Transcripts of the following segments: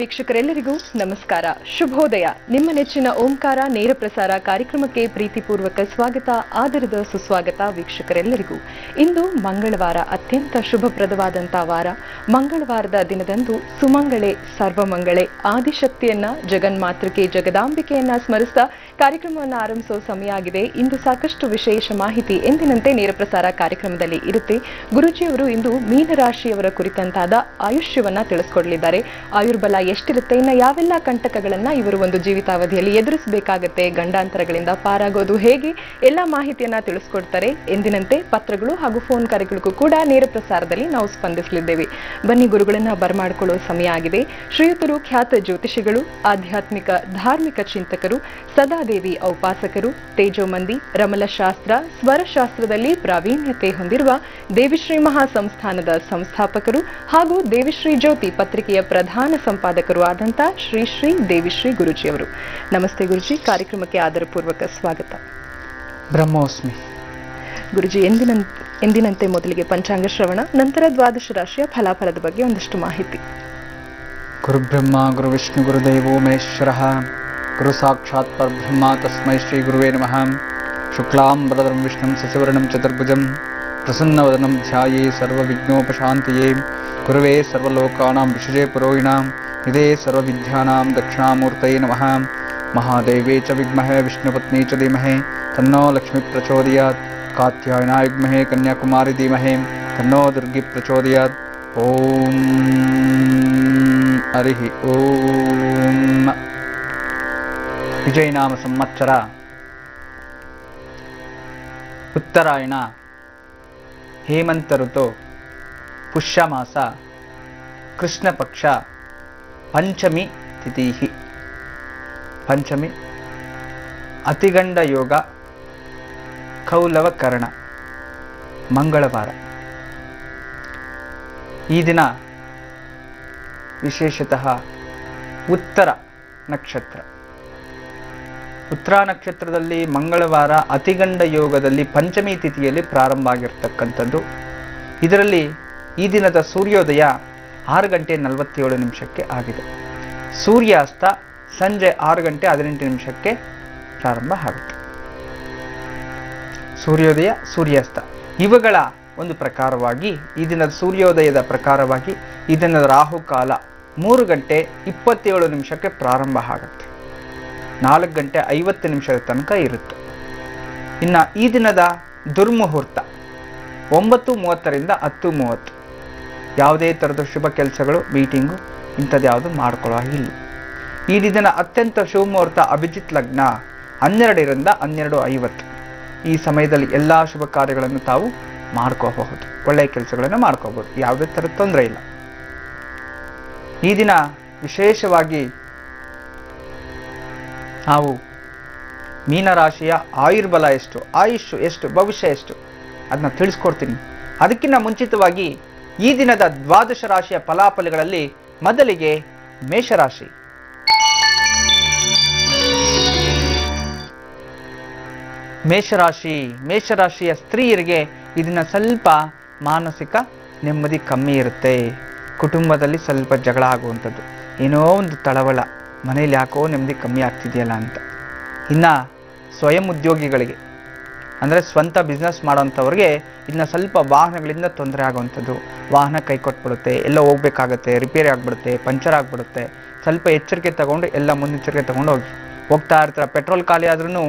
ವೀಕ್ಷಕರೆಲ್ಲರಿಗೂ ನಮಸ್ಕಾರ, ಶುಭೋದಯ. ನಿಮ್ಮ ನೆಚ್ಚಿನ ಓಂಕಾರ ನೇರ ಪ್ರಸಾರ ಕಾರ್ಯಕ್ರಮಕ್ಕೆ ಪ್ರೀತಿಪೂರ್ವಕ ಸ್ವಾಗತ, ಆದರದ ಸುಸ್ವಾಗತ ವೀಕ್ಷಕರೆಲ್ಲರಿಗೂ. ಇಂದು ಮಂಗಳವಾರ, ಅತ್ಯಂತ ಶುಭಪ್ರದವಾದಂತಹ ವಾರ. ಮಂಗಳವಾರದ ದಿನದಂದು ಸುಮಂಗಳೆ ಸರ್ವಮಂಗಳೆ ಆದಿಶಕ್ತಿಯನ್ನ, ಜಗನ್ಮಾತೃಕೆ ಜಗದಾಂಬಿಕೆಯನ್ನ ಸ್ಮರಿಸ್ತಾ ಕಾರ್ಯಕ್ರಮವನ್ನು ಆರಂಭಿಸುವ ಸಮಯ ಆಗಿದೆ. ಇಂದು ಸಾಕಷ್ಟು ವಿಶೇಷ ಮಾಹಿತಿ ಎಂದಿನಂತೆ ನೇರ ಪ್ರಸಾರ ಕಾರ್ಯಕ್ರಮದಲ್ಲಿ ಇರುತ್ತೆ. ಗುರುಜಿಯವರು ಇಂದು ಮೀನರಾಶಿಯವರ ಕುರಿತಂತಾದ ಆಯುಷ್ಯವನ್ನ ತಿಳಿಸ್ಕೊಡ್ಲಿದ್ದಾರೆ. ಆಯುರ್ಬಲ ಎಷ್ಟಿರುತ್ತೆ, ಇನ್ನು ಯಾವೆಲ್ಲ ಕಂಟಕಗಳನ್ನ ಇವರು ಒಂದು ಜೀವಿತಾವಧಿಯಲ್ಲಿ ಎದುರಿಸಬೇಕಾಗತ್ತೆ, ಗಂಡಾಂತರಗಳಿಂದ ಪಾರಾಗೋದು ಹೇಗೆ, ಎಲ್ಲ ಮಾಹಿತಿಯನ್ನ ತಿಳಿಸ್ಕೊಡ್ತಾರೆ. ಎಂದಿನಂತೆ ಪತ್ರಗಳು ಹಾಗೂ ಫೋನ್ ಕರೆಗಳಿಗೂ ಕೂಡ ನೇರ ಪ್ರಸಾರದಲ್ಲಿ ನಾವು ಸ್ಪಂದಿಸಲಿದ್ದೇವೆ. ಬನ್ನಿ, ಗುರುಗಳನ್ನ ಬರಮಾಡಿಕೊಳ್ಳುವ ಸಮಯ ಆಗಿದೆ. ಶ್ರೀಯುತರು ಖ್ಯಾತ ಜ್ಯೋತಿಷಿಗಳು, ಆಧ್ಯಾತ್ಮಿಕ ಧಾರ್ಮಿಕ ಚಿಂತಕರು, ಸದಾದೇವಿ ಔಪಾಸಕರು, ತೇಜೋಮಂದಿ, ರಮಲಶಾಸ್ತ್ರ, ಸ್ವರಶಾಸ್ತ್ರದಲ್ಲಿ ಪ್ರಾವೀಣ್ಯತೆ ಹೊಂದಿರುವ ದೇವಿಶ್ರೀ ಮಹಾಸಂಸ್ಥಾನದ ಸಂಸ್ಥಾಪಕರು ಹಾಗೂ ದೇವಿಶ್ರೀ ಜ್ಯೋತಿ ಪತ್ರಿಕೆಯ ಪ್ರಧಾನ ಸಂಪಾದಕರು ಆದಂತ ಶ್ರೀ ದೇವಿಶ್ರೀ ಗುರುಜಿಯವರು. ನಮಸ್ತೆ ಗುರುಜಿ, ಕಾರ್ಯಕ್ರಮಕ್ಕೆ ಆದರಪೂರ್ವಕ ಸ್ವಾಗತ. ಬ್ರಹ್ಮೋಸ್ಮಿ. ಗುರುಜಿ, ಎಂದಿನಂತೆ ಮೊದಲಿಗೆ ಪಂಚಾಂಗ ಶ್ರವಣ, ನಂತರ ದ್ವಾದಶ ರಾಶಿಯ ಫಲಾಫಲದ ಬಗ್ಗೆ ಒಂದಷ್ಟು ಮಾಹಿತಿ. ಗುರುಬ್ರಹ್ಮ ಗುರು ವಿಷ್ಣು ಗುರುದೇವೋ ಮಹೇಶ್ವರಃ, ಗುರು ಸಾಕ್ಷಾತ್ ಪರಬ್ರಹ್ಮ ತಸ್ಮೈ ಶ್ರೀ ಗುರುವೇ ನಮಃ. ಶುಕ್ಲಾಂಬರಧರಂ ವಿಷ್ಣುಂ ಶಶಿವರ್ಣಂ ಚತುರ್ಭುಜಂ ಪ್ರಸನ್ನವದನಂ ಧ್ಯಾಯೇ ಸರ್ವವಿಘ್ನೋಪಶಾಂತಯೇ. ಗುರುವೇ ಸರ್ವಲೋಕಾನಾಂ ವಿಷಜೇ ಪುರೋಹಿಣಾಂ ನಿಧೇ ಸರ್ವವಿದ್ಯಾನಾಂ ದಕ್ಷಿಣಾಮೂರ್ತಯೇ ನಮಃ. ಮಹಾದೇವೇ ಚ ವಿದ್ಮಹೇ ವಿಷ್ಣುಪತ್ನಿ ಚ ಧೀಮಹಿ ತನ್ನೋ ಲಕ್ಷ್ಮೀ ಪ್ರಚೋದಯಾತ್. ಕಾತ್ಯಾಯನಾಯ ವಿದ್ಮಹೇ ಕನ್ಯಾಕುಮಾರಿ ಧೀಮಹಿ ತನ್ನೋ ದುರ್ಗಿ ಪ್ರಚೋದಯಾತ್. ಓಂ ಹರಿ ಓಂ. ವಿಜಯನಾಮ ಸಂವತ್ಸರ ಉತ್ತರಾಯಣ, ಹೇಮಂತ ಋತು, ಪುಷ್ಯಮಾಸ, ಕೃಷ್ಣ ಪಕ್ಷ, ಪಂಚಮಿ ತಿಥಿ. ಪಂಚಮಿ ಅತಿಗಂಡ ಯೋಗ, ಕೌಲವ ಕರ್ಣ, ಮಂಗಳವಾರ. ಈ ದಿನ ವಿಶೇಷತಃ ಉತ್ತರ ನಕ್ಷತ್ರ. ಉತ್ತರ ನಕ್ಷತ್ರದಲ್ಲಿ ಮಂಗಳವಾರ ಅತಿಗಂಡ ಯೋಗದಲ್ಲಿ ಪಂಚಮಿ ತಿಥಿಯಲ್ಲಿ ಪ್ರಾರಂಭ ಆಗಿರ್ತಕ್ಕಂಥದ್ದು. ಇದರಲ್ಲಿ ಈ ದಿನದ ಸೂರ್ಯೋದಯ 6:47 ಆಗಿದೆ. ಸೂರ್ಯಾಸ್ತ ಸಂಜೆ 6:18 ಪ್ರಾರಂಭ ಆಗುತ್ತೆ. ಸೂರ್ಯೋದಯ, ಸೂರ್ಯಾಸ್ತ ಇವುಗಳ ಒಂದು ಪ್ರಕಾರವಾಗಿ ಈ ದಿನದ ಸೂರ್ಯೋದಯದ ಪ್ರಕಾರವಾಗಿ ಈ ದಿನದ ರಾಹುಕಾಲ 3:27 ಪ್ರಾರಂಭ ಆಗುತ್ತೆ. 4:50 ತನಕ ಇರುತ್ತೆ. ಇನ್ನು ಈ ದಿನದ ದುರ್ಮುಹೂರ್ತ 9:30ರಿಂದ 10:30. ಯಾವುದೇ ಥರದ ಶುಭ ಕೆಲಸಗಳು, ಮೀಟಿಂಗು ಇಂಥದ್ದು ಯಾವುದು ಮಾಡ್ಕೊಳ್ಳೋ ಹಾಗಿಲ್ಲ. ಈ ದಿನ ಅತ್ಯಂತ ಶುಭ ಮುಹೂರ್ತ ಅಭಿಜಿತ್ ಲಗ್ನ 12ರಿಂದ 12:50. ಈ ಸಮಯದಲ್ಲಿ ಎಲ್ಲ ಶುಭ ಕಾರ್ಯಗಳನ್ನು ತಾವು ಮಾಡ್ಕೋಬಹುದು, ಒಳ್ಳೆಯ ಕೆಲಸಗಳನ್ನು ಮಾಡ್ಕೋಬಹುದು, ಯಾವುದೇ ಥರದ ತೊಂದರೆ ಇಲ್ಲ. ಈ ದಿನ ವಿಶೇಷವಾಗಿ ನಾವು ಮೀನರಾಶಿಯ ಆಯುರ್ಬಲ ಎಷ್ಟು, ಆಯುಷ್ ಎಷ್ಟು, ಭವಿಷ್ಯ ಎಷ್ಟು ಅದನ್ನ ತಿಳಿಸ್ಕೊಡ್ತೀನಿ. ಅದಕ್ಕಿಂತ ಮುಂಚಿತವಾಗಿ ಈ ದಿನದ ದ್ವಾದಶ ರಾಶಿಯ ಫಲಾಫಲಗಳಲ್ಲಿ ಮೊದಲಿಗೆ ಮೇಷರಾಶಿ. ಮೇಷರಾಶಿಯ ಸ್ತ್ರೀಯರಿಗೆ ಇದನ್ನ ಸ್ವಲ್ಪ ಮಾನಸಿಕ ನೆಮ್ಮದಿ ಕಮ್ಮಿ ಇರುತ್ತೆ. ಕುಟುಂಬದಲ್ಲಿ ಸ್ವಲ್ಪ ಜಗಳ ಆಗುವಂಥದ್ದು, ಏನೋ ಒಂದು ತಳವಳ, ಮನೇಲಿ ಯಾಕೋ ನೆಮ್ಮದಿ ಕಮ್ಮಿ ಆಗ್ತಿದೆಯಲ್ಲ ಅಂತ. ಇನ್ನು ಸ್ವಯಂ ಉದ್ಯೋಗಿಗಳಿಗೆ ಅಂದರೆ ಸ್ವಂತ ಬಿಸ್ನೆಸ್ ಮಾಡೋಂಥವ್ರಿಗೆ ಇದನ್ನ ಸ್ವಲ್ಪ ವಾಹನಗಳಿಂದ ತೊಂದರೆ ಆಗುವಂಥದ್ದು. ವಾಹನ ಕೈ ಕೊಟ್ಬಿಡುತ್ತೆ, ಎಲ್ಲ ಹೋಗ್ಬೇಕಾಗತ್ತೆ, ರಿಪೇರಿ ಆಗಿಬಿಡುತ್ತೆ, ಪಂಚರ್ ಆಗಿಬಿಡುತ್ತೆ. ಸ್ವಲ್ಪ ಎಚ್ಚರಿಕೆ ತಗೊಂಡು, ಎಲ್ಲ ಮುನ್ನೆಚ್ಚರಿಕೆ ತಗೊಂಡು ಹೋಗ್ತಾ ಇರ್ತಾರೆ. ಪೆಟ್ರೋಲ್ ಖಾಲಿ ಆದ್ರೂ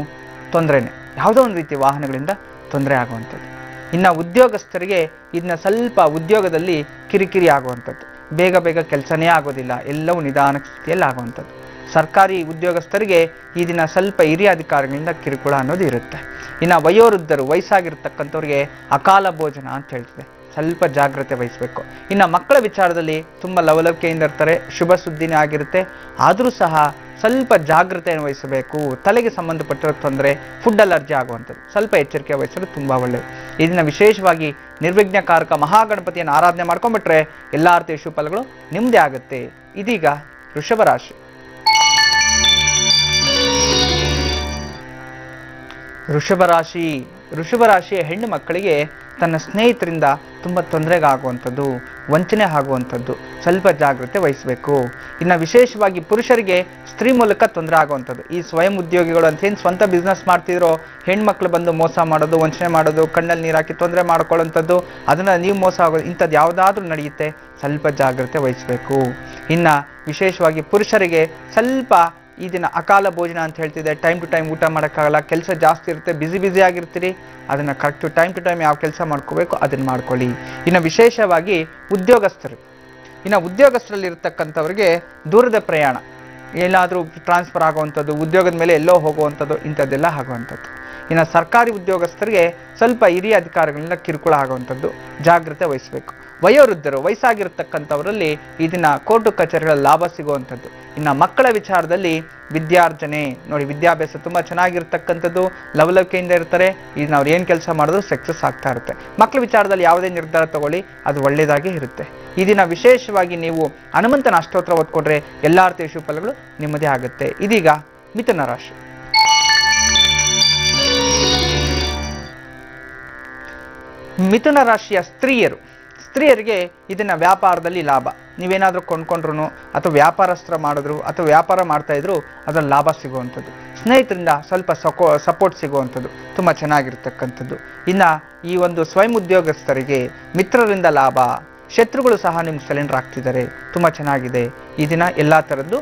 ತೊಂದರೆನೇ, ಯಾವುದೋ ಒಂದು ರೀತಿ ವಾಹನಗಳಿಂದ ತೊಂದರೆ ಆಗುವಂಥದ್ದು. ಇನ್ನು ಉದ್ಯೋಗಸ್ಥರಿಗೆ ಇದನ್ನ ಸ್ವಲ್ಪ ಉದ್ಯೋಗದಲ್ಲಿ ಕಿರಿಕಿರಿ ಆಗುವಂಥದ್ದು, ಬೇಗ ಕೆಲಸನೇ ಆಗೋದಿಲ್ಲ, ಎಲ್ಲವೂ ನಿಧಾನ ಸ್ಥಿತಿಯಲ್ಲಿ ಆಗುವಂಥದ್ದು. ಸರ್ಕಾರಿ ಉದ್ಯೋಗಸ್ಥರಿಗೆ ಈ ದಿನ ಸ್ವಲ್ಪ ಹಿರಿಯ ಅಧಿಕಾರಿಗಳಿಂದ ಕಿರುಕುಳ ಅನ್ನೋದು ಇರುತ್ತೆ. ಇನ್ನು ವಯೋವೃದ್ಧರು, ವಯಸ್ಸಾಗಿರ್ತಕ್ಕಂಥವ್ರಿಗೆ ಅಕಾಲ ಭೋಜನ ಅಂತ ಹೇಳ್ತದೆ, ಸ್ವಲ್ಪ ಜಾಗ್ರತೆ ವಹಿಸಬೇಕು. ಇನ್ನು ಮಕ್ಕಳ ವಿಚಾರದಲ್ಲಿ ತುಂಬ ಲವಲವಿಕೆಯಿಂದ ಇರ್ತಾರೆ, ಶುಭ ಸುದ್ದಿನೇ ಆಗಿರುತ್ತೆ. ಆದರೂ ಸಹ ಸ್ವಲ್ಪ ಜಾಗ್ರತೆಯನ್ನು ವಹಿಸಬೇಕು. ತಲೆಗೆ ಸಂಬಂಧಪಟ್ಟಿರೋ ತೊಂದರೆ, ಫುಡ್ ಅಲರ್ಜಿ ಆಗುವಂಥದ್ದು, ಸ್ವಲ್ಪ ಎಚ್ಚರಿಕೆ ವಹಿಸಲು ತುಂಬ ಒಳ್ಳೆಯದು. ಇದನ್ನ ವಿಶೇಷವಾಗಿ ನಿರ್ವಿಘ್ನಕಾರಕ ಮಹಾಗಣಪತಿಯನ್ನು ಆರಾಧನೆ ಮಾಡ್ಕೊಂಡ್ಬಿಟ್ರೆ ಎಲ್ಲ ರೀತಿಯ ಶುಭ ಫಲಗಳು ನಿಮ್ಮದೇ ಆಗುತ್ತೆ. ಇದೀಗ ವೃಷಭ ರಾಶಿ. ವೃಷಭ ರಾಶಿಯ ಹೆಣ್ಣು ಮಕ್ಕಳಿಗೆ ತನ್ನ ಸ್ನೇಹಿತರಿಂದ ತುಂಬ ತೊಂದರೆಗಾಗುವಂಥದ್ದು, ವಂಚನೆ ಆಗುವಂಥದ್ದು, ಸ್ವಲ್ಪ ಜಾಗ್ರತೆ ವಹಿಸಬೇಕು. ಇನ್ನು ವಿಶೇಷವಾಗಿ ಪುರುಷರಿಗೆ ಸ್ತ್ರೀ ಮೂಲಕ ತೊಂದರೆ ಆಗುವಂಥದ್ದು. ಈ ಸ್ವಯಂ ಉದ್ಯೋಗಿಗಳು ಅಂತ ಏನು ಸ್ವಂತ ಬಿಸ್ನೆಸ್ ಮಾಡ್ತಿದ್ರೋ ಹೆಣ್ಮಕ್ಳು ಬಂದು ಮೋಸ ಮಾಡೋದು, ವಂಚನೆ ಮಾಡೋದು, ಕಣ್ಣಲ್ಲಿ ನೀರು ಹಾಕಿ ತೊಂದರೆ ಮಾಡ್ಕೊಳ್ಳೋಂಥದ್ದು, ಅದನ್ನು ನೀವು ಮೋಸ ಆಗೋದು, ಇಂಥದ್ದು ಯಾವುದಾದ್ರೂ ನಡೆಯುತ್ತೆ, ಸ್ವಲ್ಪ ಜಾಗ್ರತೆ ವಹಿಸಬೇಕು. ಇನ್ನು ವಿಶೇಷವಾಗಿ ಪುರುಷರಿಗೆ ಸ್ವಲ್ಪ ಈ ದಿನ ಅಕಾಲ ಭೋಜನ ಅಂತ ಹೇಳ್ತಿದೆ. ಟೈಮ್ ಟು ಟೈಮ್ ಊಟ ಮಾಡೋಕ್ಕಾಗಲ್ಲ, ಕೆಲಸ ಜಾಸ್ತಿ ಇರುತ್ತೆ, ಬ್ಯುಸಿ ಆಗಿರ್ತೀರಿ. ಅದನ್ನು ಕರೆಕ್ಟು ಟೈಮ್ ಟು ಟೈಮ್ ಯಾವ ಕೆಲಸ ಮಾಡ್ಕೋಬೇಕು ಅದನ್ನು ಮಾಡ್ಕೊಳ್ಳಿ. ಇನ್ನು ವಿಶೇಷವಾಗಿ ಉದ್ಯೋಗಸ್ಥರಲ್ಲಿ ಇರತಕ್ಕಂಥವ್ರಿಗೆ ದೂರದ ಪ್ರಯಾಣ, ಎಲ್ಲಾದರೂ ಟ್ರಾನ್ಸ್ಫರ್ ಆಗುವಂಥದ್ದು, ಉದ್ಯೋಗದ ಮೇಲೆ ಎಲ್ಲೋ ಹೋಗುವಂಥದ್ದು, ಇಂಥದ್ದೆಲ್ಲ ಆಗುವಂಥದ್ದು. ಇನ್ನು ಸರ್ಕಾರಿ ಉದ್ಯೋಗಸ್ಥರಿಗೆ ಸ್ವಲ್ಪ ಹಿರಿಯ ಅಧಿಕಾರಿಗಳಿಂದ ಕಿರುಕುಳ ಆಗುವಂಥದ್ದು, ಜಾಗ್ರತೆ ವಹಿಸಬೇಕು. ವಯೋವೃದ್ಧರು, ವಯಸ್ಸಾಗಿರ್ತಕ್ಕಂಥವರಲ್ಲಿ ಈ ದಿನ ಕೋರ್ಟು ಕಚೇರಿಗಳ ಲಾಭ ಸಿಗುವಂಥದ್ದು. ಇನ್ನು ಮಕ್ಕಳ ವಿಚಾರದಲ್ಲಿ ವಿದ್ಯಾರ್ಜನೆ ನೋಡಿ, ವಿದ್ಯಾಭ್ಯಾಸ ತುಂಬ ಚೆನ್ನಾಗಿರ್ತಕ್ಕಂಥದ್ದು, ಲವಲವಿಕೆಯಿಂದ ಇರ್ತಾರೆ. ಈಗ ನಾವು ಏನು ಕೆಲಸ ಮಾಡಿದ್ರು ಸಕ್ಸಸ್ ಆಗ್ತಾ ಇರುತ್ತೆ. ಮಕ್ಕಳ ವಿಚಾರದಲ್ಲಿ ಯಾವುದೇ ನಿರ್ಧಾರ ತಗೊಳ್ಳಿ, ಅದು ಒಳ್ಳೆಯದಾಗೇ ಇರುತ್ತೆ. ಈ ದಿನ ವಿಶೇಷವಾಗಿ ನೀವು ಹನುಮಂತನ ಅಷ್ಟೋತ್ರ ಓದ್ಕೊಂಡ್ರೆ ಎಲ್ಲ ರೀತಿಯ ಶುಭ ಫಲಗಳು ನಿಮ್ಮದೇ ಆಗುತ್ತೆ. ಇದೀಗ ಮಿಥುನ ರಾಶಿ. ಮಿಥುನ ರಾಶಿಯ ಸ್ತ್ರೀಯರಿಗೆ ಇದನ್ನ ವ್ಯಾಪಾರದಲ್ಲಿ ಲಾಭ. ನೀವೇನಾದರೂ ಕೊಂಡ್ಕೊಂಡ್ರು ಅಥವಾ ವ್ಯಾಪಾರಸ್ತ್ರ ಮಾಡಿದ್ರು ಅಥವಾ ವ್ಯಾಪಾರ ಮಾಡ್ತಾ ಇದ್ರು ಅದರಲ್ಲಿ ಲಾಭ ಸಿಗುವಂಥದ್ದು. ಸ್ನೇಹಿತರಿಂದ ಸ್ವಲ್ಪ ಸಪೋರ್ಟ್ ಸಿಗುವಂಥದ್ದು, ತುಂಬ ಚೆನ್ನಾಗಿರ್ತಕ್ಕಂಥದ್ದು. ಇನ್ನು ಈ ಒಂದು ಸ್ವಯಂ ಉದ್ಯೋಗಸ್ಥರಿಗೆ ಮಿತ್ರರಿಂದ ಲಾಭ, ಶತ್ರುಗಳು ಸಹ ನಿಮ್ಗೆ ಸರೆಂಡರ್ ಆಗ್ತಿದ್ದಾರೆ, ತುಂಬ ಚೆನ್ನಾಗಿದೆ. ಈ ದಿನ ಎಲ್ಲ ಥರದ್ದು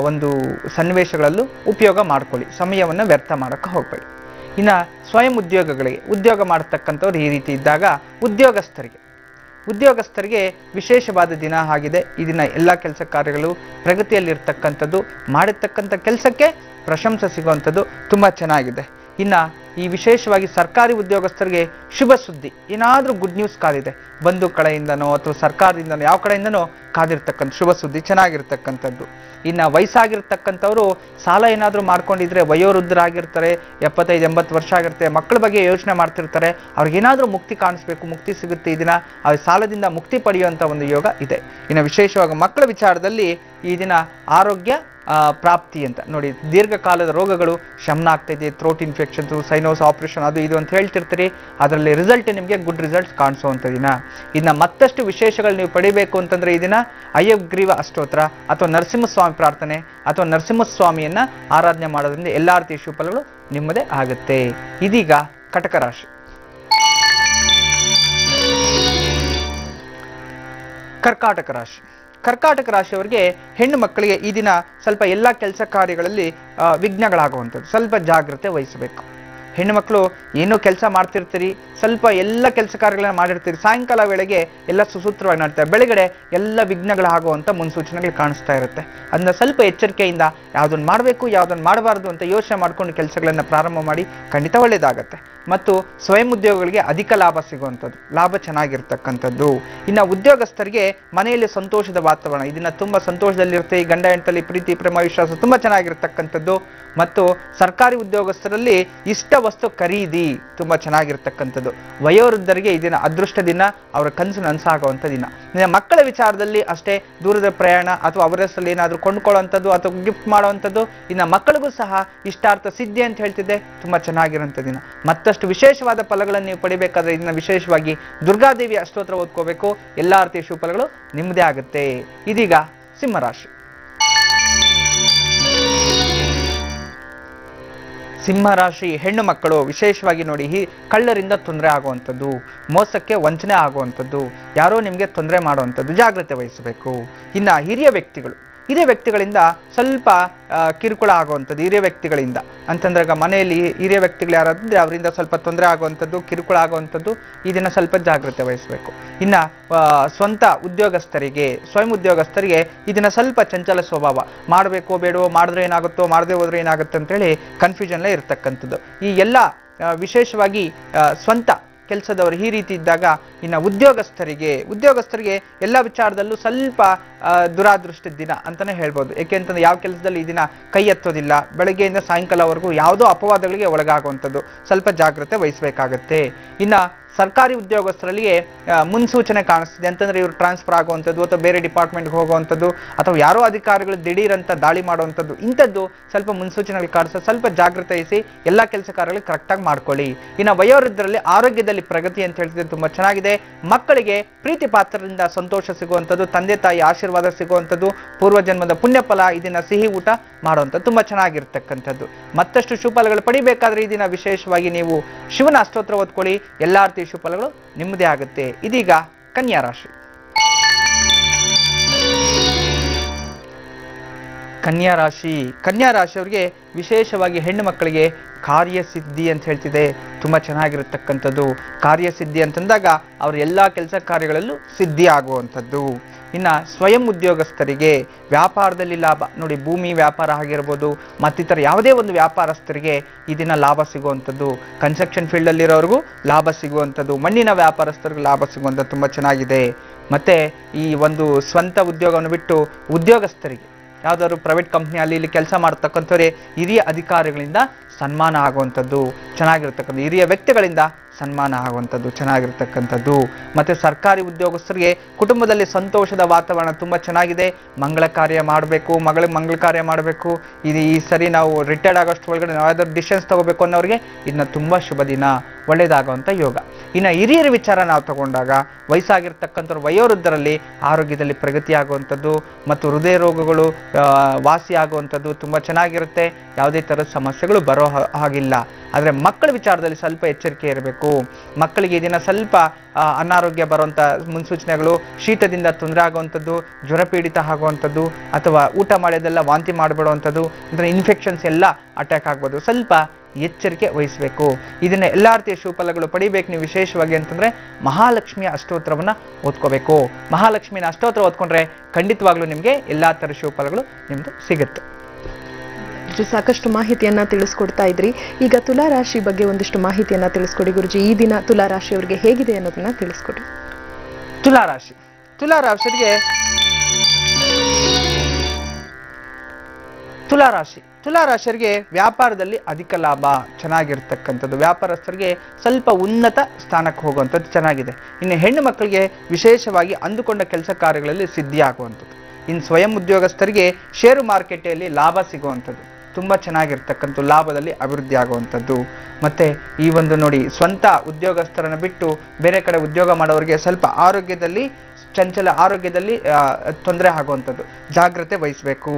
ಒಂದು ಸನ್ನಿವೇಶಗಳಲ್ಲೂ ಉಪಯೋಗ ಮಾಡ್ಕೊಳ್ಳಿ, ಸಮಯವನ್ನು ವ್ಯರ್ಥ ಮಾಡೋಕ್ಕೆ ಹೋಗಬೇಡಿ. ಇನ್ನು ಸ್ವಯಂ ಉದ್ಯೋಗ ಮಾಡತಕ್ಕಂಥವ್ರು ಈ ರೀತಿ ಇದ್ದಾಗ ಉದ್ಯೋಗಸ್ಥರಿಗೆ ವಿಶೇಷವಾದ ದಿನ ಆಗಿದೆ. ಈ ದಿನ ಎಲ್ಲ ಕೆಲಸ ಕಾರ್ಯಗಳು ಪ್ರಗತಿಯಲ್ಲಿರ್ತಕ್ಕಂಥದ್ದು, ಮಾಡಿರ್ತಕ್ಕಂಥ ಕೆಲಸಕ್ಕೆ ಪ್ರಶಂಸೆ ಸಿಗುವಂಥದ್ದು ತುಂಬ ಚೆನ್ನಾಗಿದೆ. ಇನ್ನು ಈ ವಿಶೇಷವಾಗಿ ಸರ್ಕಾರಿ ಉದ್ಯೋಗಸ್ಥರಿಗೆ ಶುಭ ಸುದ್ದಿ, ಏನಾದರೂ ಗುಡ್ ನ್ಯೂಸ್ ಕಾದಿದೆ, ಬಂಧು ಕಡೆಯಿಂದನೋ ಅಥವಾ ಸರ್ಕಾರದಿಂದನೋ ಯಾವ ಕಡೆಯಿಂದನೋ ಕಾದಿರ್ತಕ್ಕಂಥ ಶುಭ ಸುದ್ದಿ ಚೆನ್ನಾಗಿರ್ತಕ್ಕಂಥದ್ದು. ಇನ್ನು ವಯಸ್ಸಾಗಿರ್ತಕ್ಕಂಥವ್ರು ಸಾಲ ಏನಾದರೂ ಮಾಡ್ಕೊಂಡಿದ್ರೆ, ವಯೋವೃದ್ಧರಾಗಿರ್ತಾರೆ, 75-80 ವರ್ಷ ಆಗಿರುತ್ತೆ, ಮಕ್ಕಳ ಬಗ್ಗೆ ಯೋಚನೆ ಮಾಡ್ತಿರ್ತಾರೆ, ಅವ್ರಿಗೇನಾದರೂ ಮುಕ್ತಿ ಕಾಣಿಸ್ಬೇಕು, ಮುಕ್ತಿ ಸಿಗುತ್ತೆ. ಈ ದಿನ ಆ ಸಾಲದಿಂದ ಮುಕ್ತಿ ಪಡೆಯುವಂಥ ಒಂದು ಯೋಗ ಇದೆ. ಇನ್ನು ವಿಶೇಷವಾಗಿ ಮಕ್ಕಳ ವಿಚಾರದಲ್ಲಿ ಈ ದಿನ ಆರೋಗ್ಯ ಪ್ರಾಪ್ತಿ ಅಂತ ನೋಡಿ, ದೀರ್ಘಕಾಲದ ರೋಗಗಳು ಶಮನ ಆಗ್ತಾಯಿದೆ, ಥ್ರೋಟ್ ಇನ್ಫೆಕ್ಷನ್ಸು, ಸೈನೋಸ್ ಆಪರೇಷನ್, ಅದು ಇದು ಅಂತ ಹೇಳ್ತಿರ್ತೀರಿ. ಅದರಲ್ಲಿ ರಿಸಲ್ಟ್ ನಿಮಗೆ ಗುಡ್ ರಿಸಲ್ಟ್ಸ್ ಕಾಣಿಸುವಂಥ ದಿನ. ಇನ್ನು ಮತ್ತಷ್ಟು ವಿಶೇಷಗಳು ನೀವು ಪಡಿಬೇಕು ಅಂತಂದರೆ ಈ ದಿನ ಹಯಗ್ರೀವ ಅಷ್ಟೋತ್ರ ಅಥವಾ ನರಸಿಂಹಸ್ವಾಮಿ ಪ್ರಾರ್ಥನೆ ಅಥವಾ ನರಸಿಂಹಸ್ವಾಮಿಯನ್ನು ಆರಾಧನೆ ಮಾಡೋದ್ರಿಂದ ಎಲ್ಲ ರೀತಿಯ ಶುಭಫಲಗಳು ನಿಮ್ಮದೇ ಆಗುತ್ತೆ. ಇದೀಗ ಕಟಕ ರಾಶಿ. ಕರ್ಕಾಟಕ ರಾಶಿಯವರಿಗೆ ಹೆಣ್ಣು ಮಕ್ಕಳಿಗೆ ಈ ದಿನ ಸ್ವಲ್ಪ ಎಲ್ಲ ಕೆಲಸ ಕಾರ್ಯಗಳಲ್ಲಿ ವಿಘ್ನಗಳಾಗುವಂಥದ್ದು, ಸ್ವಲ್ಪ ಜಾಗ್ರತೆ ವಹಿಸಬೇಕು. ಹೆಣ್ಣು ಮಕ್ಕಳು ಏನೋ ಕೆಲಸ ಮಾಡ್ತಿರ್ತೀರಿ, ಸ್ವಲ್ಪ ಎಲ್ಲ ಕೆಲಸ ಕಾರ್ಯಗಳನ್ನ ಮಾಡಿರ್ತೀರಿ, ಸಾಯಂಕಾಲ ವೇಳೆಗೆ ಎಲ್ಲ ಸುಸೂತ್ರವಾಗಿ ನಡ್ತಾರೆ, ಬೆಳಗಡೆ ಎಲ್ಲ ವಿಘ್ನಗಳಾಗುವಂಥ ಮುನ್ಸೂಚನೆಗಳು ಕಾಣಿಸ್ತಾ ಇರುತ್ತೆ. ಅದನ್ನ ಸ್ವಲ್ಪ ಎಚ್ಚರಿಕೆಯಿಂದ ಯಾವುದನ್ನು ಮಾಡಬೇಕು ಯಾವುದನ್ನು ಮಾಡಬಾರ್ದು ಅಂತ ಯೋಚನೆ ಮಾಡ್ಕೊಂಡು ಕೆಲಸಗಳನ್ನು ಪ್ರಾರಂಭ ಮಾಡಿ, ಖಂಡಿತ ಒಳ್ಳೆಯದಾಗತ್ತೆ. ಮತ್ತು ಸ್ವಯಂ ಉದ್ಯೋಗಗಳಿಗೆ ಅಧಿಕ ಲಾಭ ಸಿಗುವಂಥದ್ದು, ಲಾಭ ಚೆನ್ನಾಗಿರ್ತಕ್ಕಂಥದ್ದು. ಇನ್ನು ಉದ್ಯೋಗಸ್ಥರಿಗೆ ಮನೆಯಲ್ಲಿ ಸಂತೋಷದ ವಾತಾವರಣ, ಇದನ್ನ ತುಂಬ ಸಂತೋಷದಲ್ಲಿರುತ್ತೆ. ಈ ಗಂಡ ಹೆಂಡತಿ ಪ್ರೀತಿ ಪ್ರೇಮ ವಿಶ್ವಾಸ ತುಂಬ ಚೆನ್ನಾಗಿರ್ತಕ್ಕಂಥದ್ದು. ಮತ್ತು ಸರ್ಕಾರಿ ಉದ್ಯೋಗಸ್ಥರಲ್ಲಿ ಇಷ್ಟ ವಸ್ತು ಖರೀದಿ ತುಂಬ ಚೆನ್ನಾಗಿರ್ತಕ್ಕಂಥದ್ದು. ವಯೋವೃದ್ಧರಿಗೆ ಈ ದಿನ ಅದೃಷ್ಟ ದಿನ, ಅವರ ಕನಸು ನನಸಾಗುವಂಥ ದಿನ. ಮಕ್ಕಳ ವಿಚಾರದಲ್ಲಿ ಅಷ್ಟೇ, ದೂರದ ಪ್ರಯಾಣ ಅಥವಾ ಅವರ ಹೆಸರಲ್ಲಿ ಏನಾದರೂ ಕೊಂಡ್ಕೊಳ್ಳುವಂಥದ್ದು ಅಥವಾ ಗಿಫ್ಟ್ ಮಾಡುವಂಥದ್ದು. ಇನ್ನು ಮಕ್ಕಳಿಗೂ ಸಹ ಇಷ್ಟಾರ್ಥ ಸಿದ್ಧಿ ಅಂತ ಹೇಳ್ತಿದ್ದೆ, ತುಂಬ ಚೆನ್ನಾಗಿರೋಂಥ ದಿನ. ಮತ್ತಷ್ಟು ವಿಶೇಷವಾದ ಫಲಗಳನ್ನು ನೀವು ಪಡಿಬೇಕಾದ್ರೆ ಇದನ್ನ ವಿಶೇಷವಾಗಿ ದುರ್ಗಾದೇವಿ ಅಷ್ಟೋತ್ರ ಓದ್ಕೋಬೇಕು, ಎಲ್ಲ ರೀತಿಯ ಶುಭ ಫಲಗಳು ನಿಮ್ಮದೇ ಆಗುತ್ತೆ. ಇದೀಗ ಸಿಂಹರಾಶಿ. ಸಿಂಹರಾಶಿ ಹೆಣ್ಣು ಮಕ್ಕಳು ವಿಶೇಷವಾಗಿ ನೋಡಿ, ಕಳ್ಳರಿಂದ ತೊಂದರೆ ಆಗುವಂಥದ್ದು, ಮೋಸಕ್ಕೆ ವಂಚನೆ ಆಗುವಂಥದ್ದು, ಯಾರೋ ನಿಮಗೆ ತೊಂದರೆ ಮಾಡುವಂಥದ್ದು, ಜಾಗ್ರತೆ ವಹಿಸಬೇಕು. ಇನ್ನು ಹಿರಿಯ ವ್ಯಕ್ತಿಗಳಿಂದ ಸ್ವಲ್ಪ ಕಿರುಕುಳ ಆಗುವಂಥದ್ದು. ಹಿರಿಯ ವ್ಯಕ್ತಿಗಳಿಂದ ಅಂತಂದಾಗ ಮನೆಯಲ್ಲಿ ಹಿರಿಯ ವ್ಯಕ್ತಿಗಳು ಯಾರಾದ್ರೆ ಅವರಿಂದ ಸ್ವಲ್ಪ ತೊಂದರೆ ಆಗುವಂಥದ್ದು, ಕಿರುಕುಳ ಆಗುವಂಥದ್ದು, ಇದನ್ನು ಸ್ವಲ್ಪ ಜಾಗ್ರತೆ ವಹಿಸಬೇಕು. ಇನ್ನು ಸ್ವಯಂ ಉದ್ಯೋಗಸ್ಥರಿಗೆ ಇದನ್ನ ಸ್ವಲ್ಪ ಚಂಚಲ ಸ್ವಭಾವ, ಮಾಡಬೇಕೋ ಬೇಡವೋ, ಮಾಡಿದ್ರೆ ಏನಾಗುತ್ತೋ, ಮಾಡದೆ ಹೋದ್ರೆ ಏನಾಗುತ್ತೆ ಅಂತೇಳಿ ಕನ್ಫ್ಯೂಷನ್ಲೇ ಇರ್ತಕ್ಕಂಥದ್ದು. ಈ ಎಲ್ಲ ವಿಶೇಷವಾಗಿ ಸ್ವಂತ ಕೆಲಸದವರು ಈ ರೀತಿ ಇದ್ದಾಗ, ಇನ್ನು ಉದ್ಯೋಗಸ್ಥರಿಗೆ ಎಲ್ಲ ವಿಚಾರದಲ್ಲೂ ಸ್ವಲ್ಪ ದುರಾದೃಷ್ಟದ ದಿನ ಅಂತಾನೆ ಹೇಳ್ಬೋದು. ಏಕೆಂತಂದ್ರೆ ಯಾವ ಕೆಲಸದಲ್ಲಿ ಈ ದಿನ ಕೈ ಎತ್ತೋದಿಲ್ಲ, ಬೆಳಗ್ಗೆಯಿಂದ ಸಾಯಂಕಾಲವರೆಗೂ ಯಾವುದೋ ಅಪವಾದಗಳಿಗೆ ಒಳಗಾಗುವಂಥದ್ದು, ಸ್ವಲ್ಪ ಜಾಗ್ರತೆ ವಹಿಸಬೇಕಾಗತ್ತೆ. ಇನ್ನು ಸರ್ಕಾರಿ ಉದ್ಯೋಗಸ್ಥರಲ್ಲಿ ಮುನ್ಸೂಚನೆ ಕಾಣಿಸ್ತಿದೆ ಅಂತಂದ್ರೆ ಇವರು ಟ್ರಾನ್ಸ್ಫರ್ ಆಗುವಂಥದ್ದು ಅಥವಾ ಬೇರೆ ಡಿಪಾರ್ಟ್ಮೆಂಟ್ಗೆ ಹೋಗುವಂಥದ್ದು ಅಥವಾ ಯಾರೋ ಅಧಿಕಾರಿಗಳು ದಿಢೀರಂತ ದಾಳಿ ಮಾಡುವಂಥದ್ದು ಇಂಥದ್ದು ಸ್ವಲ್ಪ ಮುನ್ಸೂಚನೆಗಳು ಕಾಣಿಸ್ತದೆ. ಸ್ವಲ್ಪ ಜಾಗೃತೆ ವಹಿಸಿ ಎಲ್ಲ ಕೆಲಸ ಕಾರ್ಯಗಳು ಕರೆಕ್ಟಾಗಿ ಮಾಡ್ಕೊಳ್ಳಿ. ಇನ್ನು ವಯೋವೃದ್ಧರಲ್ಲಿ ಆರೋಗ್ಯದಲ್ಲಿ ಪ್ರಗತಿ ಅಂತ ಹೇಳ್ತಿದ್ರೆ ತುಂಬಾ ಚೆನ್ನಾಗಿದೆ. ಮಕ್ಕಳಿಗೆ ಪ್ರೀತಿ ಪಾತ್ರದಿಂದ ಸಂತೋಷ ಸಿಗುವಂಥದ್ದು, ತಂದೆ ತಾಯಿ ಆಶೀರ್ವಾದ ಸಿಗುವಂಥದ್ದು, ಪೂರ್ವಜನ್ಮದ ಪುಣ್ಯ ಫಲ, ಇದನ್ನ ಸಿಹಿ ಊಟ ಮಾಡುವಂಥದ್ದು ತುಂಬಾ ಚೆನ್ನಾಗಿರ್ತಕ್ಕಂಥದ್ದು. ಮತ್ತಷ್ಟು ಶುಭಫಲಗಳು ಪಡಿಬೇಕಾದ್ರೆ ಈ ದಿನ ವಿಶೇಷವಾಗಿ ನೀವು ಶಿವನ ಅಷ್ಟೋತ್ರ ಓದ್ಕೊಳ್ಳಿ. ಎಲ್ಲಾ ರೀತಿಯ ಶುಭಫಲಗಳು ನಿಮ್ಮದೇ ಆಗುತ್ತೆ. ಇದೀಗ ಕನ್ಯಾ ರಾಶಿ. ಕನ್ಯಾ ರಾಶಿಯವರಿಗೆ ವಿಶೇಷವಾಗಿ ಹೆಣ್ಣು ಮಕ್ಕಳಿಗೆ ಕಾರ್ಯಸಿದ್ಧಿ ಅಂತ ಹೇಳ್ತಿದೆ. ತುಂಬಾ ಚೆನ್ನಾಗಿರತಕ್ಕಂಥದ್ದು. ಕಾರ್ಯಸಿದ್ಧಿ ಅಂತಂದಾಗ ಅವ್ರ ಎಲ್ಲಾ ಕೆಲಸ ಕಾರ್ಯಗಳಲ್ಲೂ ಸಿದ್ಧಿ ಆಗುವಂಥದ್ದು. ಇನ್ನ ಸ್ವಯಂ ಉದ್ಯೋಗಸ್ಥರಿಗೆ ವ್ಯಾಪಾರದಲ್ಲಿ ಲಾಭ ನೋಡಿ, ಭೂಮಿ ವ್ಯಾಪಾರ ಆಗಿರ್ಬೋದು ಮತ್ತಿತರ ಯಾವುದೇ ಒಂದು ವ್ಯಾಪಾರಸ್ಥರಿಗೆ ಈ ದಿನ ಲಾಭ ಸಿಗುವಂಥದ್ದು. ಕನ್ಸ್ಟ್ರಕ್ಷನ್ ಫೀಲ್ಡ್ ಅಲ್ಲಿರೋರ್ಗೂ ಲಾಭ ಸಿಗುವಂಥದ್ದು, ಮಣ್ಣಿನ ವ್ಯಾಪಾರಸ್ಥರಿಗೂ ಲಾಭ ಸಿಗುವಂಥದ್ದು ತುಂಬಾ ಚೆನ್ನಾಗಿದೆ. ಮತ್ತೆ ಈ ಒಂದು ಸ್ವಂತ ಉದ್ಯೋಗವನ್ನು ಬಿಟ್ಟು ಉದ್ಯೋಗಸ್ಥರಿಗೆ ಯಾವ್ದಾದ್ರು ಪ್ರೈವೇಟ್ ಕಂಪ್ನಿ ಅಲ್ಲಿ ಇಲ್ಲಿ ಕೆಲಸ ಮಾಡತಕ್ಕಂಥವ್ರೆ ಹಿರಿಯ ಅಧಿಕಾರಿಗಳಿಂದ ಸನ್ಮಾನ ಆಗುವಂಥದ್ದು ಚೆನ್ನಾಗಿರ್ತಕ್ಕಂಥ, ಹಿರಿಯ ವ್ಯಕ್ತಿಗಳಿಂದ ಸನ್ಮಾನ ಆಗುವಂಥದ್ದು ಚೆನ್ನಾಗಿರ್ತಕ್ಕಂಥದ್ದು. ಮತ್ತೆ ಸರ್ಕಾರಿ ಉದ್ಯೋಗಸ್ಥರಿಗೆ ಕುಟುಂಬದಲ್ಲಿ ಸಂತೋಷದ ವಾತಾವರಣ ತುಂಬಾ ಚೆನ್ನಾಗಿದೆ. ಮಂಗಳ ಕಾರ್ಯ ಮಾಡಬೇಕು, ಮಂಗಳ ಕಾರ್ಯ ಮಾಡಬೇಕು, ಈ ಸರಿ ನಾವು ರಿಟೈರ್ಡ್ ಆಗೋಷ್ಟು ಒಳಗಡೆ ನಾವು ಯಾವ್ದಾದ್ರು ಡಿಸಿಷನ್ಸ್ ತಗೋಬೇಕು ಅನ್ನೋರಿಗೆ ಇದನ್ನ ತುಂಬಾ ಶುಭ ದಿನ, ಒಳ್ಳೇದಾಗುವಂಥ ಯೋಗ. ಇನ್ನು ಹಿರಿಯರ ವಿಚಾರ ನಾವು ತಗೊಂಡಾಗ ವಯಸ್ಸಾಗಿರ್ತಕ್ಕಂಥವ್ರು ವಯೋವೃದ್ಧರಲ್ಲಿ ಆರೋಗ್ಯದಲ್ಲಿ ಪ್ರಗತಿ ಆಗುವಂಥದ್ದು ಮತ್ತು ಹೃದಯ ರೋಗಗಳು ವಾಸಿ ಆಗುವಂಥದ್ದು ತುಂಬಾ ಚೆನ್ನಾಗಿರುತ್ತೆ. ಯಾವುದೇ ಥರದ ಸಮಸ್ಯೆಗಳು ಬರೋ ಹಾಗಿಲ್ಲ. ಆದರೆ ಮಕ್ಕಳ ವಿಚಾರದಲ್ಲಿ ಸ್ವಲ್ಪ ಎಚ್ಚರಿಕೆ ಇರಬೇಕು. ಮಕ್ಕಳಿಗೆ ಈ ದಿನ ಸ್ವಲ್ಪ ಅನಾರೋಗ್ಯ ಬರುವಂಥ ಮುನ್ಸೂಚನೆಗಳು, ಶೀತದಿಂದ ತೊಂದರೆ ಆಗುವಂಥದ್ದು, ಜ್ವರ ಪೀಡಿತ ಆಗುವಂಥದ್ದು ಅಥವಾ ಊಟ ಮಾಡೋದೆಲ್ಲ ವಾಂತಿ ಮಾಡಿಬಿಡುವಂಥದ್ದು, ಅಂದರೆ ಇನ್ಫೆಕ್ಷನ್ಸ್ ಎಲ್ಲ ಅಟ್ಯಾಕ್ ಆಗ್ಬೋದು. ಸ್ವಲ್ಪ ಎಚ್ಚರಿಕೆ ವಹಿಸಬೇಕು. ಇದನ್ನ ಎಲ್ಲಾ ರೀತಿಯ ಶುಭಫಲಗಳು ಪಡಿಬೇಕು ನೀವು ವಿಶೇಷವಾಗಿ ಅಂತಂದ್ರೆ ಮಹಾಲಕ್ಷ್ಮಿಯ ಅಷ್ಟೋತ್ರವನ್ನ ಓದ್ಕೋಬೇಕು. ಮಹಾಲಕ್ಷ್ಮಿನ ಅಷ್ಟೋತ್ರ ಓದ್ಕೊಂಡ್ರೆ ಖಂಡಿತವಾಗ್ಲೂ ನಿಮ್ಗೆ ಎಲ್ಲಾ ತರ ಶುಭಫಲಗಳು ನಿಮ್ದು ಸಿಗುತ್ತೆ. ಸಾಕಷ್ಟು ಮಾಹಿತಿಯನ್ನ ತಿಳಿಸ್ಕೊಡ್ತಾ ಇದ್ರಿ. ಈಗ ತುಲಾ ರಾಶಿ ಬಗ್ಗೆ ಒಂದಿಷ್ಟು ಮಾಹಿತಿಯನ್ನ ತಿಳಿಸ್ಕೊಡಿ ಗುರುಜಿ. ಈ ದಿನ ತುಲಾ ರಾಶಿಯವರಿಗೆ ಹೇಗಿದೆ ಅನ್ನೋದನ್ನ ತಿಳಿಸ್ಕೊಡಿ. ತುಲಾ ರಾಶಿಗೆ ತುಲಾ ರಾಶಿಯರಿಗೆ ವ್ಯಾಪಾರದಲ್ಲಿ ಅಧಿಕ ಲಾಭ ಚೆನ್ನಾಗಿರ್ತಕ್ಕಂಥದ್ದು. ವ್ಯಾಪಾರಸ್ಥರಿಗೆ ಸ್ವಲ್ಪ ಉನ್ನತ ಸ್ಥಾನಕ್ಕೆ ಹೋಗುವಂಥದ್ದು ಚೆನ್ನಾಗಿದೆ. ಇನ್ನು ಹೆಣ್ಣು ಮಕ್ಕಳಿಗೆ ವಿಶೇಷವಾಗಿ ಅಂದುಕೊಂಡ ಕೆಲಸ ಕಾರ್ಯಗಳಲ್ಲಿ ಸಿದ್ಧಿ ಆಗುವಂಥದ್ದು. ಇನ್ನು ಸ್ವಯಂ ಉದ್ಯೋಗಸ್ಥರಿಗೆ ಷೇರು ಮಾರುಕಟ್ಟೆಯಲ್ಲಿ ಲಾಭ ಸಿಗುವಂಥದ್ದು ತುಂಬಾ ಚೆನ್ನಾಗಿರ್ತಕ್ಕಂಥ, ಲಾಭದಲ್ಲಿ ಅಭಿವೃದ್ಧಿ ಆಗುವಂಥದ್ದು. ಮತ್ತೆ ಈ ಒಂದು ನೋಡಿ, ಸ್ವಂತ ಉದ್ಯೋಗಸ್ಥರನ್ನು ಬಿಟ್ಟು ಬೇರೆ ಕಡೆ ಉದ್ಯೋಗ ಮಾಡೋರಿಗೆ ಸ್ವಲ್ಪ ಆರೋಗ್ಯದಲ್ಲಿ ತೊಂದರೆ ಆಗುವಂಥದ್ದು, ಜಾಗ್ರತೆ ವಹಿಸಬೇಕು.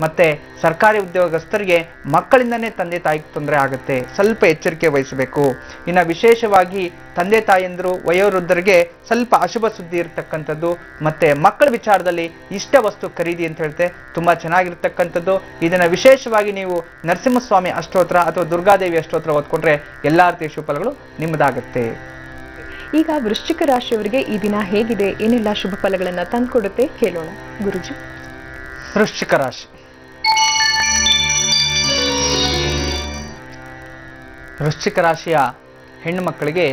ಮತ್ತೆ ಸರ್ಕಾರಿ ಉದ್ಯೋಗಸ್ಥರಿಗೆ ಮಕ್ಕಳಿಂದನೇ ತಂದೆ ತಾಯಿಗೆ ತೊಂದರೆ ಆಗುತ್ತೆ, ಸ್ವಲ್ಪ ಎಚ್ಚರಿಕೆ ವಹಿಸಬೇಕು. ಇನ್ನು ವಿಶೇಷವಾಗಿ ತಂದೆ ತಾಯಿಯಂದರು ವಯೋವೃದ್ಧರಿಗೆ ಸ್ವಲ್ಪ ಅಶುಭ ಸುದ್ದಿ ಇರ್ತಕ್ಕಂಥದ್ದು. ಮತ್ತೆ ಮಕ್ಕಳ ವಿಚಾರದಲ್ಲಿ ಇಷ್ಟ ವಸ್ತು ಖರೀದಿ ಅಂತ ಹೇಳ್ತೆ ತುಂಬಾ ಚೆನ್ನಾಗಿರ್ತಕ್ಕಂಥದ್ದು. ಇದನ್ನ ವಿಶೇಷವಾಗಿ ನೀವು ನರಸಿಂಹಸ್ವಾಮಿ ಅಷ್ಟೋತ್ರ ಅಥವಾ ದುರ್ಗಾದೇವಿ ಅಷ್ಟೋತ್ರ ಓದ್ಕೊಂಡ್ರೆ ಎಲ್ಲಾ ರೀತಿಯ ಶುಭಫಲಗಳು ನಿಮ್ಮದಾಗುತ್ತೆ. ಈಗ ವೃಶ್ಚಿಕ ರಾಶಿಯವರಿಗೆ ಈ ದಿನ ಹೇಗಿದೆ, ಏನೆಲ್ಲ ಶುಭ ಫಲಗಳನ್ನ ತಂದುಕೊಡುತ್ತೆ ಕೇಳೋಣ ಗುರುಜಿ. ವೃಶ್ಚಿಕ ರಾಶಿಯ ಹೆಣ್ಣು ಮಕ್ಕಳಿಗೆ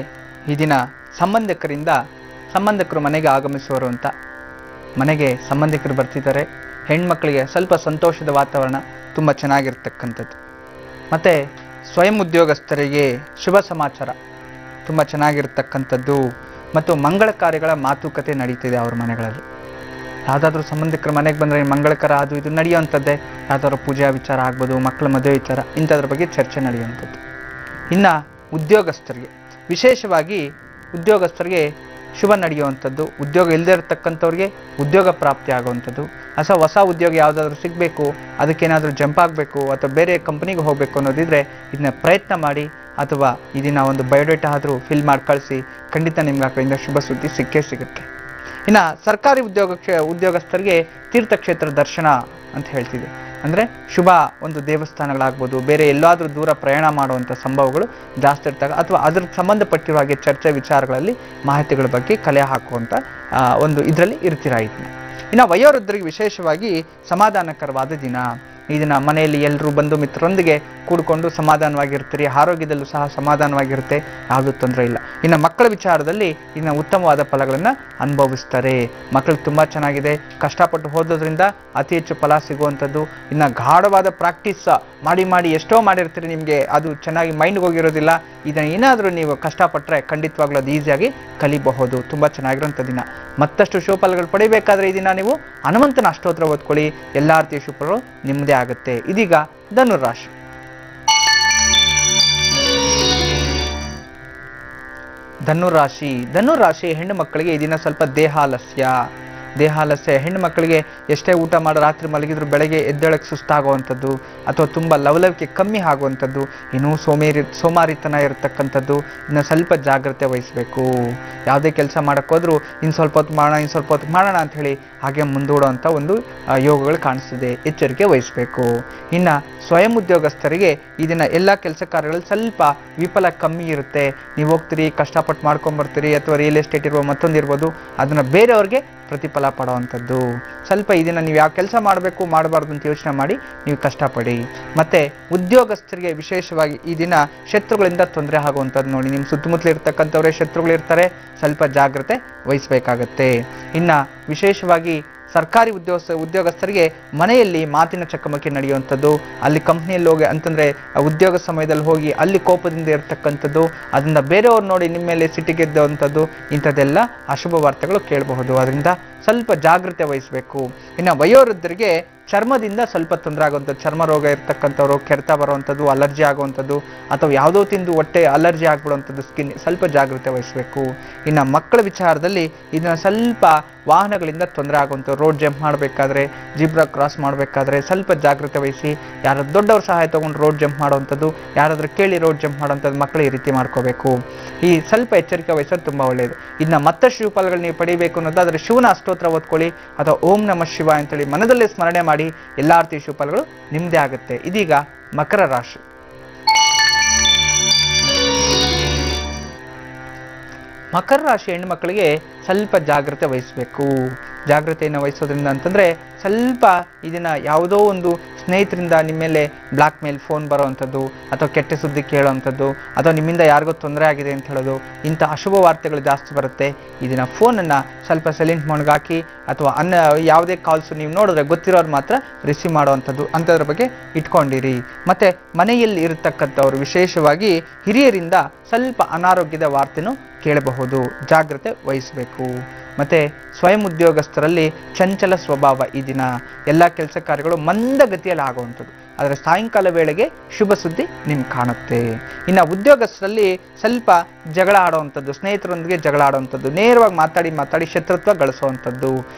ಈ ದಿನ ಸಂಬಂಧಿಕರು ಮನೆಗೆ ಆಗಮಿಸುವರು ಅಂತ, ಮನೆಗೆ ಸಂಬಂಧಿಕರು ಬರ್ತಿದ್ದಾರೆ. ಹೆಣ್ಮಕ್ಳಿಗೆ ಸ್ವಲ್ಪ ಸಂತೋಷದ ವಾತಾವರಣ ತುಂಬ ಚೆನ್ನಾಗಿರ್ತಕ್ಕಂಥದ್ದು. ಮತ್ತು ಸ್ವಯಂ ಉದ್ಯೋಗಸ್ಥರಿಗೆ ಶುಭ ಸಮಾಚಾರ ತುಂಬ ಚೆನ್ನಾಗಿರ್ತಕ್ಕಂಥದ್ದು. ಮತ್ತು ಮಂಗಳ ಕಾರ್ಯಗಳ ಮಾತುಕತೆ ನಡೀತಿದೆ ಅವ್ರ ಮನೆಗಳಲ್ಲಿ. ಯಾವುದಾದ್ರೂ ಸಂಬಂಧಿಕರ ಮನೆಗೆ ಬಂದರೆ ಮಂಗಳಕರ ಅದು ಇದು ನಡೆಯುವಂಥದ್ದೇ, ಯಾವುದಾದ್ರೂ ಪೂಜಾ ವಿಚಾರ ಆಗ್ಬೋದು, ಮಕ್ಕಳ ಮದುವೆ ವಿಚಾರ, ಇಂಥದ್ರ ಬಗ್ಗೆ ಚರ್ಚೆ ನಡೆಯುವಂಥದ್ದು. ಇನ್ನು ಉದ್ಯೋಗಸ್ಥರಿಗೆ ವಿಶೇಷವಾಗಿ ಉದ್ಯೋಗಸ್ಥರಿಗೆ ಶುಭ ನಡೆಯುವಂಥದ್ದು. ಉದ್ಯೋಗ ಇಲ್ಲದೆ ಇರತಕ್ಕಂಥವ್ರಿಗೆ ಉದ್ಯೋಗ ಪ್ರಾಪ್ತಿ ಆಗುವಂಥದ್ದು. ಹೊಸ ಉದ್ಯೋಗ ಯಾವುದಾದ್ರೂ ಸಿಗಬೇಕು, ಅದಕ್ಕೇನಾದರೂ ಜಂಪ್ ಆಗಬೇಕು ಅಥವಾ ಬೇರೆ ಕಂಪ್ನಿಗೆ ಹೋಗಬೇಕು ಅನ್ನೋದಿದ್ರೆ ಇದನ್ನ ಪ್ರಯತ್ನ ಮಾಡಿ, ಅಥವಾ ಇದನ್ನ ಒಂದು ಬಯೋಡೇಟಾ ಆದರೂ ಫಿಲ್ ಮಾಡಿ ಕಳಿಸಿ. ಖಂಡಿತ ನಿಮ್ಗೆ ಆ ಕಡೆಯಿಂದ ಶುಭ ಸುದ್ದಿ ಸಿಕ್ಕೇ ಸಿಗುತ್ತೆ. ಇನ್ನು ಸರ್ಕಾರಿ ಉದ್ಯೋಗಸ್ಥರಿಗೆ ತೀರ್ಥಕ್ಷೇತ್ರ ದರ್ಶನ ಅಂತ ಹೇಳ್ತಿದೆ. ಅಂದರೆ ಶುಭ ಒಂದು ದೇವಸ್ಥಾನಗಳಾಗ್ಬೋದು, ಬೇರೆ ಎಲ್ಲಾದರೂ ದೂರ ಪ್ರಯಾಣ ಮಾಡುವಂಥ ಸಂಭವಗಳು ಜಾಸ್ತಿ ಇರ್ತಾಗ, ಅಥವಾ ಅದ್ರ ಸಂಬಂಧಪಟ್ಟಿರುವ ಹಾಗೆ ಚರ್ಚೆ ವಿಚಾರಗಳಲ್ಲಿ ಮಾಹಿತಿಗಳ ಬಗ್ಗೆ ಕಲೆ ಹಾಕುವಂಥ ಒಂದು ಇದರಲ್ಲಿ ಇರ್ತೀರ ಇದನ್ನ. ಇನ್ನು ವಯೋವೃದ್ಧರಿಗೆ ವಿಶೇಷವಾಗಿ ಸಮಾಧಾನಕರವಾದ ದಿನ. ಈ ದಿನ ಮನೆಯಲ್ಲಿ ಎಲ್ಲರೂ ಬಂಧು ಮಿತ್ರರೊಂದಿಗೆ ಕೂಡಿಕೊಂಡು ಸಮಾಧಾನವಾಗಿರ್ತೀರಿ, ಆರೋಗ್ಯದಲ್ಲೂ ಸಹ ಸಮಾಧಾನವಾಗಿರುತ್ತೆ, ಯಾವುದೂ ತೊಂದರೆ ಇಲ್ಲ. ಇನ್ನು ಮಕ್ಕಳ ವಿಚಾರದಲ್ಲಿ ಇನ್ನು ಉತ್ತಮವಾದ ಫಲಗಳನ್ನು ಅನುಭವಿಸ್ತಾರೆ. ಮಕ್ಕಳಿಗೆ ತುಂಬ ಚೆನ್ನಾಗಿದೆ, ಕಷ್ಟಪಟ್ಟು ಓದೋದ್ರಿಂದ ಅತಿ ಹೆಚ್ಚು ಫಲ ಸಿಗುವಂಥದ್ದು. ಇನ್ನು ಗಾಢವಾದ ಪ್ರಾಕ್ಟೀಸ್ ಮಾಡಿ ಎಷ್ಟೋ ಮಾಡಿರ್ತೀರಿ, ನಿಮಗೆ ಅದು ಚೆನ್ನಾಗಿ ಮೈಂಡ್ಗೆ ಹೋಗಿರೋದಿಲ್ಲ. ಇದನ್ನು ಏನಾದರೂ ನೀವು ಕಷ್ಟಪಟ್ಟರೆ ಖಂಡಿತವಾಗ್ಲೂ ಅದು ಈಸಿಯಾಗಿ ಕಲಿಬಹುದು. ತುಂಬ ಚೆನ್ನಾಗಿರೋಂಥ ದಿನ. ಮತ್ತಷ್ಟು ಶುಭಫಲಗಳು ಪಡಿಬೇಕಾದ್ರೆ ಈ ದಿನ ನೀವು ಹನುಮಂತನ ಅಷ್ಟೋತ್ರ ಓದ್ಕೊಳ್ಳಿ, ಎಲ್ಲ ರೀತಿಯ ಶುಭಫಲಗಳು ನಿಮ್ಮದೇ ಆಗುತ್ತೆ. ಇದೀಗ ಧನುರಾಶಿ. ಧನುರಾಶಿ ಹೆಣ್ಣು ಮಕ್ಕಳಿಗೆ ಈ ದಿನ ಸ್ವಲ್ಪ ದೇಹಾಲಸ್ಯ ಹೆಣ್ಣು ಮಕ್ಕಳಿಗೆ ಎಷ್ಟೇ ಊಟ ಮಾಡಿ ರಾತ್ರಿ ಮಲಗಿದ್ರು ಬೆಳಗ್ಗೆ ಎದ್ದೇಳಕ್ಕೆ ಸುಸ್ತಾಗುವಂಥದ್ದು ಅಥವಾ ತುಂಬ ಲವಲವಿಕೆ ಕಮ್ಮಿ ಆಗುವಂಥದ್ದು, ಇನ್ನೂ ಸೋಮಾರಿತನ ಇರತಕ್ಕಂಥದ್ದು. ಇನ್ನು ಸ್ವಲ್ಪ ಜಾಗ್ರತೆ ವಹಿಸಬೇಕು. ಯಾವುದೇ ಕೆಲಸ ಮಾಡೋಕ್ಕೋದ್ರೂ ಇನ್ನು ಸ್ವಲ್ಪ ಹೊತ್ತು ಮಾಡೋಣ ಅಂತ ಹೇಳಿ ಹಾಗೆ ಮುಂದೂಡುವಂಥ ಒಂದು ಯೋಗಗಳು ಕಾಣಿಸ್ತಿದೆ. ಎಚ್ಚರಿಕೆ ವಹಿಸಬೇಕು. ಇನ್ನು ಸ್ವಯಂ ಉದ್ಯೋಗಸ್ಥರಿಗೆ ಈ ದಿನ ಎಲ್ಲ ಕೆಲಸ ಕಾರ್ಯಗಳಲ್ಲಿ ಸ್ವಲ್ಪ ವಿಫಲ ಕಮ್ಮಿ ಇರುತ್ತೆ. ನೀವು ಹೋಗ್ತೀರಿ, ಕಷ್ಟಪಟ್ಟು ಮಾಡ್ಕೊಂಬರ್ತೀರಿ, ಅಥವಾ ರಿಯಲ್ ಎಸ್ಟೇಟ್ ಇರ್ಬೋದು, ಮತ್ತೊಂದಿರ್ಬೋದು, ಅದನ್ನು ಬೇರೆಯವ್ರಿಗೆ ಪ್ರತಿಫಲ ಪಡುವಂಥದ್ದು. ಸ್ವಲ್ಪ ಈ ದಿನ ನೀವು ಯಾವ ಕೆಲಸ ಮಾಡಬಾರ್ದು ಅಂತ ಯೋಚನೆ ಮಾಡಿ ನೀವು ಕಷ್ಟಪಡಿ. ಮತ್ತು ಉದ್ಯೋಗಸ್ಥರಿಗೆ ವಿಶೇಷವಾಗಿ ಈ ದಿನ ಶತ್ರುಗಳಿಂದ ತೊಂದರೆ ಆಗುವಂಥದ್ದು ನೋಡಿ. ನಿಮ್ಮ ಸುತ್ತಮುತ್ತಲು ಇರ್ತಕ್ಕಂಥವರೇ ಶತ್ರುಗಳಿರ್ತಾರೆ, ಸ್ವಲ್ಪ ಜಾಗ್ರತೆ ವಹಿಸಬೇಕಾಗತ್ತೆ. ಇನ್ನು ವಿಶೇಷವಾಗಿ ಸರ್ಕಾರಿ ಉದ್ಯೋಗಸ್ಥರಿಗೆ ಮನೆಯಲ್ಲಿ ಮಾತಿನ ಚಕಮಕಿ ನಡೆಯುವಂಥದ್ದು, ಅಲ್ಲಿ ಕಂಪ್ನಿಯಲ್ಲಿ ಹೋಗಿ ಅಂತಂದರೆ ಉದ್ಯೋಗ ಸಮಯದಲ್ಲಿ ಹೋಗಿ ಅಲ್ಲಿ ಕೋಪದಿಂದ ಇರತಕ್ಕಂಥದ್ದು, ಅದನ್ನು ಬೇರೆಯವ್ರು ನೋಡಿ ನಿಮ್ಮ ಮೇಲೆ ಸಿಟ್ಟಿಗೆದ್ದಂಥದ್ದು, ಇಂಥದ್ದೆಲ್ಲ ಅಶುಭ ವಾರ್ತೆಗಳು ಕೇಳಬಹುದು. ಅದರಿಂದ ಸ್ವಲ್ಪ ಜಾಗ್ರತೆ ವಹಿಸಬೇಕು. ಇನ್ನು ವಯೋವೃದ್ಧರಿಗೆ ಚರ್ಮದಿಂದ ಸ್ವಲ್ಪ ತೊಂದರೆ ಆಗುವಂಥದ್ದು, ಚರ್ಮ ರೋಗ ಇರ್ತಕ್ಕಂಥವ್ರು, ಕೆರೆತ ಬರುವಂಥದ್ದು, ಅಲರ್ಜಿ ಆಗುವಂಥದ್ದು, ಅಥವಾ ಯಾವುದೋ ತಿಂದು ಹೊಟ್ಟೆ ಅಲರ್ಜಿ ಆಗ್ಬಿಡುವಂಥದ್ದು, ಸ್ಕಿನ್, ಸ್ವಲ್ಪ ಜಾಗ್ರತೆ ವಹಿಸಬೇಕು. ಇನ್ನು ಮಕ್ಕಳ ವಿಚಾರದಲ್ಲಿ ಇದನ್ನು ಸ್ವಲ್ಪ ವಾಹನಗಳಿಂದ ತೊಂದರೆ ಆಗುವಂಥದ್ದು, ರೋಡ್ ಜಂಪ್ ಮಾಡಬೇಕಾದ್ರೆ, ಜಿಬ್ರಾ ಕ್ರಾಸ್ ಮಾಡಬೇಕಾದ್ರೆ ಸ್ವಲ್ಪ ಜಾಗ್ರತೆ ವಹಿಸಿ. ಯಾರಾದ್ರೂ ದೊಡ್ಡವ್ರ ಸಹಾಯ ತೊಗೊಂಡು ರೋಡ್ ಜಂಪ್ ಮಾಡುವಂಥದ್ದು, ಯಾರಾದರೂ ಕೇಳಿ ರೋಡ್ ಜಂಪ್ ಮಾಡುವಂಥದ್ದು ಮಕ್ಕಳು ಈ ರೀತಿ ಮಾಡ್ಕೋಬೇಕು. ಈ ಸ್ವಲ್ಪ ಎಚ್ಚರಿಕೆ ವಹಿಸೋದು ತುಂಬ ಒಳ್ಳೆಯದು. ಇನ್ನು ಮತ್ತಷ್ಟು ಶಿವಫಲಗಳು ನೀವು ಪಡಿಬೇಕು ಅನ್ನೋದಾದರೆ ಶಿವನ ಅಷ್ಟೋತ್ರ ಓದ್ಕೊಳ್ಳಿ, ಅಥವಾ ಓಂ ನಮಃ ಶಿವ ಅಂತೇಳಿ ಮನದಲ್ಲೇ ಸ್ಮರಣೆ ಮಾಡಿ, ಎಲ್ಲ ರೀತಿಯ ಶುಭಫಲಗಳು ನಿಮ್ಮದೇ ಆಗುತ್ತೆ. ಇದೀಗ ಮಕರ ರಾಶಿ. ಮಕರ ರಾಶಿ ಹೆಣ್ಣು ಮಕ್ಕಳಿಗೆ ಸ್ವಲ್ಪ ಜಾಗ್ರತೆ ವಹಿಸಬೇಕು. ಜಾಗ್ರತೆಯನ್ನು ವಹಿಸೋದ್ರಿಂದ ಅಂತಂದರೆ ಸ್ವಲ್ಪ ಇದನ್ನು ಯಾವುದೋ ಒಂದು ಸ್ನೇಹಿತರಿಂದ ನಿಮ್ಮ ಮೇಲೆ ಬ್ಲ್ಯಾಕ್ ಮೇಲ್ ಫೋನ್ ಬರೋವಂಥದ್ದು, ಅಥವಾ ಕೆಟ್ಟ ಸುದ್ದಿ ಕೇಳೋವಂಥದ್ದು, ಅಥವಾ ನಿಮ್ಮಿಂದ ಯಾರಿಗೋ ತೊಂದರೆ ಆಗಿದೆ ಅಂತ ಹೇಳೋದು, ಇಂಥ ಅಶುಭ ವಾರ್ತೆಗಳು ಜಾಸ್ತಿ ಬರುತ್ತೆ. ಇದನ್ನು ಫೋನನ್ನು ಸ್ವಲ್ಪ ಸೈಲೆಂಟ್ ಮೋಡ್ಗೆ ಹಾಕಿ, ಅಥವಾ ಯಾವುದೇ ಕಾಲ್ಸು ನೀವು ನೋಡಿದ್ರೆ ಗೊತ್ತಿರೋರು ಮಾತ್ರ ರಿಸೀವ್ ಮಾಡುವಂಥದ್ದು, ಅಂಥದ್ರ ಬಗ್ಗೆ ಇಟ್ಕೊಂಡಿರಿ. ಮತ್ತು ಮನೆಯಲ್ಲಿ ಇರತಕ್ಕಂಥವ್ರು ವಿಶೇಷವಾಗಿ ಹಿರಿಯರಿಂದ ಸ್ವಲ್ಪ ಅನಾರೋಗ್ಯದ ವಾರ್ತೆನೂ ಕೇಳಬಹುದು, ಜಾಗ್ರತೆ ವಹಿಸಬೇಕು. ಮತ್ತು ಸ್ವಯಂ ಉದ್ಯೋಗಸ್ಥರಲ್ಲಿ ಚಂಚಲ ಸ್ವಭಾವ ಈ ದಿನ, ಎಲ್ಲ ಕೆಲಸ ಕಾರ್ಯಗಳು ಮಂದಗತಿಯಲ್ಲಿ ಆಗುವಂಥದ್ದು. ಆದರೆ ಸಾಯಂಕಾಲ ವೇಳೆಗೆ ಶುಭ ಸುದ್ದಿ ನಿಮ್ಗೆ ಕಾಣುತ್ತೆ. ಇನ್ನು ಉದ್ಯೋಗಸ್ಥರಲ್ಲಿ ಸ್ವಲ್ಪ ಜಗಳ ಆಡುವಂಥದ್ದು, ಸ್ನೇಹಿತರೊಂದಿಗೆ ಜಗಳ ಆಡುವಂಥದ್ದು, ನೇರವಾಗಿ ಮಾತಾಡಿ ಶತ್ರುತ್ವ ಗಳಿಸುವಂಥದ್ದು.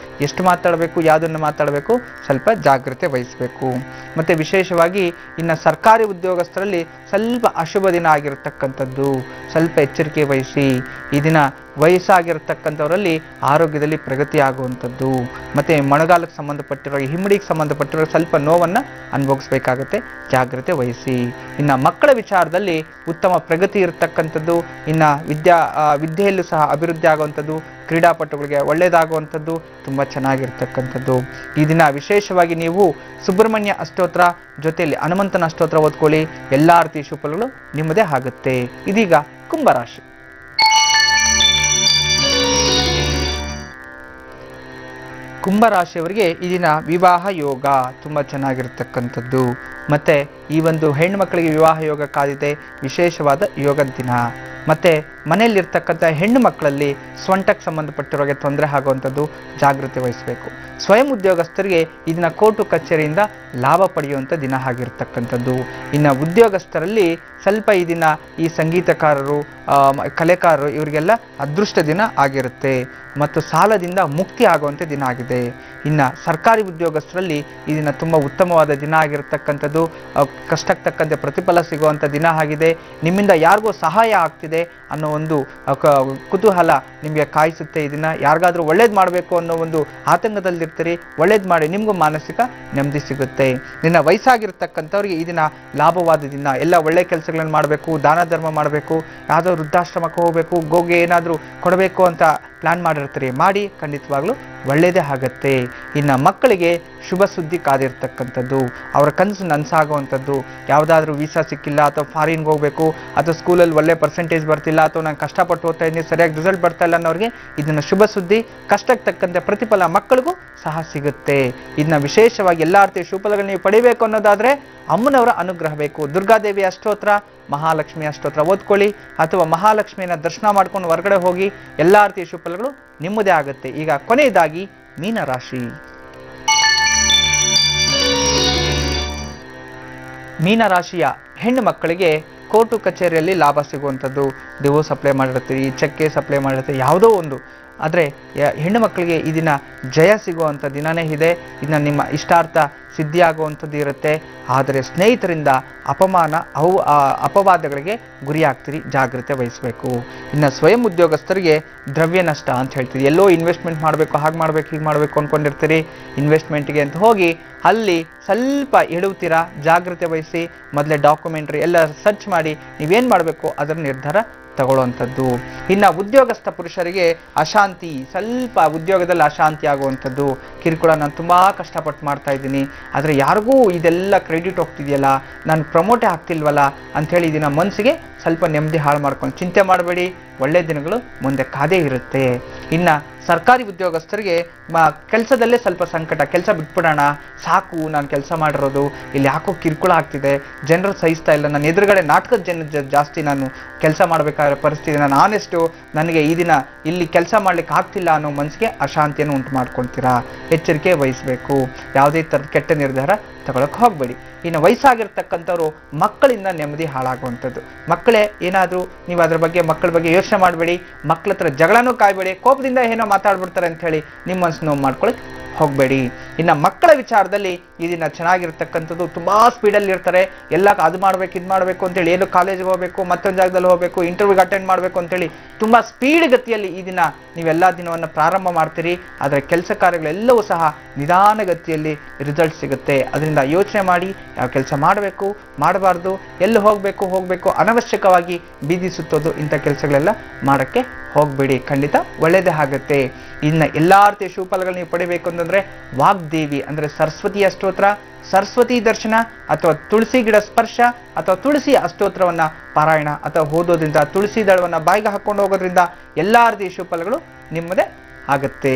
ಎಷ್ಟು ಮಾತಾಡಬೇಕು, ಯಾವುದನ್ನು ಮಾತಾಡಬೇಕು, ಸ್ವಲ್ಪ ಜಾಗ್ರತೆ ವಹಿಸಬೇಕು. ಮತ್ತು ವಿಶೇಷವಾಗಿ ಇನ್ನು ಸರ್ಕಾರಿ ಉದ್ಯೋಗಸ್ಥರಲ್ಲಿ ಸ್ವಲ್ಪ ಅಶುಭ ದಿನ ಆಗಿರತಕ್ಕಂಥದ್ದು, ಸ್ವಲ್ಪ ಎಚ್ಚರಿಕೆ ವಹಿಸಿ. ಈ ದಿನ ವಯಸ್ಸಾಗಿರ್ತಕ್ಕಂಥವರಲ್ಲಿ ಆರೋಗ್ಯದಲ್ಲಿ ಪ್ರಗತಿ ಆಗುವಂಥದ್ದು, ಮತ್ತು ಮೊಣಗಾಲಕ್ಕೆ ಸಂಬಂಧಪಟ್ಟಿರೋ, ಹಿಮ್ಮಡಿಗೆ ಸಂಬಂಧಪಟ್ಟಿರೋ ಸ್ವಲ್ಪ ನೋವನ್ನು ಅನುಭವಿಸ್ಬೇಕಾಗತ್ತೆ, ಜಾಗ್ರತೆ ವಹಿಸಿ. ಇನ್ನು ಮಕ್ಕಳ ವಿಚಾರದಲ್ಲಿ ಉತ್ತಮ ಪ್ರಗತಿ ಇರತಕ್ಕಂಥದ್ದು, ಇನ್ನು ವಿದ್ಯೆಯಲ್ಲೂ ಸಹ ಅಭಿವೃದ್ಧಿ ಆಗುವಂಥದ್ದು, ಕ್ರೀಡಾಪಟುಗಳಿಗೆ ಒಳ್ಳೆಯದಾಗುವಂಥದ್ದು, ತುಂಬ ಚೆನ್ನಾಗಿರ್ತಕ್ಕಂಥದ್ದು. ಈ ದಿನ ವಿಶೇಷವಾಗಿ ನೀವು ಸುಬ್ರಹ್ಮಣ್ಯ ಅಷ್ಟೋತ್ರ ಜೊತೆಯಲ್ಲಿ ಹನುಮಂತನ ಅಷ್ಟೋತ್ರ ಓದ್ಕೊಳ್ಳಿ, ಎಲ್ಲ ರೀತಿಯ ಶುಭಫಲಗಳು ನಿಮ್ಮದೇ ಆಗುತ್ತೆ. ಇದೀಗ ಕುಂಭರಾಶಿ. ಕುಂಭರಾಶಿಯವರಿಗೆ ಈ ದಿನ ವಿವಾಹ ಯೋಗ ತುಂಬ ಚೆನ್ನಾಗಿರ್ತಕ್ಕಂಥದ್ದು. ಮತ್ತು ಈ ಒಂದು ಹೆಣ್ಣುಮಕ್ಕಳಿಗೆ ವಿವಾಹ ಯೋಗ ಕಾದಿದೆ, ವಿಶೇಷವಾದ ಯೋಗದ ದಿನ. ಮತ್ತು ಮನೆಯಲ್ಲಿರ್ತಕ್ಕಂಥ ಹೆಣ್ಣು ಮಕ್ಕಳಲ್ಲಿ ಸೊಂಟಕ್ಕೆ ಸಂಬಂಧಪಟ್ಟಿರೋಗೆ ತೊಂದರೆ ಆಗುವಂಥದ್ದು, ಜಾಗೃತಿ ವಹಿಸಬೇಕು. ಸ್ವಯಂ ಉದ್ಯೋಗಸ್ಥರಿಗೆ ಇದನ್ನ ಕೋರ್ಟು ಕಚೇರಿಯಿಂದ ಲಾಭ ಪಡೆಯುವಂಥ ದಿನ ಆಗಿರ್ತಕ್ಕಂಥದ್ದು. ಇನ್ನು ಉದ್ಯೋಗಸ್ಥರಲ್ಲಿ ಸ್ವಲ್ಪ ಈ ದಿನ ಈ ಸಂಗೀತಕಾರರು, ಕಲೆಕಾರರು ಇವರಿಗೆಲ್ಲ ಅದೃಷ್ಟ ದಿನ ಆಗಿರುತ್ತೆ, ಮತ್ತು ಸಾಲದಿಂದ ಮುಕ್ತಿ ಆಗುವಂಥ ದಿನ ಆಗಿದೆ. ಇನ್ನು ಸರ್ಕಾರಿ ಉದ್ಯೋಗಸ್ಥರಲ್ಲಿ ಈ ದಿನ ತುಂಬ ಉತ್ತಮವಾದ ದಿನ ಆಗಿರತಕ್ಕಂಥದ್ದು, ಕಷ್ಟಕ್ಕೆ ತಕ್ಕಂತೆ ಪ್ರತಿಫಲ ಸಿಗುವಂಥ ದಿನ ಆಗಿದೆ. ನಿಮ್ಮಿಂದ ಯಾರಿಗೂ ಸಹಾಯ ಆಗ್ತಿದೆ ಅನ್ನೋ ಒಂದು ಕುತೂಹಲ ನಿಮಗೆ ಕಾಯಿಸುತ್ತೆ. ಈ ದಿನ ಯಾರಿಗಾದ್ರೂ ಒಳ್ಳೇದು ಮಾಡಬೇಕು ಅನ್ನೋ ಒಂದು ಆತಂಕದಲ್ಲಿರ್ತೀರಿ, ಒಳ್ಳೇದು ಮಾಡಿ ನಿಮಗೂ ಮಾನಸಿಕ ನೆಮ್ಮದಿ ಸಿಗುತ್ತೆ. ನಿನ್ನ ವಯಸ್ಸಾಗಿರ್ತಕ್ಕಂಥವ್ರಿಗೆ ಈ ದಿನ ಲಾಭವಾದ ದಿನ. ಎಲ್ಲ ಒಳ್ಳೆ ಕೆಲಸಗಳನ್ನು ಮಾಡಬೇಕು, ದಾನ ಧರ್ಮ ಮಾಡಬೇಕು, ಯಾವುದೋ ವೃದ್ಧಾಶ್ರಮಕ್ಕೆ ಹೋಗಬೇಕು, ಗೋಗೆ ಏನಾದರೂ ಕೊಡಬೇಕು ಅಂತ ಪ್ಲ್ಯಾನ್ ಮಾಡಿರ್ತೀರಿ, ಮಾಡಿ ಖಂಡಿತವಾಗ್ಲೂ ಒಳ್ಳೆಯದೇ ಆಗುತ್ತೆ. ಇನ್ನು ಮಕ್ಕಳಿಗೆ ಶುಭ ಸುದ್ದಿ ಕಾದಿರ್ತಕ್ಕಂಥದ್ದು, ಅವರ ಕನಸು ನನಸಾಗುವಂಥದ್ದು. ಯಾವುದಾದ್ರೂ ವೀಸಾ ಸಿಕ್ಕಿಲ್ಲ, ಅಥವಾ ಫಾರಿನ್ಗೆ ಹೋಗಬೇಕು, ಅಥವಾ ಸ್ಕೂಲಲ್ಲಿ ಒಳ್ಳೆ ಪರ್ಸೆಂಟೇಜ್ ಬರ್ತಿಲ್ಲ, ಅಥವಾ ನಾನು ಕಷ್ಟಪಟ್ಟು ಓದ್ತಾ ಇದ್ದೀನಿ ಸರಿಯಾಗಿ ರಿಸಲ್ಟ್ ಬರ್ತಾ ಇಲ್ಲ ಅನ್ನೋರಿಗೆ ಇದನ್ನು ಶುಭ ಸುದ್ದಿ. ಕಷ್ಟಕ್ಕೆ ತಕ್ಕಂತೆ ಪ್ರತಿಫಲ ಮಕ್ಕಳಿಗೂ ಸಹ ಸಿಗುತ್ತೆ. ಇದನ್ನ ವಿಶೇಷವಾಗಿ ಎಲ್ಲ ರೀತಿಯ ಶುಭಫಲಗಳನ್ನ ನೀವು ಪಡಿಬೇಕು ಅನ್ನೋದಾದರೆ ಅಮ್ಮನವರ ಅನುಗ್ರಹ ಬೇಕು. ದುರ್ಗಾದೇವಿ ಅಷ್ಟೋತ್ರ, ಮಹಾಲಕ್ಷ್ಮಿ ಅಷ್ಟೋತ್ರ ಓದ್ಕೊಳ್ಳಿ, ಅಥವಾ ಮಹಾಲಕ್ಷ್ಮಿಯನ್ನ ದರ್ಶನ ಮಾಡ್ಕೊಂಡು ಹೊರಗಡೆ ಹೋಗಿ. ಎಲ್ಲ ರೀತಿಯ ಶುಭಫಲಗಳು ನಿಮ್ಮದೇ ಆಗುತ್ತೆ. ಈಗ ಕೊನೆಯದಾಗಿ ಮೀನರಾಶಿ. ಮೀನರಾಶಿಯ ಹೆಣ್ಣು ಮಕ್ಕಳಿಗೆ ಕೋರ್ಟು ಕಚೇರಿಯಲ್ಲಿ ಲಾಭ ಸಿಗುವಂಥದ್ದು, ಡಿವೋರ್ಸ್ ಅಪ್ಲೈ ಮಾಡಿರ್ತೀರಿ, ಚೆಕ್ ಕೇಸ್ ಅಪ್ಲೈ ಮಾಡಿರ್ತೀರಿ, ಯಾವುದೋ ಒಂದು. ಆದರೆ ಹೆಣ್ಣು ಮಕ್ಕಳಿಗೆ ಈ ದಿನ ಜಯ ಸಿಗುವಂಥ ದಿನವೇ ಇದೆ. ಇದನ್ನ ನಿಮ್ಮ ಇಷ್ಟಾರ್ಥ ಸಿದ್ಧಿಯಾಗುವಂಥದ್ದು ಇರುತ್ತೆ. ಆದರೆ ಸ್ನೇಹಿತರಿಂದ ಅಪಮಾನ ಅಪವಾದಗಳಿಗೆ ಗುರಿಯಾಗ್ತೀರಿ, ಜಾಗ್ರತೆ ವಹಿಸಬೇಕು. ಇನ್ನು ಸ್ವಯಂ ಉದ್ಯೋಗಸ್ಥರಿಗೆ ದ್ರವ್ಯ ನಷ್ಟ ಅಂತ ಹೇಳ್ತೀರಿ. ಎಲ್ಲೋ ಇನ್ವೆಸ್ಟ್ಮೆಂಟ್ ಮಾಡಬೇಕು, ಹಾಗೆ ಮಾಡಬೇಕು, ಹೀಗೆ ಮಾಡಬೇಕು ಅಂದ್ಕೊಂಡಿರ್ತೀರಿ. ಇನ್ವೆಸ್ಟ್ಮೆಂಟ್ಗೆ ಅಂತ ಹೋಗಿ ಅಲ್ಲಿ ಸ್ವಲ್ಪ ಎಡುತ್ತೀರಾ, ಜಾಗ್ರತೆ ವಹಿಸಿ. ಮೊದಲೇ ಡಾಕ್ಯುಮೆಂಟ್ರಿ ಎಲ್ಲ ಸರ್ಚ್ ಮಾಡಿ ನೀವೇನು ಮಾಡಬೇಕು ಅದರ ನಿರ್ಧಾರ ತಗೊಳ್ಳುವಂಥದ್ದು. ಇನ್ನು ಉದ್ಯೋಗಸ್ಥ ಪುರುಷರಿಗೆ ಅಶಾಂತಿ, ಸ್ವಲ್ಪ ಉದ್ಯೋಗದಲ್ಲಿ ಅಶಾಂತಿ ಆಗುವಂಥದ್ದು, ಕಿರುಕುಳ. ನಾನು ತುಂಬ ಕಷ್ಟಪಟ್ಟು ಮಾಡ್ತಾ ಇದ್ದೀನಿ, ಆದರೆ ಯಾರಿಗೂ ಇದೆಲ್ಲ ಕ್ರೆಡಿಟ್ ಹೋಗ್ತಿದೆಯಲ್ಲ, ನಾನು ಪ್ರಮೋಟೇ ಆಗ್ತಿಲ್ವಲ್ಲ ಅಂಥೇಳಿ ಇದನ್ನ ಮನಸ್ಸಿಗೆ ಸ್ವಲ್ಪ ನೆಮ್ಮದಿ ಹಾಳು ಮಾಡ್ಕೊಂಡು ಚಿಂತೆ ಮಾಡಬೇಡಿ. ಒಳ್ಳೆಯ ದಿನಗಳು ಮುಂದೆ ಕಾದೇ ಇರುತ್ತೆ. ಇನ್ನು ಸರ್ಕಾರಿ ಉದ್ಯೋಗಸ್ಥರಿಗೆ ಕೆಲಸದಲ್ಲೇ ಸ್ವಲ್ಪ ಸಂಕಟ, ಕೆಲಸ ಬಿಟ್ಬಿಡೋಣ ಸಾಕು, ನಾನು ಕೆಲಸ ಮಾಡಿರೋದು ಇಲ್ಲಿ ಯಾಕೋ ಕಿರುಕುಳ ಆಗ್ತಿದೆ, ಜನರು ಸಹಿಸ್ತಾ ಇಲ್ಲ, ನನ್ನ ಎದುರುಗಡೆ ನಾಟಕದ ಜನ ಜಾಸ್ತಿ, ನಾನು ಕೆಲಸ ಮಾಡಬೇಕಾದ ಪರಿಸ್ಥಿತಿ, ನಾನು ಆನೆಸ್ಟು, ನನಗೆ ಈ ದಿನ ಇಲ್ಲಿ ಕೆಲಸ ಮಾಡ್ಲಿಕ್ಕೆ ಆಗ್ತಿಲ್ಲ ಅನ್ನೋ ಮನಸ್ಸಿಗೆ ಅಶಾಂತಿಯನ್ನು ಉಂಟು ಮಾಡ್ಕೊಳ್ತೀರಾ. ಎಚ್ಚರಿಕೆ ವಹಿಸಬೇಕು, ಯಾವುದೇ ಥರದ ಕೆಟ್ಟ ನಿರ್ಧಾರ ತಗೊಳಕ್ಕೆ ಹೋಗಬೇಡಿ. ಇನ್ನು ವಯಸ್ಸಾಗಿರ್ತಕ್ಕಂಥವ್ರು ಮಕ್ಕಳಿಂದ ನೆಮ್ಮದಿ ಹಾಳಾಗುವಂಥದ್ದು. ಮಕ್ಕಳೇ ಏನಾದರೂ ನೀವು ಅದ್ರ ಬಗ್ಗೆ ಮಕ್ಕಳ ಬಗ್ಗೆ ಯೋಚನೆ ಮಾಡಬೇಡಿ, ಮಕ್ಕಳ ಹತ್ರ ಜಗಳನೂ ಕಾಯಬೇಡಿ, ಕೋಪದಿಂದ ಏನೋ ಮಾತಾಡ್ಬಿಡ್ತಾರೆ ಅಂತ ಹೇಳಿ ನಿಮ್ಮ ಮನಸ್ಸು ನೋವು ಮಾಡ್ಕೊಳಕ್ಕೆ ಹೋಗಬೇಡಿ. ಇನ್ನು ಮಕ್ಕಳ ವಿಚಾರದಲ್ಲಿ ಈ ದಿನ ಚೆನ್ನಾಗಿರ್ತಕ್ಕಂಥದ್ದು, ತುಂಬ ಸ್ಪೀಡಲ್ಲಿ ಇರ್ತಾರೆ, ಎಲ್ಲ ಅದು ಮಾಡಬೇಕು ಇದು ಮಾಡಬೇಕು ಅಂತೇಳಿ, ಏನು ಕಾಲೇಜ್ಗೆ ಹೋಗಬೇಕು, ಮತ್ತೊಂದು ಜಾಗದಲ್ಲಿ ಹೋಗಬೇಕು, ಇಂಟರ್ವ್ಯೂಗೆ ಅಟೆಂಡ್ ಮಾಡಬೇಕು ಅಂತೇಳಿ ತುಂಬ ಸ್ಪೀಡ್ ಗತಿಯಲ್ಲಿ ಈ ದಿನ ನೀವೆಲ್ಲ ದಿನವನ್ನು ಪ್ರಾರಂಭ ಮಾಡ್ತೀರಿ. ಆದರೆ ಕೆಲಸ ಕಾರ್ಯಗಳೆಲ್ಲವೂ ಸಹ ನಿಧಾನಗತಿಯಲ್ಲಿ ರಿಸಲ್ಟ್ ಸಿಗುತ್ತೆ. ಅದರಿಂದ ಯೋಚನೆ ಮಾಡಿ ಯಾವ ಕೆಲಸ ಮಾಡಬೇಕು ಮಾಡಬಾರ್ದು, ಎಲ್ಲಿ ಹೋಗಬೇಕು ಅನವಶ್ಯಕವಾಗಿ ಬೀದಿ ಸುತ್ತೋದು ಇಂಥ ಕೆಲಸಗಳೆಲ್ಲ ಮಾಡೋಕ್ಕೆ ಹೋಗಬೇಡಿ. ಖಂಡಿತ ಒಳ್ಳೆಯದೇ ಆಗುತ್ತೆ. ಇನ್ನು ಎಲ್ಲ ರೀತಿಯ ಶುಭಫಲಗಳು ನೀವು ಪಡಿಬೇಕು ಅಂತಂದರೆ ವಾಗ್ದೇವಿ ಅಂದರೆ ಸರಸ್ವತಿ ಅಷ್ಟೋತ್ರ, ಸರಸ್ವತಿ ದರ್ಶನ, ಅಥವಾ ತುಳಸಿ ಗಿಡ ಸ್ಪರ್ಶ, ಅಥವಾ ತುಳಸಿ ಅಷ್ಟೋತ್ರವನ್ನು ಪಾರಾಯಣ ಅಥವಾ ಓದೋದ್ರಿಂದ, ತುಳಸಿ ದಳವನ್ನು ಬಾಯಿಗೆ ಹಾಕ್ಕೊಂಡು ಹೋಗೋದ್ರಿಂದ ಎಲ್ಲ ರೀತಿಯ ಶುಭಫಲಗಳು ನಿಮ್ಮದೇ ಆಗುತ್ತೆ.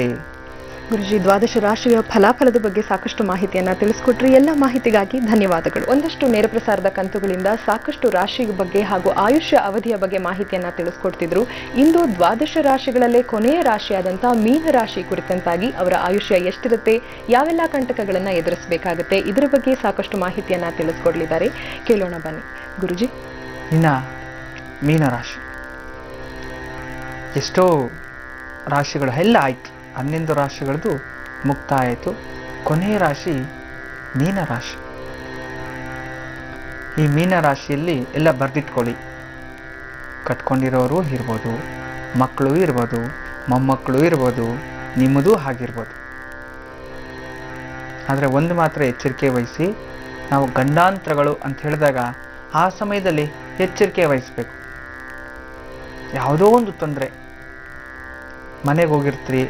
ಗುರುಜಿ, ದ್ವಾದಶ ರಾಶಿಯ ಫಲಾಫಲದ ಬಗ್ಗೆ ಸಾಕಷ್ಟು ಮಾಹಿತಿಯನ್ನ ತಿಳಿಸ್ಕೊಟ್ರಿ. ಎಲ್ಲ ಮಾಹಿತಿಗಾಗಿ ಧನ್ಯವಾದಗಳು. ಒಂದಷ್ಟು ನೇರ ಪ್ರಸಾರದ ಕಂತುಗಳಿಂದ ಸಾಕಷ್ಟು ರಾಶಿ ಬಗ್ಗೆ ಹಾಗೂ ಆಯುಷ್ಯ ಅವಧಿಯ ಬಗ್ಗೆ ಮಾಹಿತಿಯನ್ನ ತಿಳಿಸ್ಕೊಡ್ತಿದ್ರು. ಇಂದು ದ್ವಾದಶ ರಾಶಿಗಳಲ್ಲೇ ಕೊನೆಯ ರಾಶಿಯಾದಂತಹ ಮೀನ ರಾಶಿ ಕುರಿತಂತಾಗಿ ಅವರ ಆಯುಷ್ಯ ಎಷ್ಟಿರುತ್ತೆ, ಯಾವೆಲ್ಲ ಕಂಟಕಗಳನ್ನ ಎದುರಿಸಬೇಕಾಗುತ್ತೆ, ಇದರ ಬಗ್ಗೆ ಸಾಕಷ್ಟು ಮಾಹಿತಿಯನ್ನ ತಿಳಿಸ್ಕೊಡ್ಲಿದ್ದಾರೆ. ಕೇಳೋಣ ಬನ್ನಿ ಗುರುಜಿ. ಇನ್ನ ಮೀನರಾಶಿ ಎಷ್ಟೋ ರಾಶಿಗಳು ಎಲ್ಲ ಆಯ್ತು, 11 ರಾಶಿಗಳದ್ದು ಮುಕ್ತಾಯ ಆಯಿತು. ಕೊನೆಯ ರಾಶಿ ಮೀನರಾಶಿ. ಈ ಮೀನರಾಶಿಯಲ್ಲಿ ಎಲ್ಲ ಬರೆದಿಟ್ಕೊಳ್ಳಿ. ಕಟ್ಕೊಂಡಿರೋರು ಇರ್ಬೋದು, ಮಕ್ಕಳು ಇರ್ಬೋದು, ಮೊಮ್ಮಕ್ಕಳು ಇರ್ಬೋದು, ನಿಮ್ಮದು ಆಗಿರ್ಬೋದು. ಆದರೆ ಒಂದು ಮಾತ್ರ ಎಚ್ಚರಿಕೆ ವಹಿಸಿ, ನಾವು ಗಂಡಾಂತರಗಳು ಅಂತ ಹೇಳಿದಾಗ ಆ ಸಮಯದಲ್ಲಿ ಎಚ್ಚರಿಕೆ ವಹಿಸಬೇಕು. ಯಾವುದೋ ಒಂದು ತೊಂದರೆ, ಮನೆಗೆ ಹೋಗಿರ್ತೀರಿ,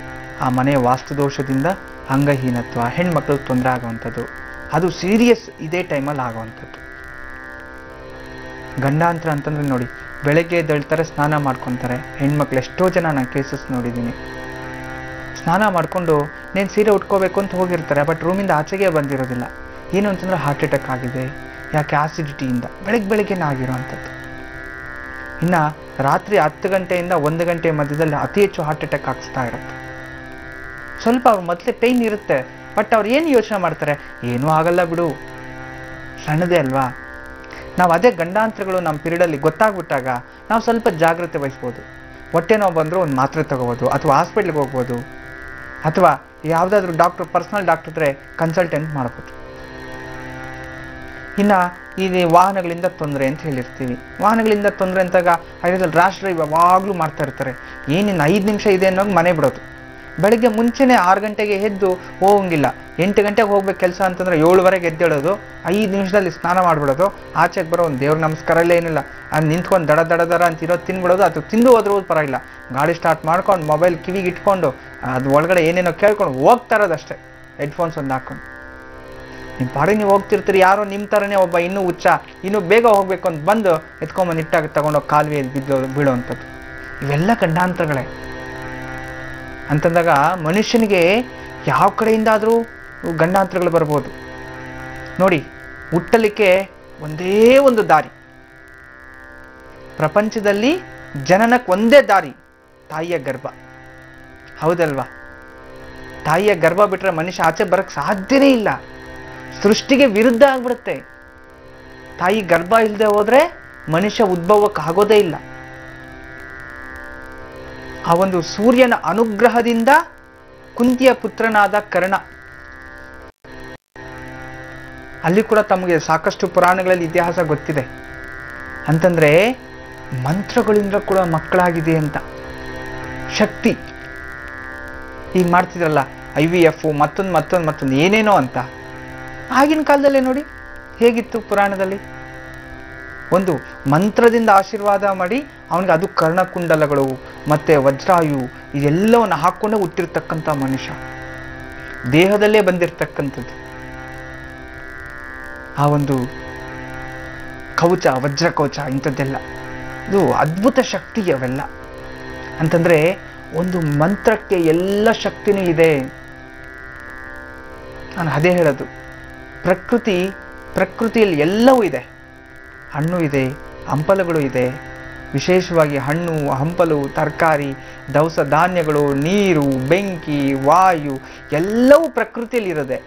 ಆ ಮನೆಯ ವಾಸ್ತುದೋಷದಿಂದ ಅಂಗಹೀನತ್ವ, ಹೆಣ್ಮಕ್ಳಿಗೆ ತೊಂದರೆ ಆಗುವಂಥದ್ದು, ಅದು ಸೀರಿಯಸ್ ಇದೇ ಟೈಮಲ್ಲಿ ಆಗುವಂಥದ್ದು. ಗಂಡಾಂತರ ಅಂತಂದರೆ ನೋಡಿ, ಬೆಳಗ್ಗೆ ಎದ್ದೇಳ್ತಾರೆ, ಸ್ನಾನ ಮಾಡ್ಕೊತಾರೆ. ಹೆಣ್ಮಕ್ಳು ಎಷ್ಟೋ ಜನ ನಾನು ಕೇಸಸ್ ನೋಡಿದ್ದೀನಿ. ಸ್ನಾನ ಮಾಡಿಕೊಂಡು నేను ಸೀರೆ ಉಟ್ಕೋಬೇಕು ಅಂತ ಹೋಗಿರ್ತಾರೆ, ಬಟ್ ರೂಮಿಂದ ಆಚೆಗೆ ಬಂದಿರೋದಿಲ್ಲ. ಏನು ಅಂತಂದರೆ ಹಾರ್ಟ್ ಅಟ್ಯಾಕ್ ಆಗಿದೆ. ಯಾಕೆ? ಆಸಿಡಿಟಿಯಿಂದ ಬೆಳಗ್ಗೆನೇ ಆಗಿರೋವಂಥದ್ದು. ಇನ್ನು ರಾತ್ರಿ 10 ಗಂಟೆಯಿಂದ 1 ಗಂಟೆ ಮಧ್ಯದಲ್ಲಿ ಅತಿ ಹೆಚ್ಚು ಹಾರ್ಟ್ ಅಟ್ಯಾಕ್ ಆಗಿಸ್ತಾ ಇರುತ್ತೆ. ಸ್ವಲ್ಪ ಅವ್ರ ಮೊದಲೇ ಪೇಯ್ನ್ ಇರುತ್ತೆ, ಬಟ್ ಅವ್ರು ಏನು ಯೋಚನೆ ಮಾಡ್ತಾರೆ, ಏನೂ ಆಗಲ್ಲ ಬಿಡು, ಸಣ್ಣದೇ ಅಲ್ವಾ. ನಾವು ಅದೇ ಗಂಡಾಂತರಗಳು ನಮ್ಮ ಪೀರಿಯಡಲ್ಲಿ ಗೊತ್ತಾಗ್ಬಿಟ್ಟಾಗ ನಾವು ಸ್ವಲ್ಪ ಜಾಗ್ರತೆ ವಹಿಸ್ಬೋದು. ಹೊಟ್ಟೆ ನೋವು ಬಂದರೂ ಒಂದು ಮಾತ್ರೆ ತಗೋಬೋದು, ಅಥವಾ ಹಾಸ್ಪಿಟ್ಲಿಗೆ ಹೋಗ್ಬೋದು, ಅಥವಾ ಯಾವುದಾದ್ರೂ ಡಾಕ್ಟ್ರು, ಪರ್ಸನಲ್ ಡಾಕ್ಟರ್ ಇದ್ದರೆ ಕನ್ಸಲ್ಟೆಂಟ್ ಮಾಡ್ಬೋದು. ಇನ್ನು ಈ ವಾಹನಗಳಿಂದ ತೊಂದರೆ ಅಂತ ಹೇಳಿರ್ತೀವಿ. ವಾಹನಗಳಿಂದ ತೊಂದರೆ ಅಂತಾಗ ಹೈವೇದಲ್ಲಿ ರ್ಯಾಶ್ ಡ್ರೈವ್ ಯಾವಾಗಲೂ ಮಾಡ್ತಾ ಇರ್ತಾರೆ. ಏನಿನ್ನು 5 ನಿಮಿಷ ಇದೆ ಅನ್ನೋದು ಮನೆ ಬಿಡೋದು. ಬೆಳಗ್ಗೆ ಮುಂಚೆನೆ 6 ಗಂಟೆಗೆ ಎದ್ದು ಹೋಗಂಗಿಲ್ಲ. 8 ಗಂಟೆಗೆ ಹೋಗ್ಬೇಕು ಕೆಲಸ ಅಂತಂದ್ರೆ 7ವರೆಗೆ ಎದ್ದೇಳೋದು, 5 ನಿಮಿಷದಲ್ಲಿ ಸ್ನಾನ ಮಾಡ್ಬಿಡೋದು, ಆಚೆಗೆ ಬರೋ ಒಂದು ದೇವ್ರ ನಮಸ್ಕಾರ ಎಲ್ಲ ಏನಿಲ್ಲ, ಅದು ನಿಂತ್ಕೊಂಡು ದಡ ಅಂತ ಇರೋದು ತಿನ್ಬಿಡೋದು. ಅದು ತಿಂದು ಹೋದ್ರೂ ಪರವಾಗಿಲ್ಲ, ಗಾಡಿ ಸ್ಟಾರ್ಟ್ ಮಾಡ್ಕೊಂಡು ಮೊಬೈಲ್ ಕಿವಿಗೆ ಇಟ್ಕೊಂಡು ಅದು ಒಳಗಡೆ ಏನೇನೋ ಕೇಳ್ಕೊಂಡು ಹೋಗ್ತಾ ಇರೋದಷ್ಟೇ, ಹೆಡ್ಫೋನ್ಸ್ ಒಂದು ಹಾಕೊಂಡು. ನಿಮ್ಮ ಪಾಡಿಗೆ ನೀವು ಹೋಗ್ತಿರ್ತೀರಿ, ಯಾರೋ ನಿಮ್ಮ ಥರನೇ ಒಬ್ಬ ಇನ್ನೂ ಹುಚ್ಚ ಇನ್ನೂ ಬೇಗ ಹೋಗ್ಬೇಕು ಅಂತ ಬಂದು ಎತ್ಕೊಂಬಂದು ಇಟ್ಟಾಗ ತಗೊಂಡೋಗಿ ಕಾಲುವೆಯಲ್ಲಿ ಬೀಳೋವಂಥದ್ದು. ಇವೆಲ್ಲ ಗಂಡಾಂತರಗಳೇ ಅಂತಂದಾಗ ಮನುಷ್ಯನಿಗೆ ಯಾವ ಕಡೆಯಿಂದಾದರೂ ಗಂಡಾಂತರಗಳು ಬರ್ಬೋದು. ನೋಡಿ, ಹುಟ್ಟಲಿಕ್ಕೆ ಒಂದೇ ಒಂದು ದಾರಿ, ಪ್ರಪಂಚದಲ್ಲಿ ಜನನಕ್ಕೆ ಒಂದೇ ದಾರಿ, ತಾಯಿಯ ಗರ್ಭ. ಹೌದಲ್ವಾ? ತಾಯಿಯ ಗರ್ಭ ಬಿಟ್ರೆ ಮನುಷ್ಯ ಆಚೆ ಬರಕ್ಕೆ ಸಾಧ್ಯನೇ ಇಲ್ಲ, ಸೃಷ್ಟಿಗೆ ವಿರುದ್ಧ ಆಗ್ಬಿಡುತ್ತೆ. ತಾಯಿ ಗರ್ಭ ಇಲ್ಲದೆ ಹೋದ್ರೆ ಮನುಷ್ಯ ಉದ್ಭವಕ್ಕೆ ಆಗೋದೇ ಇಲ್ಲ. ಆ ಒಂದು ಸೂರ್ಯನ ಅನುಗ್ರಹದಿಂದ ಕುಂತಿಯ ಪುತ್ರನಾದ ಕರ್ಣ, ಅಲ್ಲಿ ಕೂಡ ತಮಗೆ ಸಾಕಷ್ಟು ಪುರಾಣಗಳಲ್ಲಿ ಇತಿಹಾಸ ಗೊತ್ತಿದೆ. ಅಂತಂದ್ರೆ ಮಂತ್ರಗಳಿಂದ ಕೂಡ ಮಕ್ಕಳಾಗಿದೆ ಅಂತ ಶಕ್ತಿ. ಈಗ ಮಾಡ್ತಿದ್ರಲ್ಲ IVF ಮತ್ತೊಂದು ಏನೇನೋ ಅಂತ. ಆಗಿನ ಕಾಲದಲ್ಲೇ ನೋಡಿ ಹೇಗಿತ್ತು ಪುರಾಣದಲ್ಲಿ, ಒಂದು ಮಂತ್ರದಿಂದ ಆಶೀರ್ವಾದ ಮಾಡಿ ಅವನಿಗೆ ಅದು ಕರ್ಣಕುಂಡಲಗಳು ಮತ್ತೆ ವಜ್ರಾಯು ಇದೆಲ್ಲವನ್ನು ಹಾಕೊಂಡೇ ಹುಟ್ಟಿರ್ತಕ್ಕಂಥ ಮನುಷ್ಯ, ದೇಹದಲ್ಲೇ ಬಂದಿರತಕ್ಕಂಥದ್ದು. ಆ ಒಂದು ಕವಚ, ವಜ್ರ ಕವಚ, ಇಂಥದ್ದೆಲ್ಲ ಇದು ಅದ್ಭುತ ಶಕ್ತಿ ಅವೆಲ್ಲ. ಅಂತಂದ್ರೆ ಒಂದು ಮಂತ್ರಕ್ಕೆ ಎಲ್ಲ ಶಕ್ತಿನೂ ಇದೆ. ನಾನು ಅದೇ ಹೇಳೋದು, ಪ್ರಕೃತಿಯಲ್ಲಿ ಎಲ್ಲವೂ ಇದೆ. ಹಣ್ಣು ಇದೆ, ಹಂಪಲುಗಳು ಇದೆ, ವಿಶೇಷವಾಗಿ ಹಣ್ಣು ಹಂಪಲು, ತರಕಾರಿ, ದವಸ ಧಾನ್ಯಗಳು, ನೀರು, ಬೆಂಕಿ, ವಾಯು ಎಲ್ಲವೂ ಪ್ರಕೃತಿಯಲ್ಲಿ ಇರೋದೆ.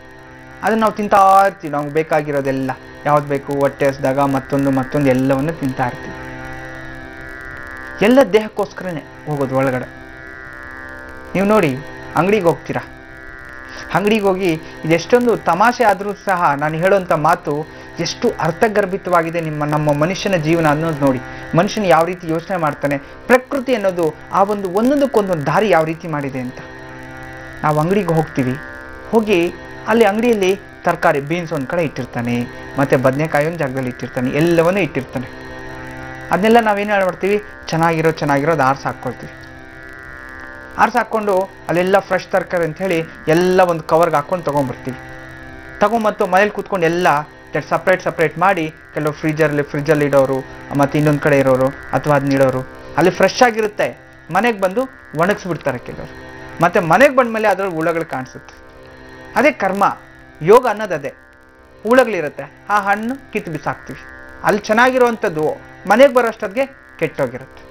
ಅದನ್ನು ನಾವು ತಿಂತಾ ಇರ್ತೀವಿ, ನಮ್ಗೆ ಬೇಕಾಗಿರೋದೆಲ್ಲ ಯಾವ್ದು ಬೇಕು ಹೊಟ್ಟೆ ಹಸ್ದಾಗ ಮತ್ತೊಂದು ಎಲ್ಲವನ್ನು ತಿಂತಾ ಇರ್ತೀವಿ. ಎಲ್ಲ ದೇಹಕ್ಕೋಸ್ಕರನೇ ಹೋಗೋದು ಒಳಗಡೆ. ನೀವು ನೋಡಿ, ಅಂಗಡಿಗೆ ಹೋಗ್ತೀರಾ, ಅಂಗಡಿಗೆ ಹೋಗಿ ಇದೆಷ್ಟೊಂದು ತಮಾಷೆ ಆದರೂ ಸಹ ನಾನು ಹೇಳುವಂಥ ಮಾತು ಎಷ್ಟು ಅರ್ಥಗರ್ಭಿತವಾಗಿದೆ ನಮ್ಮ ಮನುಷ್ಯನ ಜೀವನ ಅನ್ನೋದು ನೋಡಿ. ಮನುಷ್ಯನ ಯಾವ ರೀತಿ ಯೋಚನೆ ಮಾಡ್ತಾನೆ, ಪ್ರಕೃತಿ ಅನ್ನೋದು ಆ ಒಂದೊಂದಕ್ಕೊಂದೊಂದು ದಾರಿ ಯಾವ ರೀತಿ ಮಾಡಿದೆ ಅಂತ. ನಾವು ಅಂಗಡಿಗೆ ಹೋಗ್ತೀವಿ, ಹೋಗಿ ಅಲ್ಲಿ ಅಂಗಡಿಯಲ್ಲಿ ತರಕಾರಿ, ಬೀನ್ಸ್ ಒಂದು ಕಡೆ ಇಟ್ಟಿರ್ತಾನೆ, ಮತ್ತೆ ಬದನೆಕಾಯಿ ಒಂದು ಜಾಗದಲ್ಲಿ ಇಟ್ಟಿರ್ತಾನೆ, ಎಲ್ಲವನ್ನೂ ಇಟ್ಟಿರ್ತಾನೆ. ಅದನ್ನೆಲ್ಲ ನಾವೇನು ಮಾಡ್ತೀವಿ, ಚೆನ್ನಾಗಿರೋದು ಹಾಕ್ಕೊಳ್ತೀವಿ. ಹಾಕ್ಕೊಂಡು ಅಲ್ಲೆಲ್ಲ ಫ್ರೆಶ್ ತರಕಾರಿ ಅಂತ ಹೇಳಿ ಎಲ್ಲ ಒಂದು ಕವರ್ಗೆ ಹಾಕ್ಕೊಂಡು ತೊಗೊಂಡ್ಬರ್ತೀವಿ. ತಗೊಂಬತ್ತು ಮನೇಲಿ ಕೂತ್ಕೊಂಡು ಎಲ್ಲ ಸಪ್ರೇಟ್ ಮಾಡಿ, ಕೆಲವು ಫ್ರಿಜ್ಜಲ್ಲಿ ಇಡೋರು, ಮತ್ತು ಇನ್ನೊಂದು ಕಡೆ ಇರೋರು ಅಥವಾ ಅದನ್ನ ಇಡೋರು, ಅಲ್ಲಿ ಫ್ರೆಶ್ ಆಗಿರುತ್ತೆ. ಮನೆಗೆ ಬಂದು ಒಣಗಿಸ್ಬಿಡ್ತಾರೆ ಕೆಲವರು. ಮತ್ತು ಮನೆಗೆ ಬಂದಮೇಲೆ ಅದರಲ್ಲಿ ಹುಳಗಳು ಕಾಣಿಸುತ್ತೆ. ಅದೇ ಕರ್ಮ, ಯೋಗ ಅನ್ನೋದು ಅದೇ. ಹುಳಗಳಿರುತ್ತೆ, ಆ ಹಣ್ಣು ಕಿತ್ತು ಬಿಸಾಕ್ತೀವಿ. ಅಲ್ಲಿ ಚೆನ್ನಾಗಿರುವಂಥದ್ದು ಮನೆಗೆ ಬರೋಷ್ಟೊತ್ತಿಗೆ ಕೆಟ್ಟೋಗಿರುತ್ತೆ.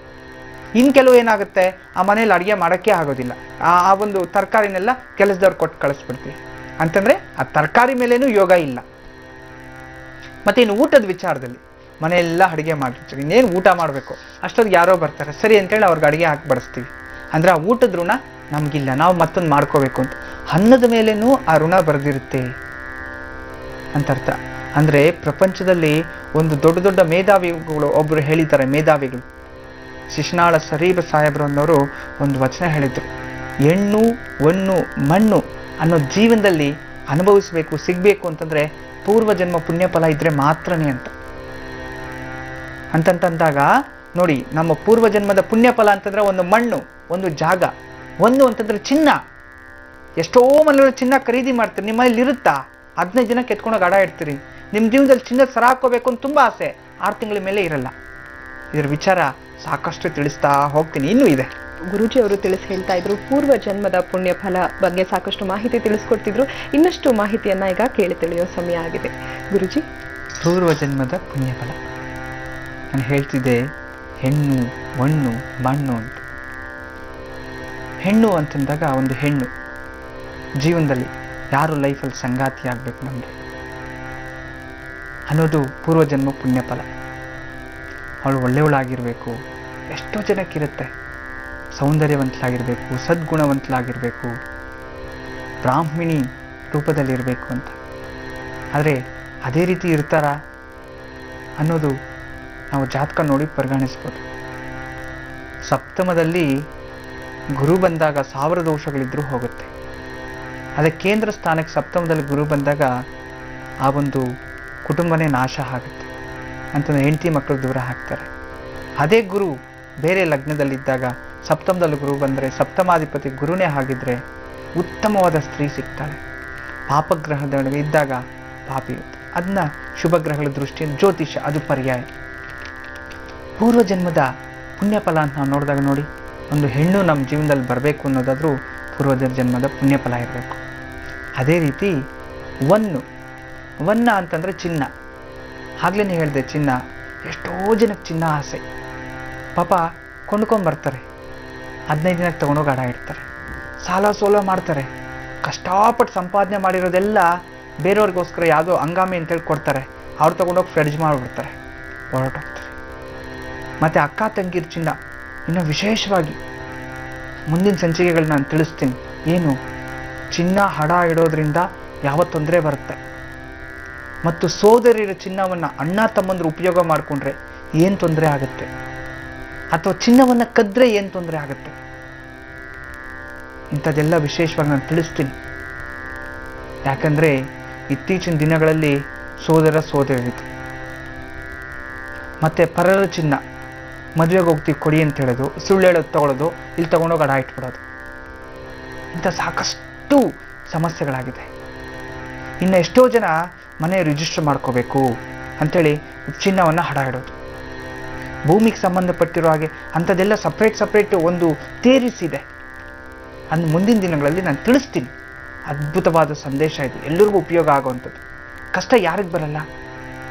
ಇನ್ನು ಕೆಲವು ಏನಾಗುತ್ತೆ, ಆ ಮನೇಲಿ ಅಡುಗೆ ಮಾಡೋಕ್ಕೆ ಆಗೋದಿಲ್ಲ, ಆ ಒಂದು ತರಕಾರಿನೆಲ್ಲ ಕೆಲಸದವ್ರು ಕೊಟ್ಟು ಕಳಿಸ್ಬಿಡ್ತೀವಿ. ಅಂತಂದರೆ ಆ ತರಕಾರಿ ಮೇಲೇನೂ ಯೋಗ ಇಲ್ಲ. ಮತ್ತು ಇನ್ನು ಊಟದ ವಿಚಾರದಲ್ಲಿ ಮನೆಯೆಲ್ಲ ಅಡುಗೆ ಮಾಡಿರ್ತೀವಿ, ಇನ್ನೇನು ಊಟ ಮಾಡಬೇಕು, ಅಷ್ಟೊತ್ತಿಗೆ ಯಾರೋ ಬರ್ತಾರೆ, ಸರಿ ಅಂತೇಳಿ ಅವ್ರಿಗೆ ಅಡುಗೆ ಹಾಕಿ ಬಡಿಸ್ತೀವಿ. ಅಂದರೆ ಆ ಊಟದ ಋಣ ನಮಗಿಲ್ಲ, ನಾವು ಮತ್ತೊಂದು ಮಾಡ್ಕೋಬೇಕು ಅಂತ. ಅನ್ನದ ಮೇಲೇನೂ ಆ ಋಣ ಬರೆದಿರುತ್ತೆ ಅಂತ ಅರ್ಥ. ಅಂದರೆ ಪ್ರಪಂಚದಲ್ಲಿ ಒಂದು ದೊಡ್ಡ ಮೇಧಾವಿಗಳು ಒಬ್ಬರು ಹೇಳಿದ್ದಾರೆ, ಮೇಧಾವಿಗಳು ಶಿಶುನಾಳ ಸರೀಬ ಸಾಹೇಬ್ರು ಅನ್ನೋರು ಒಂದು ವಚನ ಹೇಳಿದ್ರು, ಹೆಣ್ಣು ಹೊನ್ನು ಮಣ್ಣು ಅನ್ನೋ ಜೀವನದಲ್ಲಿ ಅನುಭವಿಸಬೇಕು, ಸಿಗಬೇಕು ಅಂತಂದರೆ ಪೂರ್ವಜನ್ಮ ಪುಣ್ಯಫಲ ಇದ್ರೆ ಮಾತ್ರನೇ ಅಂತಂದಾಗ ನೋಡಿ, ನಮ್ಮ ಪೂರ್ವಜನ್ಮದ ಪುಣ್ಯಫಲ ಅಂತಂದ್ರೆ ಒಂದು ಮಣ್ಣು, ಒಂದು ಜಾಗ, ಒಂದು ಅಂತಂದ್ರೆ ಚಿನ್ನ. ಎಷ್ಟೋ ಮನೆಗಳು ಚಿನ್ನ ಖರೀದಿ ಮಾಡ್ತೀರಿ, ನಿಮ್ಮ ಮನೇಲಿ ಇರುತ್ತಾ? 15 ಜನಕ್ಕೆ ಎತ್ಕೊಂಡೋಗಿ ಅಡ ಇಡ್ತೀರಿ. ನಿಮ್ಮ ಜೀವನದಲ್ಲಿ ಚಿನ್ನದ ಸರ ಹಾಕೋಬೇಕು ಅಂತ ತುಂಬ ಆಸೆ, 6 ತಿಂಗಳ ಮೇಲೆ ಇರಲ್ಲ. ಇದರ ವಿಚಾರ ಸಾಕಷ್ಟು ತಿಳಿಸ್ತಾ ಹೋಗ್ತೀನಿ, ಇನ್ನೂ ಇದೆ. ಗುರೂಜಿ ಅವರು ತಿಳಿಸಿ ಹೇಳ್ತಾ ಇದ್ರು, ಪೂರ್ವ ಜನ್ಮದ ಪುಣ್ಯ ಫಲ ಬಗ್ಗೆ ಸಾಕಷ್ಟು ಮಾಹಿತಿ ತಿಳಿಸ್ಕೊಡ್ತಿದ್ರು. ಇನ್ನಷ್ಟು ಮಾಹಿತಿಯನ್ನ ಈಗ ಕೇಳಿ ತಿಳಿಯೋ ಸಮಯ ಆಗಿದೆ. ಗುರೂಜಿ, ಪೂರ್ವ ಜನ್ಮದ ಪುಣ್ಯ ಫಲ ನಾನು ಹೇಳ್ತಿದ್ದೆ, ಹೆಣ್ಣು ಮಣ್ಣು ಮಣ್ಣು ಅಂತ. ಹೆಣ್ಣು ಅಂತಂದಾಗ ಒಂದು ಹೆಣ್ಣು ಜೀವನದಲ್ಲಿ ಯಾರು ಲೈಫಲ್ಲಿ ಸಂಗಾತಿ ಆಗಬೇಕು ನಮಗೆ ಅನ್ನೋದು ಪೂರ್ವಜನ್ಮ ಪುಣ್ಯ ಫಲ. ಅವಳು ಒಳ್ಳೆಯವಳಾಗಿರಬೇಕು, ಎಷ್ಟೋ ಜನಕ್ಕಿರುತ್ತೆ, ಸೌಂದರ್ಯವಂತಲಾಗಿರಬೇಕು, ಸದ್ಗುಣವಂತಲಾಗಿರಬೇಕು, ಬ್ರಾಹ್ಮಿಣಿ ರೂಪದಲ್ಲಿರಬೇಕು ಅಂತ. ಆದರೆ ಅದೇ ರೀತಿ ಇರ್ತಾರಾ ಅನ್ನೋದು ನಾವು ಜಾತಕ ನೋಡಿ ಪರಿಗಣಿಸ್ಬೋದು. ಸಪ್ತಮದಲ್ಲಿ ಗುರು ಬಂದಾಗ 1000 ದೋಷಗಳಿದ್ರೂ ಹೋಗುತ್ತೆ. ಅದೇ ಕೇಂದ್ರ ಸ್ಥಾನಕ್ಕೆ ಸಪ್ತಮದಲ್ಲಿ ಗುರು ಬಂದಾಗ ಆ ಒಂದು ಕುಟುಂಬನೇ ನಾಶ ಆಗುತ್ತೆ ಅಂತಂದ್ರೆ ಹೆಂಡತಿ ಮಕ್ಕಳು ದೂರ ಹಾಕ್ತಾರೆ. ಅದೇ ಗುರು ಬೇರೆ ಲಗ್ನದಲ್ಲಿದ್ದಾಗ ಸಪ್ತಮದಲ್ಲಿ ಗುರು ಬಂದರೆ ಸಪ್ತಮಾಧಿಪತಿ ಗುರುನೇ ಆಗಿದ್ರೆ ಉತ್ತಮವಾದ ಸ್ತ್ರೀ ಸಿಗ್ತಾಳೆ. ಪಾಪಗ್ರಹದೊಳಗೆ ಇದ್ದಾಗ ಪಾಪಿ ಇರುತ್ತೆ. ಅದನ್ನ ಶುಭ ಗ್ರಹಗಳ ದೃಷ್ಟಿಯಿಂದ ಜ್ಯೋತಿಷ್ಯ ಅದು ಪರ್ಯಾಯ. ಪೂರ್ವಜನ್ಮದ ಪುಣ್ಯಫಲ ಅಂತ ನಾವು ನೋಡಿದಾಗ ನೋಡಿ, ಒಂದು ಹೆಣ್ಣು ನಮ್ಮ ಜೀವನದಲ್ಲಿ ಬರಬೇಕು ಅನ್ನೋದಾದ್ರೂ ಪೂರ್ವದ ಜನ್ಮದ ಪುಣ್ಯಫಲ ಇರಬೇಕು. ಅದೇ ರೀತಿ ವನ್ನ ಅಂತಂದರೆ ಚಿನ್ನ. ಆಗ್ಲೇ ಹೇಳಿದೆ, ಚಿನ್ನ ಎಷ್ಟೋ ಜನಕ್ಕೆ ಚಿನ್ನ ಆಸೆ. ಪಾಪ ಕೊಂಡ್ಕೊಂಬರ್ತಾರೆ, 15 ದಿನಕ್ಕೆ ತೊಗೊಂಡೋಗಿ ಅಡ ಇಡ್ತಾರೆ, ಸಾಲ ಸೋಲ ಮಾಡ್ತಾರೆ, ಕಷ್ಟಪಟ್ಟು ಸಂಪಾದನೆ ಮಾಡಿರೋದೆಲ್ಲ ಬೇರೆಯವ್ರಿಗೋಸ್ಕರ ಯಾವುದೋ ಹಂಗಾಮಿ ಅಂತೇಳಿ ಕೊಡ್ತಾರೆ. ಅವ್ರು ತೊಗೊಂಡೋಗಿ ಫ್ರೆಡ್ಜ್ ಮಾಡಿಬಿಡ್ತಾರೆ, ಹೊರಟೋಗ್ತಾರೆ. ಮತ್ತು ಅಕ್ಕ ತಂಗಿರ ಚಿನ್ನ ಇನ್ನು ವಿಶೇಷವಾಗಿ ಮುಂದಿನ ಸಂಚಿಕೆಗಳು ನಾನು ತಿಳಿಸ್ತೀನಿ. ಏನು ಚಿನ್ನ ಹಡ ಇಡೋದ್ರಿಂದ ಯಾವ ತೊಂದರೆ ಬರುತ್ತೆ, ಮತ್ತು ಸೋದರಿಯರ ಚಿನ್ನವನ್ನು ಅಣ್ಣ ತಮ್ಮಂದ್ರು ಉಪಯೋಗ ಮಾಡಿಕೊಂಡ್ರೆ ಏನು ತೊಂದರೆ ಆಗುತ್ತೆ, ಅಥವಾ ಚಿನ್ನವನ್ನು ಕದ್ರೆ ಏನು ತೊಂದರೆ ಆಗುತ್ತೆ, ಇಂಥದ್ದೆಲ್ಲ ವಿಶೇಷವಾಗಿ ನಾನು ತಿಳಿಸ್ತೀನಿ. ಯಾಕಂದರೆ ಇತ್ತೀಚಿನ ದಿನಗಳಲ್ಲಿ ಸೋದರಿತು, ಮತ್ತು ಪರರ ಚಿನ್ನ ಮದುವೆಗೆ ಹೋಗ್ತೀವಿ ಕೊಡಿ ಅಂತ ಹೇಳೋದು, ಸುಳ್ಳು ಹೇಳೋದು ತಗೊಳ್ಳೋದು, ಇಲ್ಲಿ ತಗೊಂಡೋಗಿ ಅಡ ಇಟ್ಬಿಡೋದು, ಇಂಥ ಸಾಕಷ್ಟು ಸಮಸ್ಯೆಗಳಾಗಿದೆ. ಇನ್ನು ಎಷ್ಟೋ ಜನ ಮನೆ ರಿಜಿಸ್ಟರ್ ಮಾಡ್ಕೋಬೇಕು ಅಂಥೇಳಿ ಚಿನ್ನವನ್ನು ಹಡ ಇಡೋದು. ಭೂಮಿಗೆ ಸಂಬಂಧಪಟ್ಟಿರೋ ಹಾಗೆ ಅಂಥದ್ದೆಲ್ಲ ಸಪ್ರೇಟ್ ಒಂದು ಥಿಯರೀಸ್ ಇದೆ. ಅಂದು ಮುಂದಿನ ದಿನಗಳಲ್ಲಿ ನಾನು ತಿಳಿಸ್ತೀನಿ. ಅದ್ಭುತವಾದ ಸಂದೇಶ ಇದೆ, ಎಲ್ಲರಿಗೂ ಉಪಯೋಗ ಆಗುವಂಥದ್ದು. ಕಷ್ಟ ಯಾರಿಗೆ ಬರಲ್ಲ?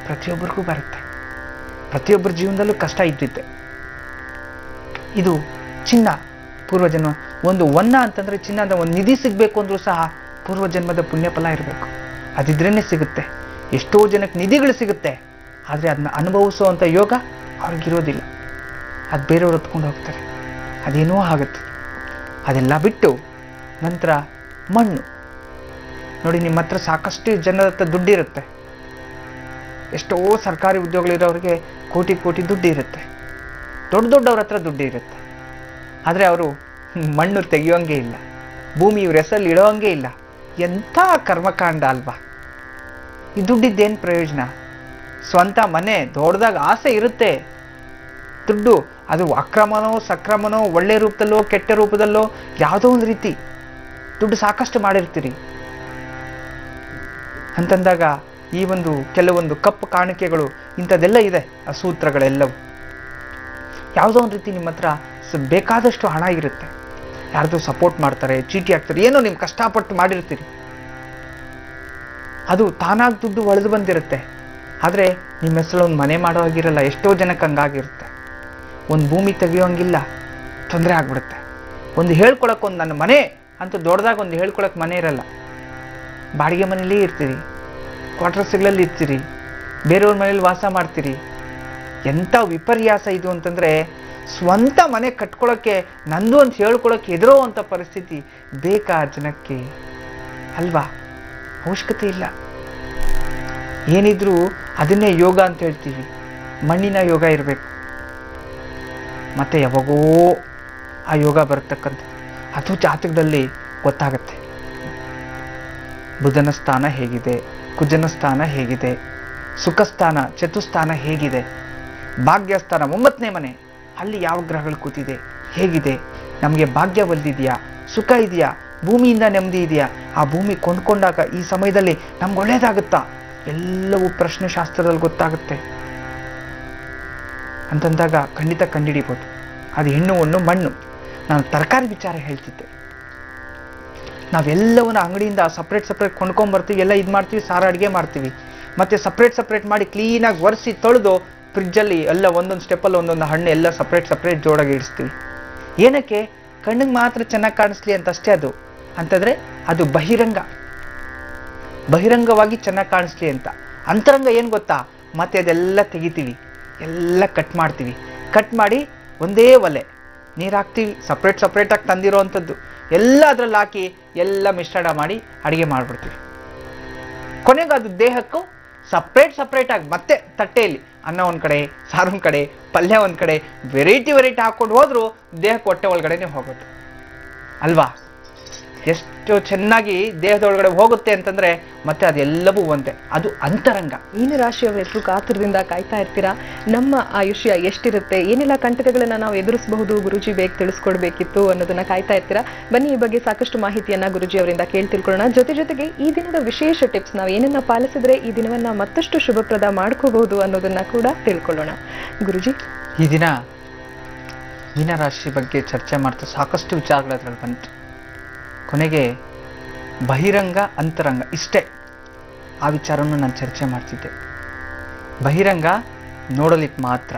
ಪ್ರತಿಯೊಬ್ಬರಿಗೂ ಬರುತ್ತೆ. ಪ್ರತಿಯೊಬ್ಬರ ಜೀವನದಲ್ಲೂ ಕಷ್ಟ ಇದ್ದಿದ್ದೆ. ಇದು ಚಿನ್ನ ಪೂರ್ವಜನ್ಮ. ಒಂದು ವನ್ನ ಅಂತಂದರೆ ಚಿನ್ನದ ಒಂದು ನಿಧಿ ಸಿಗಬೇಕು ಅಂದರೂ ಸಹ ಪೂರ್ವಜನ್ಮದ ಪುಣ್ಯಫಲ ಇರಬೇಕು. ಅದಿದ್ರೇ ಸಿಗುತ್ತೆ. ಎಷ್ಟೋ ಜನಕ್ಕೆ ನಿಧಿಗಳು ಸಿಗುತ್ತೆ, ಆದರೆ ಅದನ್ನ ಅನುಭವಿಸುವಂಥ ಯೋಗ ಅವ್ರಿಗಿರೋದಿಲ್ಲ. ಅದು ಬೇರೆಯವ್ರು ಹೊತ್ಕೊಂಡು ಹೋಗ್ತಾರೆ, ಅದೇನೋ ಆಗುತ್ತೆ. ಅದೆಲ್ಲ ಬಿಟ್ಟು ನಂತರ ಮಣ್ಣು ನೋಡಿ, ನಿಮ್ಮ ಹತ್ರ ಸಾಕಷ್ಟು ಜನರ ಹತ್ರ ದುಡ್ಡಿರುತ್ತೆ. ಎಷ್ಟೋ ಸರ್ಕಾರಿ ಉದ್ಯೋಗಗಳಿರೋರಿಗೆ ಕೋಟಿ ದುಡ್ಡು ಇರುತ್ತೆ, ದೊಡ್ಡವ್ರ ಹತ್ರ ದುಡ್ಡು ಇರುತ್ತೆ. ಆದರೆ ಅವರು ಮಣ್ಣು ತೆಗೆಯೋಂಗೆ ಇಲ್ಲ, ಭೂಮಿ ಇವ್ರ ಹೆಸರಲ್ಲಿ ಇಡೋಂಗೆ ಇಲ್ಲ. ಎಂಥ ಕರ್ಮಕಾಂಡ ಅಲ್ವಾ? ಈ ದುಡ್ಡಿದ್ದೇನು ಪ್ರಯೋಜನ? ಸ್ವಂತ ಮನೆ ದೊಡ್ಡದಾಗ ಆಸೆ ಇರುತ್ತೆ, ದುಡ್ಡು ಅದು ಅಕ್ರಮನೋ ಸಕ್ರಮನೋ, ಒಳ್ಳೆ ರೂಪದಲ್ಲೋ ಕೆಟ್ಟ ರೂಪದಲ್ಲೋ, ಯಾವುದೋ ಒಂದು ರೀತಿ ದುಡ್ಡು ಸಾಕಷ್ಟು ಮಾಡಿರ್ತೀರಿ ಅಂತಂದಾಗ ಈ ಒಂದು ಕೆಲವೊಂದು ಕಪ್ಪು ಕಾಣಿಕೆಗಳು ಇಂಥದ್ದೆಲ್ಲ ಇದೆ. ಆ ಸೂತ್ರಗಳೆಲ್ಲವೂ ಯಾವುದೋ ಒಂದು ರೀತಿ ನಿಮ್ಮ ಹತ್ರ ಬೇಕಾದಷ್ಟು ಹಣ ಇರುತ್ತೆ, ಯಾರ್ದು ಸಪೋರ್ಟ್ ಮಾಡ್ತಾರೆ, ಚೀಟಿ ಹಾಕ್ತಾರೆ, ಏನೋ ನಿಮ್ಮ ಕಷ್ಟಪಟ್ಟು ಮಾಡಿರ್ತೀರಿ, ಅದು ತಾನಾಗಿ ದುಡ್ಡು ಒಳೆದು ಬಂದಿರುತ್ತೆ. ಆದರೆ ನಿಮ್ಮ ಹೆಸರು ಒಂದು ಮನೆ ಮಾಡೋ ಆಗಿರಲ್ಲ. ಎಷ್ಟೋ ಜನಕ್ಕೆ ಹಂಗಾಗಿರುತ್ತೆ. ಒಂದು ಭೂಮಿ ತೆಗಿಯೋಂಗಿಲ್ಲ, ತೊಂದರೆ ಆಗ್ಬಿಡುತ್ತೆ. ಒಂದು ಹೇಳ್ಕೊಳಕ್ಕೆ ಒಂದು ನನ್ನ ಮನೆ ಅಂತ ದೊಡ್ಡದಾಗ ಒಂದು ಹೇಳ್ಕೊಳಕ್ಕೆ ಮನೆ ಇರಲ್ಲ, ಬಾಡಿಗೆ ಮನೇಲಿ ಇರ್ತೀರಿ, ಕ್ವಾರ್ಟರ್ಸ್ಗಳಲ್ಲಿ ಇರ್ತೀರಿ, ಬೇರೆಯವ್ರ ಮನೇಲಿ ವಾಸ ಮಾಡ್ತೀರಿ. ಎಂಥ ವಿಪರ್ಯಾಸ ಇದು ಅಂತಂದರೆ, ಸ್ವಂತ ಮನೆ ಕಟ್ಕೊಳ್ಳೋಕ್ಕೆ ನಂದು ಅಂತ ಹೇಳ್ಕೊಳಕ್ಕೆ ಹೆದರೋ ಅಂಥ ಪರಿಸ್ಥಿತಿ ಬೇಕಾ ಜನಕ್ಕೆ ಅಲ್ವಾ? ಅವಶ್ಯಕತೆ ಇಲ್ಲ. ಏನಿದ್ರೂ ಅದನ್ನೇ ಯೋಗ ಅಂತ ಹೇಳ್ತೀವಿ. ಮಣ್ಣಿನ ಯೋಗ ಇರಬೇಕು, ಮತ್ತೆ ಯಾವಾಗೋ ಆ ಯೋಗ ಬರತಕ್ಕಂಥದ್ದು ಅದು ಜಾತಕದಲ್ಲಿ ಗೊತ್ತಾಗತ್ತೆ. ಬುಧನ ಸ್ಥಾನ ಹೇಗಿದೆ, ಕುಜನ ಸ್ಥಾನ ಹೇಗಿದೆ, ಸುಖಸ್ಥಾನ ಚತುಸ್ಥಾನ ಹೇಗಿದೆ, ಭಾಗ್ಯಸ್ಥಾನ 9ನೇ ಮನೆ ಅಲ್ಲಿ ಯಾವ ಗ್ರಹಗಳು ಕೂತಿದೆ ಹೇಗಿದೆ, ನಮಗೆ ಭಾಗ್ಯ ಒಲ್ದಿದೆಯಾ, ಸುಖ ಇದೆಯಾ, ಭೂಮಿಯಿಂದ ನೆಮ್ಮದಿ ಇದೆಯಾ, ಆ ಭೂಮಿ ಕೊಂಡ್ಕೊಂಡಾಗ ಈ ಸಮಯದಲ್ಲಿ ನಮ್ಗೆ ಒಳ್ಳೇದಾಗುತ್ತಾ, ಎಲ್ಲವೂ ಪ್ರಶ್ನೆ ಶಾಸ್ತ್ರದಲ್ಲಿ ಗೊತ್ತಾಗುತ್ತೆ ಅಂತಂದಾಗ ಖಂಡಿತ ಕಂಡುಹಿಡಿಬೋದು. ಅದು ಹೆಣ್ಣು ಮಣ್ಣು. ನಾನು ತರಕಾರಿ ವಿಚಾರ ಹೇಳ್ತಿದ್ದೆ. ನಾವೆಲ್ಲವನ್ನ ಅಂಗಡಿಯಿಂದ ಸಪ್ರೇಟ್ ಕೊಂಡ್ಕೊಂಬರ್ತೀವಿ, ಎಲ್ಲ ಇದು ಮಾಡ್ತೀವಿ, ಸಾರ ಅಡುಗೆ ಮಾಡ್ತೀವಿ, ಮತ್ತು ಸಪ್ರೇಟ್ ಮಾಡಿ ಕ್ಲೀನಾಗಿ ಒರೆಸಿ ತೊಳೆದು ಫ್ರಿಜ್ಜಲ್ಲಿ ಎಲ್ಲ ಒಂದೊಂದು ಸ್ಟೆಪ್ಪಲ್ಲಿ ಒಂದೊಂದು ಹಣ್ಣು ಎಲ್ಲ ಸಪ್ರೇಟ್ ಜೋಡಾಗಿ ಇಡಿಸ್ತೀವಿ. ಏನಕ್ಕೆ? ಕಣ್ಣಿಗೆ ಮಾತ್ರ ಚೆನ್ನಾಗಿ ಕಾಣಿಸ್ಲಿ ಅಂತ ಅಷ್ಟೇ. ಅದು ಅಂತಂದರೆ ಅದು ಬಹಿರಂಗವಾಗಿ ಚೆನ್ನಾಗಿ ಕಾಣಿಸ್ಲಿ ಅಂತ. ಅಂತರಂಗ ಏನು ಗೊತ್ತಾ? ಮತ್ತೆ ಅದೆಲ್ಲ ತೆಗಿತೀವಿ, ಎಲ್ಲ ಕಟ್ ಮಾಡ್ತೀವಿ. ಕಟ್ ಮಾಡಿ ಒಂದೇ ಒಲೆ ನೀರು ಹಾಕ್ತೀವಿ, ಸಪ್ರೇಟಾಗಿ ತಂದಿರೋ ಅಂಥದ್ದು ಎಲ್ಲ ಅದರಲ್ಲಿ ಹಾಕಿ ಎಲ್ಲ ಮಿಶ್ರಣ ಮಾಡಿ ಅಡುಗೆ ಮಾಡಿಬಿಡ್ತೀವಿ. ಕೊನೆಗೆ ಅದು ದೇಹಕ್ಕೂ ಸಪ್ರೇಟಾಗಿ ಮತ್ತೆ ತಟ್ಟೆಯಲ್ಲಿ ಅನ್ನ ಒಂದು ಕಡೆ, ಸಾರು ಒಂದು ಕಡೆ, ಪಲ್ಯ ಒಂದು ಕಡೆ, ವೆರೈಟಿ ಹಾಕ್ಕೊಂಡು ಹೋದರೂ ದೇಹಕ್ಕೆ ಹೊಟ್ಟೆ ಒಳಗಡೆನೆ ಹೋಗೋದು. ಅಲ್ವಾ? ಎಷ್ಟು ಚೆನ್ನಾಗಿ ದೇಹದೊಳಗಡೆ ಹೋಗುತ್ತೆ ಅಂತಂದ್ರೆ ಮತ್ತೆ ಅದೆಲ್ಲವೂ ಒಂದೇ, ಅದು ಅಂತರಂಗ. ಮೀನರಾಶಿಯವರೆಲ್ಲರೂ ಕಾತುರದಿಂದ ಕಾಯ್ತಾ ಇರ್ತೀರಾ, ನಮ್ಮ ಆಯುಷ್ಯ ಎಷ್ಟಿರುತ್ತೆ, ಏನೆಲ್ಲ ಕಂಟಕಗಳನ್ನ ನಾವು ಎದುರಿಸಬಹುದು, ಗುರುಜಿ ಬೇಗ ತಿಳಿಸ್ಕೊಡ್ಬೇಕಿತ್ತು ಅನ್ನೋದನ್ನ ಕಾಯ್ತಾ ಇರ್ತೀರಾ. ಬನ್ನಿ ಈ ಬಗ್ಗೆ ಸಾಕಷ್ಟು ಮಾಹಿತಿಯನ್ನ ಗುರುಜಿ ಅವರಿಂದ ಕೇಳಿ ತಿಳ್ಕೊಳ್ಳೋಣ. ಜೊತೆಗೆ ಈ ದಿನದ ವಿಶೇಷ ಟಿಪ್ಸ್, ನಾವು ಏನನ್ನ ಪಾಲಿಸಿದ್ರೆ ಈ ದಿನವನ್ನ ಮತ್ತಷ್ಟು ಶುಭಪ್ರದ ಮಾಡ್ಕೋಬಹುದು ಅನ್ನೋದನ್ನ ಕೂಡ ತಿಳ್ಕೊಳ್ಳೋಣ. ಗುರುಜಿ, ಈ ದಿನ ಮೀನರಾಶಿ ಬಗ್ಗೆ ಚರ್ಚೆ ಮಾಡ್ತಾ ಸಾಕಷ್ಟು ವಿಚಾರಗಳು ಅದ್ರಲ್ಲಿ ಬಂತು. ಕೊನೆಗೆ ಬಹಿರಂಗ ಅಂತರಂಗ ಇಷ್ಟೇ ಆ ವಿಚಾರವನ್ನು ನಾನು ಚರ್ಚೆ ಮಾಡ್ತಿದ್ದೆ. ಬಹಿರಂಗ ನೋಡಲಿಕ್ಕೆ ಮಾತ್ರ,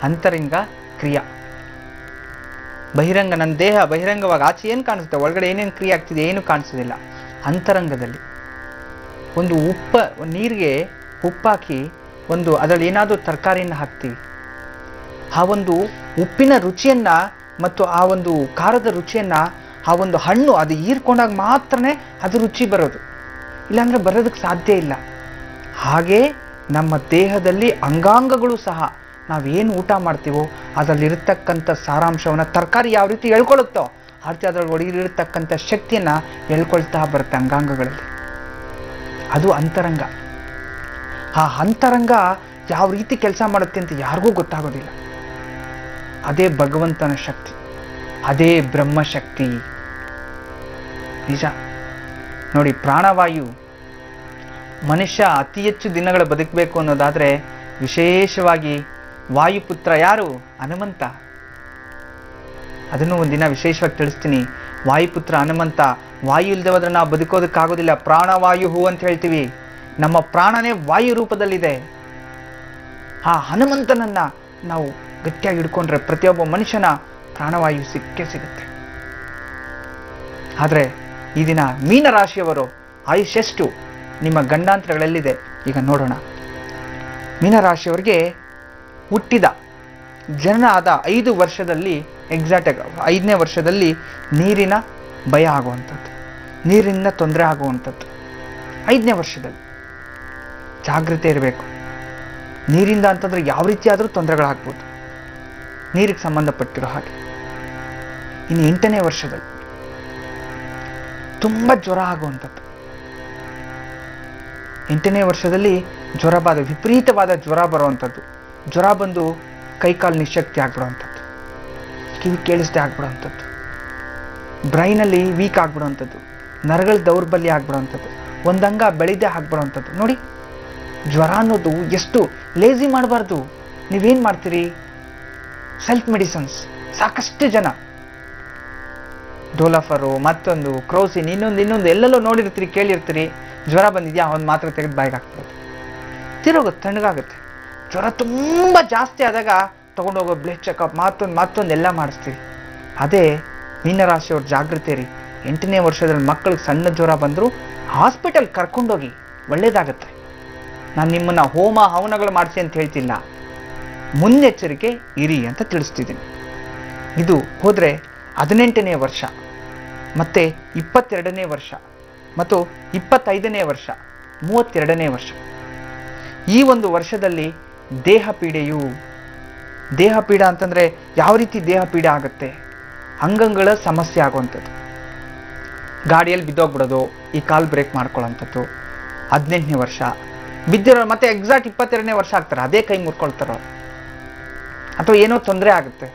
ಅಂತರಂಗ ಕ್ರಿಯಾ. ಬಹಿರಂಗ ನನ್ನ ದೇಹ ಬಹಿರಂಗವಾಗಿ ಆಚೆ ಏನು ಕಾಣಿಸುತ್ತೆ, ಒಳಗಡೆ ಏನೇನು ಕ್ರಿಯೆ ಆಗ್ತಿದೆ ಏನು ಕಾಣಿಸೋದಿಲ್ಲ. ಅಂತರಂಗದಲ್ಲಿ ಒಂದು ನೀರಿಗೆ ಉಪ್ಪಾಕಿ ಅದರಲ್ಲಿ ಏನಾದರೂ ತರಕಾರಿಯನ್ನು ಹಾಕ್ತೀವಿ, ಆ ಒಂದು ಉಪ್ಪಿನ ರುಚಿಯನ್ನ ಮತ್ತು ಆ ಒಂದು ಖಾರದ ರುಚಿಯನ್ನ ಆ ಒಂದು ಹಣ್ಣು ಅದು ಹೀರ್ಕೊಂಡಾಗ ಮಾತ್ರನೇ ಅದು ರುಚಿ ಬರೋದು, ಇಲ್ಲಾಂದ್ರೆ ಬರೋದಕ್ಕೆ ಸಾಧ್ಯ ಇಲ್ಲ. ಹಾಗೆ ನಮ್ಮ ದೇಹದಲ್ಲಿ ಅಂಗಾಂಗಗಳು ಸಹ ನಾವೇನು ಊಟ ಮಾಡ್ತೀವೋ ಅದರಲ್ಲಿರತಕ್ಕಂಥ ಸಾರಾಂಶವನ್ನು ತರಕಾರಿ ಯಾವ ರೀತಿ ಎಳ್ಕೊಳ್ಳುತ್ತೋ ಆ ರೀತಿ ಅದರೊಳಗೆ ಇರತಕ್ಕಂಥ ಶಕ್ತಿಯನ್ನ ಎಳ್ಕೊಳ್ತಾ ಬರುತ್ತೆ ಅಂಗಾಂಗಗಳಲ್ಲಿ. ಅದು ಅಂತರಂಗ. ಆ ಅಂತರಂಗ ಯಾವ ರೀತಿ ಕೆಲಸ ಮಾಡುತ್ತೆ ಅಂತ ಯಾರಿಗೂ ಗೊತ್ತಾಗೋದಿಲ್ಲ. ಅದೇ ಭಗವಂತನ ಶಕ್ತಿ, ಅದೇ ಬ್ರಹ್ಮಶಕ್ತಿ. ನಿಜ ನೋಡಿ, ಪ್ರಾಣವಾಯು ಮನುಷ್ಯ ಅತಿ ಹೆಚ್ಚು ದಿನಗಳ ಬದುಕಬೇಕು ಅನ್ನೋದಾದ್ರೆ ವಿಶೇಷವಾಗಿ ವಾಯುಪುತ್ರ ಯಾರು? ಹನುಮಂತ. ಅದನ್ನು ಒಂದಿನ ವಿಶೇಷವಾಗಿ ತಿಳಿಸ್ತೀನಿ. ವಾಯುಪುತ್ರ ಹನುಮಂತ. ವಾಯು ಇಲ್ಲದೆ ಹೋದ್ರೆ ನಾವು ಬದುಕೋದಕ್ಕಾಗೋದಿಲ್ಲ. ಪ್ರಾಣವಾಯು ಅಂತ ಹೇಳ್ತೀವಿ. ನಮ್ಮ ಪ್ರಾಣನೇ ವಾಯು ರೂಪದಲ್ಲಿದೆ. ಆ ಹನುಮಂತನನ್ನ ನಾವು ಗಟ್ಟಿಯಾಗಿ ಹಿಡ್ಕೊಂಡ್ರೆ ಪ್ರತಿಯೊಬ್ಬ ಮನುಷ್ಯನ ಪ್ರಾಣವಾಯು ಸಿಕ್ಕೇ ಸಿಗುತ್ತೆ. ಆದರೆ ಈ ದಿನ ಮೀನರಾಶಿಯವರು ಆಯುಷ್ ಎಷ್ಟು, ನಿಮ್ಮ ಗಂಡಾಂತರಗಳೆಲ್ಲಿದೆ ಈಗ ನೋಡೋಣ. ಮೀನರಾಶಿಯವರಿಗೆ ಹುಟ್ಟಿದ ಜನನ ಆದ 5 ವರ್ಷದಲ್ಲಿ, ಎಕ್ಸಾಕ್ಟ್ 5ನೇ ವರ್ಷದಲ್ಲಿ ನೀರಿನ ಭಯ ಆಗುವಂಥದ್ದು, ನೀರಿನಿಂದ ತೊಂದರೆ ಆಗುವಂಥದ್ದು. 5ನೇ ವರ್ಷದಲ್ಲಿ ಜಾಗೃತಿ ಇರಬೇಕು. ನೀರಿಂದ ಅಂತಂದ್ರೆ ಯಾವ ರೀತಿ ಆದರೂ ತೊಂದರೆಗಳಾಗ್ಬೋದು, ನೀರಿಗೆ ಸಂಬಂಧಪಟ್ಟಿರೋ ಹಾಗೆ. ಇನ್ನು 8ನೇ ವರ್ಷದಲ್ಲಿ ತುಂಬ ಜ್ವರ ಆಗುವಂಥದ್ದು. 8ನೇ ವರ್ಷದಲ್ಲಿ ವಿಪರೀತವಾದ ಜ್ವರ ಬರುವಂಥದ್ದು. ಜ್ವರ ಬಂದು ಕೈಕಾಲು ನಿಶಕ್ತಿ ಆಗ್ಬಿಡುವಂಥದ್ದು, ಕಿವಿ ಕೇಳಿಸದೆ ಆಗ್ಬಿಡುವಂಥದ್ದು, ಬ್ರೈನಲ್ಲಿ ವೀಕ್ ಆಗ್ಬಿಡುವಂಥದ್ದು, ನರಗಳ ದೌರ್ಬಲ್ಯ ಆಗ್ಬಿಡುವಂಥದ್ದು, ಒಂದಂಗ ಬೆಳೆದೇ ಆಗ್ಬಿಡುವಂಥದ್ದು. ನೋಡಿ, ಜ್ವರ ಅನ್ನೋದು ಎಷ್ಟು ಲೇಜಿ ಮಾಡಬಾರ್ದು. ನೀವೇನು ಮಾಡ್ತೀರಿ? Self medicines. ಸಾಕಷ್ಟು ಜನ ಡೋಲಾಫರು, ಮತ್ತೊಂದು ಕ್ರೋಸಿನ್, ಇನ್ನೊಂದು ಎಲ್ಲೆಲ್ಲೋ ನೋಡಿರ್ತೀರಿ, ಕೇಳಿರ್ತೀರಿ. ಜ್ವರ ಬಂದಿದ್ಯಾ, ಒಂದು ಮಾತ್ರೆ ತೆಗೆದು ಬಾಯಿಗೆ ಹಾಕ್ಬಿಡೋದು, ತಿರೋಗುತ್ತೆ, ತಣ್ಣಗಾಗುತ್ತೆ. ಜ್ವರ ತುಂಬ ಜಾಸ್ತಿ ಆದಾಗ ತೊಗೊಂಡೋಗೋ ಬ್ಲಡ್ ಚೆಕಪ್, ಮತ್ತೊಂದು ಎಲ್ಲ ಮಾಡಿಸ್ತೀವಿ. ಅದೇ ಮೀನರಾಶಿಯವ್ರ ಜಾಗೃತಿ ರೀ. 8ನೇ ವರ್ಷದಲ್ಲಿ ಮಕ್ಕಳಿಗೆ ಸಣ್ಣ ಜ್ವರ ಬಂದರೂ ಹಾಸ್ಪಿಟಲ್ ಕರ್ಕೊಂಡೋಗಿ, ಒಳ್ಳೇದಾಗತ್ತೆ. ನಾನು ನಿಮ್ಮನ್ನ ಹೋಮ ಹವನಗಳು ಮಾಡಿಸಿ ಅಂತ ಹೇಳ್ತಿಲ್ಲ, ಮುನ್ನೆಚ್ಚರಿಕೆ ಇರಿ ಅಂತ ತಿಳಿಸ್ತಿದ್ದೀನಿ. ಇದು ಹೋದರೆ 18ನೇ ವರ್ಷ, ಮತ್ತೆ 22ನೇ ವರ್ಷ, ಮತ್ತು 25ನೇ ವರ್ಷ, 32ನೇ ವರ್ಷ. ಈ ಒಂದು ವರ್ಷದಲ್ಲಿ ದೇಹ ಪೀಡೆ ಅಂತಂದ್ರೆ ಯಾವ ರೀತಿ ದೇಹ ಪೀಡೆ ಆಗುತ್ತೆ? ಅಂಗಗಳ ಸಮಸ್ಯೆ ಆಗುವಂಥದ್ದು, ಗಾಡಿಯಲ್ಲಿ ಬಿದ್ದೋಗ್ಬಿಡೋದು, ಈ ಕಾಲ್ ಬ್ರೇಕ್ ಮಾಡ್ಕೊಳ್ಳೋಂಥದ್ದು. 18ನೇ ವರ್ಷ ಬಿದ್ದಿರೋ ಮತ್ತೆ ಎಕ್ಸಾಕ್ಟ್ 22ನೇ ವರ್ಷ ಆಗ್ತಾರೆ, ಅದೇ ಕೈ ಮುರ್ಕೊಳ್ತಾರೋ, ಅಥವಾ ಏನೋ ತೊಂದರೆ ಆಗುತ್ತೆ,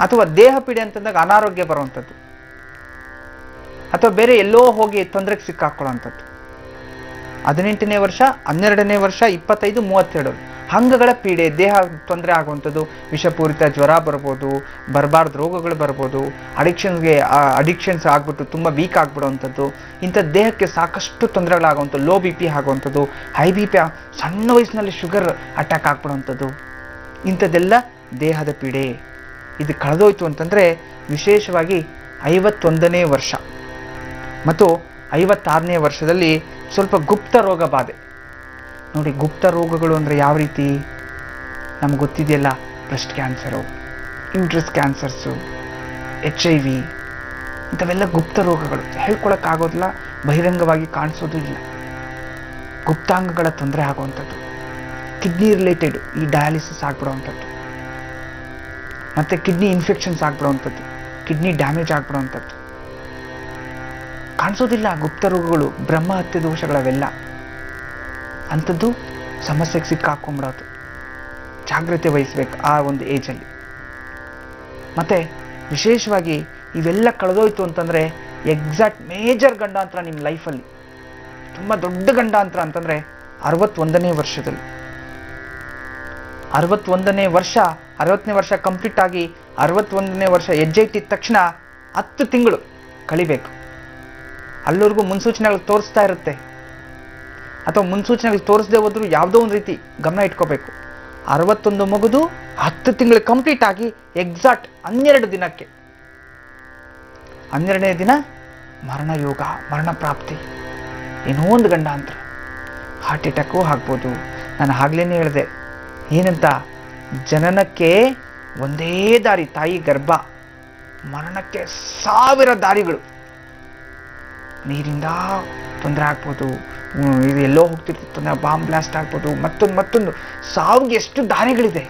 ಅಥವಾ ದೇಹ ಪೀಡೆ ಅಂತಂದಾಗ ಅನಾರೋಗ್ಯ ಬರುವಂಥದ್ದು, ಅಥವಾ ಬೇರೆ ಎಲ್ಲೋ ಹೋಗಿ ತೊಂದರೆಗೆ ಸಿಕ್ಕಾಕೊಳ್ಳುವಂಥದ್ದು. 18ನೇ ವರ್ಷ, 12ನೇ ವರ್ಷ, 25, 32 ಅಂಗಗಳ ಪೀಡೆ, ದೇಹ ತೊಂದರೆ ಆಗುವಂಥದ್ದು. ವಿಷಪೂರಿತ ಜ್ವರ ಬರ್ಬೋದು, ಬರಬಾರ್ದು ರೋಗಗಳು ಬರ್ಬೋದು, ಅಡಿಕ್ಷನ್ಸ್ ಆಗ್ಬಿಟ್ಟು ತುಂಬ ವೀಕ್ ಆಗ್ಬಿಡುವಂಥದ್ದು. ಇಂಥ ದೇಹಕ್ಕೆ ಸಾಕಷ್ಟು ತೊಂದರೆಗಳಾಗುವಂಥದ್ದು. ಲೋ BP ಆಗುವಂಥದ್ದು, ಹೈ BP, ಸಣ್ಣ ವಯಸ್ಸಿನಲ್ಲಿ ಶುಗರ್ ಅಟ್ಯಾಕ್ ಆಗ್ಬಿಡುವಂಥದ್ದು. ಇಂಥದ್ದೆಲ್ಲ ದೇಹದ ಪೀಡೆ. ಇದು ಕಳೆದೋಯ್ತು ಅಂತಂದರೆ ವಿಶೇಷವಾಗಿ 51ನೇ ವರ್ಷ ಮತ್ತು 56ನೇ ವರ್ಷದಲ್ಲಿ ಸ್ವಲ್ಪ ಗುಪ್ತ ರೋಗ ಬಾಧೆ. ನೋಡಿ, ಗುಪ್ತ ರೋಗಗಳು ಅಂದರೆ ಯಾವ ರೀತಿ ನಮ್ಗೆ ಗೊತ್ತಿದೆಯಲ್ಲ, breast cancer, uterus cancers, HIV, ಇಂಥವೆಲ್ಲ ಗುಪ್ತ ರೋಗಗಳು. ಹೇಳ್ಕೊಳಕ್ಕಾಗೋದಿಲ್ಲ, ಬಹಿರಂಗವಾಗಿ ಕಾಣಿಸೋದು ಇಲ್ಲ. ಗುಪ್ತಾಂಗಗಳ ತೊಂದರೆ ಆಗುವಂಥದ್ದು, ಕಿಡ್ನಿ ರಿಲೇಟೆಡ್ ಈ ಡಯಾಲಿಸಿಸ್ ಆಗ್ಬಿಡುವಂಥದ್ದು, ಮತ್ತು ಕಿಡ್ನಿ ಇನ್ಫೆಕ್ಷನ್ಸ್ ಆಗ್ಬಿಡುವಂಥದ್ದು, ಕಿಡ್ನಿ ಡ್ಯಾಮೇಜ್ ಆಗ್ಬಿಡೋವಂಥದ್ದು. ಕಾಣಿಸೋದಿಲ್ಲ ಗುಪ್ತ ರೋಗಗಳು, ಬ್ರಹ್ಮ ಹತ್ಯೆ ದೋಷಗಳವೆಲ್ಲ. ಅಂಥದ್ದು ಸಮಸ್ಯೆಗೆ ಸಿಕ್ಕಾಕೊಂಡ್ಬಿಡೋದು. ಜಾಗ್ರತೆ ವಹಿಸ್ಬೇಕು ಆ ಒಂದು ಏಜಲ್ಲಿ. ಮತ್ತು ವಿಶೇಷವಾಗಿ ಇವೆಲ್ಲ ಕಳೆದೋಯ್ತು ಅಂತಂದರೆ ಎಕ್ಸಾಕ್ಟ್ ಮೇಜರ್ ಗಂಡಾಂತರ ನಿಮ್ಮ ಲೈಫಲ್ಲಿ, ತುಂಬ ದೊಡ್ಡ ಗಂಡಾಂತರ ಅಂತಂದರೆ 61ನೇ ವರ್ಷದಲ್ಲಿ. 61ನೇ ವರ್ಷ, 60ನೇ ವರ್ಷ ಕಂಪ್ಲೀಟ್ ಆಗಿ 61ನೇ ವರ್ಷ ಹೆಜ್ಜೆ ಇಟ್ಟಿದ ತಕ್ಷಣ 10 ತಿಂಗಳು ಕಳಿಬೇಕು. ಅಲ್ಲಿವರೆಗೂ ಮುನ್ಸೂಚನೆಗಳು ತೋರಿಸ್ತಾ ಇರುತ್ತೆ, ಅಥವಾ ಮುನ್ಸೂಚನೆಗಳು ತೋರಿಸದೆ ಹೋದ್ರೂ ಯಾವುದೋ ಒಂದು ರೀತಿ ಗಮನ ಇಟ್ಕೋಬೇಕು. 61 ಮುಗಿದು 10 ತಿಂಗಳು ಕಂಪ್ಲೀಟ್ ಆಗಿ ಎಕ್ಸಾಕ್ಟ್ 12 ದಿನಕ್ಕೆ 12ನೇ ದಿನ ಮರಣ ಯೋಗ, ಮರಣ ಪ್ರಾಪ್ತಿ, ಏನೋ ಒಂದು ಗಂಡಾಂತರ. ಹಾರ್ಟ್ ಅಟ್ಯಾಕು ಆಗ್ಬೋದು. ನಾನು ಆಗ್ಲೇನೆ ಹೇಳಿದೆ ಏನಂತ, ಜನನಕ್ಕೆ ಒಂದೇ ದಾರಿ ತಾಯಿ ಗರ್ಭ, ಮರಣಕ್ಕೆ 1000 ದಾರಿಗಳು. ನೀರಿಂದ ತೊಂದರೆ ಆಗ್ಬೋದು, ಇದು ಎಲ್ಲೋ ಹೋಗ್ತಿರ್ತದೆ ಬಾಂಬ್ ಬ್ಲಾಸ್ಟ್ ಆಗ್ಬೋದು, ಮತ್ತೊಂದು ಸಾವಿಗೆ ಎಷ್ಟು ದಾರಿಗಳಿದೆ.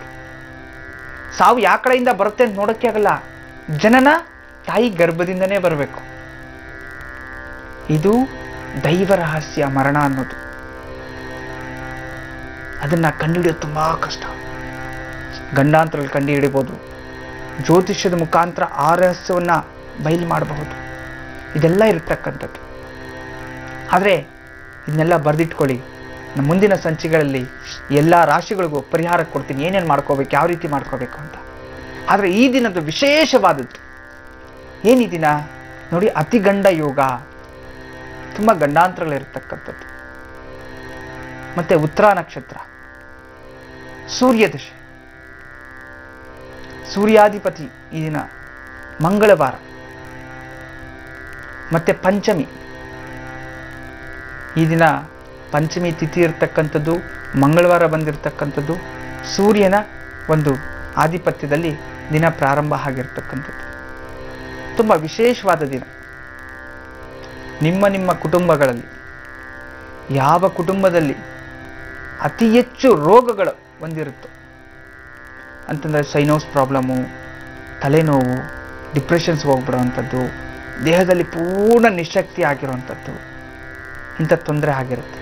ಸಾವು ಯಾವ ಕಡೆಯಿಂದ ಬರುತ್ತೆ ಅಂತ ನೋಡೋಕ್ಕೆ ಆಗಲ್ಲ. ಜನನ ತಾಯಿ ಗರ್ಭದಿಂದನೇ ಬರಬೇಕು. ಇದು ದೈವ ರಹಸ್ಯ ಮರಣ ಅನ್ನೋದು. ಅದನ್ನ ಕಂಡುಹಿಡಿಯೋದು ತುಂಬಾ ಕಷ್ಟ. ಗಂಡಾಂತರಲ್ಲಿ ಕಂಡುಹಿಡಿಬಹುದು, ಜ್ಯೋತಿಷ್ಯದ ಮುಖಾಂತರ ಆ ರಹಸ್ಯವನ್ನ ಬಯಲು ಮಾಡಬಹುದು. ಇದೆಲ್ಲ ಇರತಕ್ಕಂಥದ್ದು. ಆದರೆ ಇದನ್ನೆಲ್ಲ ಬರೆದಿಟ್ಕೊಳ್ಳಿ. ನಮ್ಮ ಮುಂದಿನ ಸಂಚಿಕೆಗಳಲ್ಲಿ ಎಲ್ಲ ರಾಶಿಗಳಿಗೂ ಪರಿಹಾರ ಕೊಡ್ತೀನಿ, ಏನೇನು ಮಾಡ್ಕೋಬೇಕು, ಯಾವ ರೀತಿ ಮಾಡ್ಕೋಬೇಕು ಅಂತ. ಆದರೆ ಈ ದಿನದ ವಿಶೇಷವಾದದ್ದು ಏನು, ಈ ದಿನ ನೋಡಿ, ಅತಿಗಂಡ ಯೋಗ, ತುಂಬ ಗಂಡಾಂತರಗಳಿರ್ತಕ್ಕಂಥದ್ದು. ಮತ್ತೆ ಉತ್ತರ ನಕ್ಷತ್ರ, ಸೂರ್ಯ ದಶೆ, ಸೂರ್ಯಾಧಿಪತಿ ಈ ದಿನ ಮಂಗಳವಾರ, ಮತ್ತೆ ಪಂಚಮಿ. ಈ ದಿನ ಪಂಚಮಿ ತಿಥಿ ಇರ್ತಕ್ಕಂಥದ್ದು, ಮಂಗಳವಾರ ಬಂದಿರತಕ್ಕಂಥದ್ದು, ಸೂರ್ಯನ ಒಂದು ಆಧಿಪತ್ಯದಲ್ಲಿ ದಿನ ಪ್ರಾರಂಭ ಆಗಿರ್ತಕ್ಕಂಥದ್ದು. ತುಂಬ ವಿಶೇಷವಾದ ದಿನ. ನಿಮ್ಮ ಕುಟುಂಬಗಳಲ್ಲಿ ಯಾವ ಕುಟುಂಬದಲ್ಲಿ ಅತಿ ಹೆಚ್ಚು ರೋಗಗಳು ಹೊಂದಿರುತ್ತೋ ಅಂತಂದರೆ ಸೈನೋಸ್ ಪ್ರಾಬ್ಲಮ್ಮು, ತಲೆನೋವು, ಡಿಪ್ರೆಷನ್ಸ್ ಹೋಗ್ಬಿಡೋವಂಥದ್ದು, ದೇಹದಲ್ಲಿ ಪೂರ್ಣ ನಿಶಕ್ತಿ ಆಗಿರುವಂಥದ್ದು, ಇಂಥ ತೊಂದರೆ ಆಗಿರುತ್ತೆ.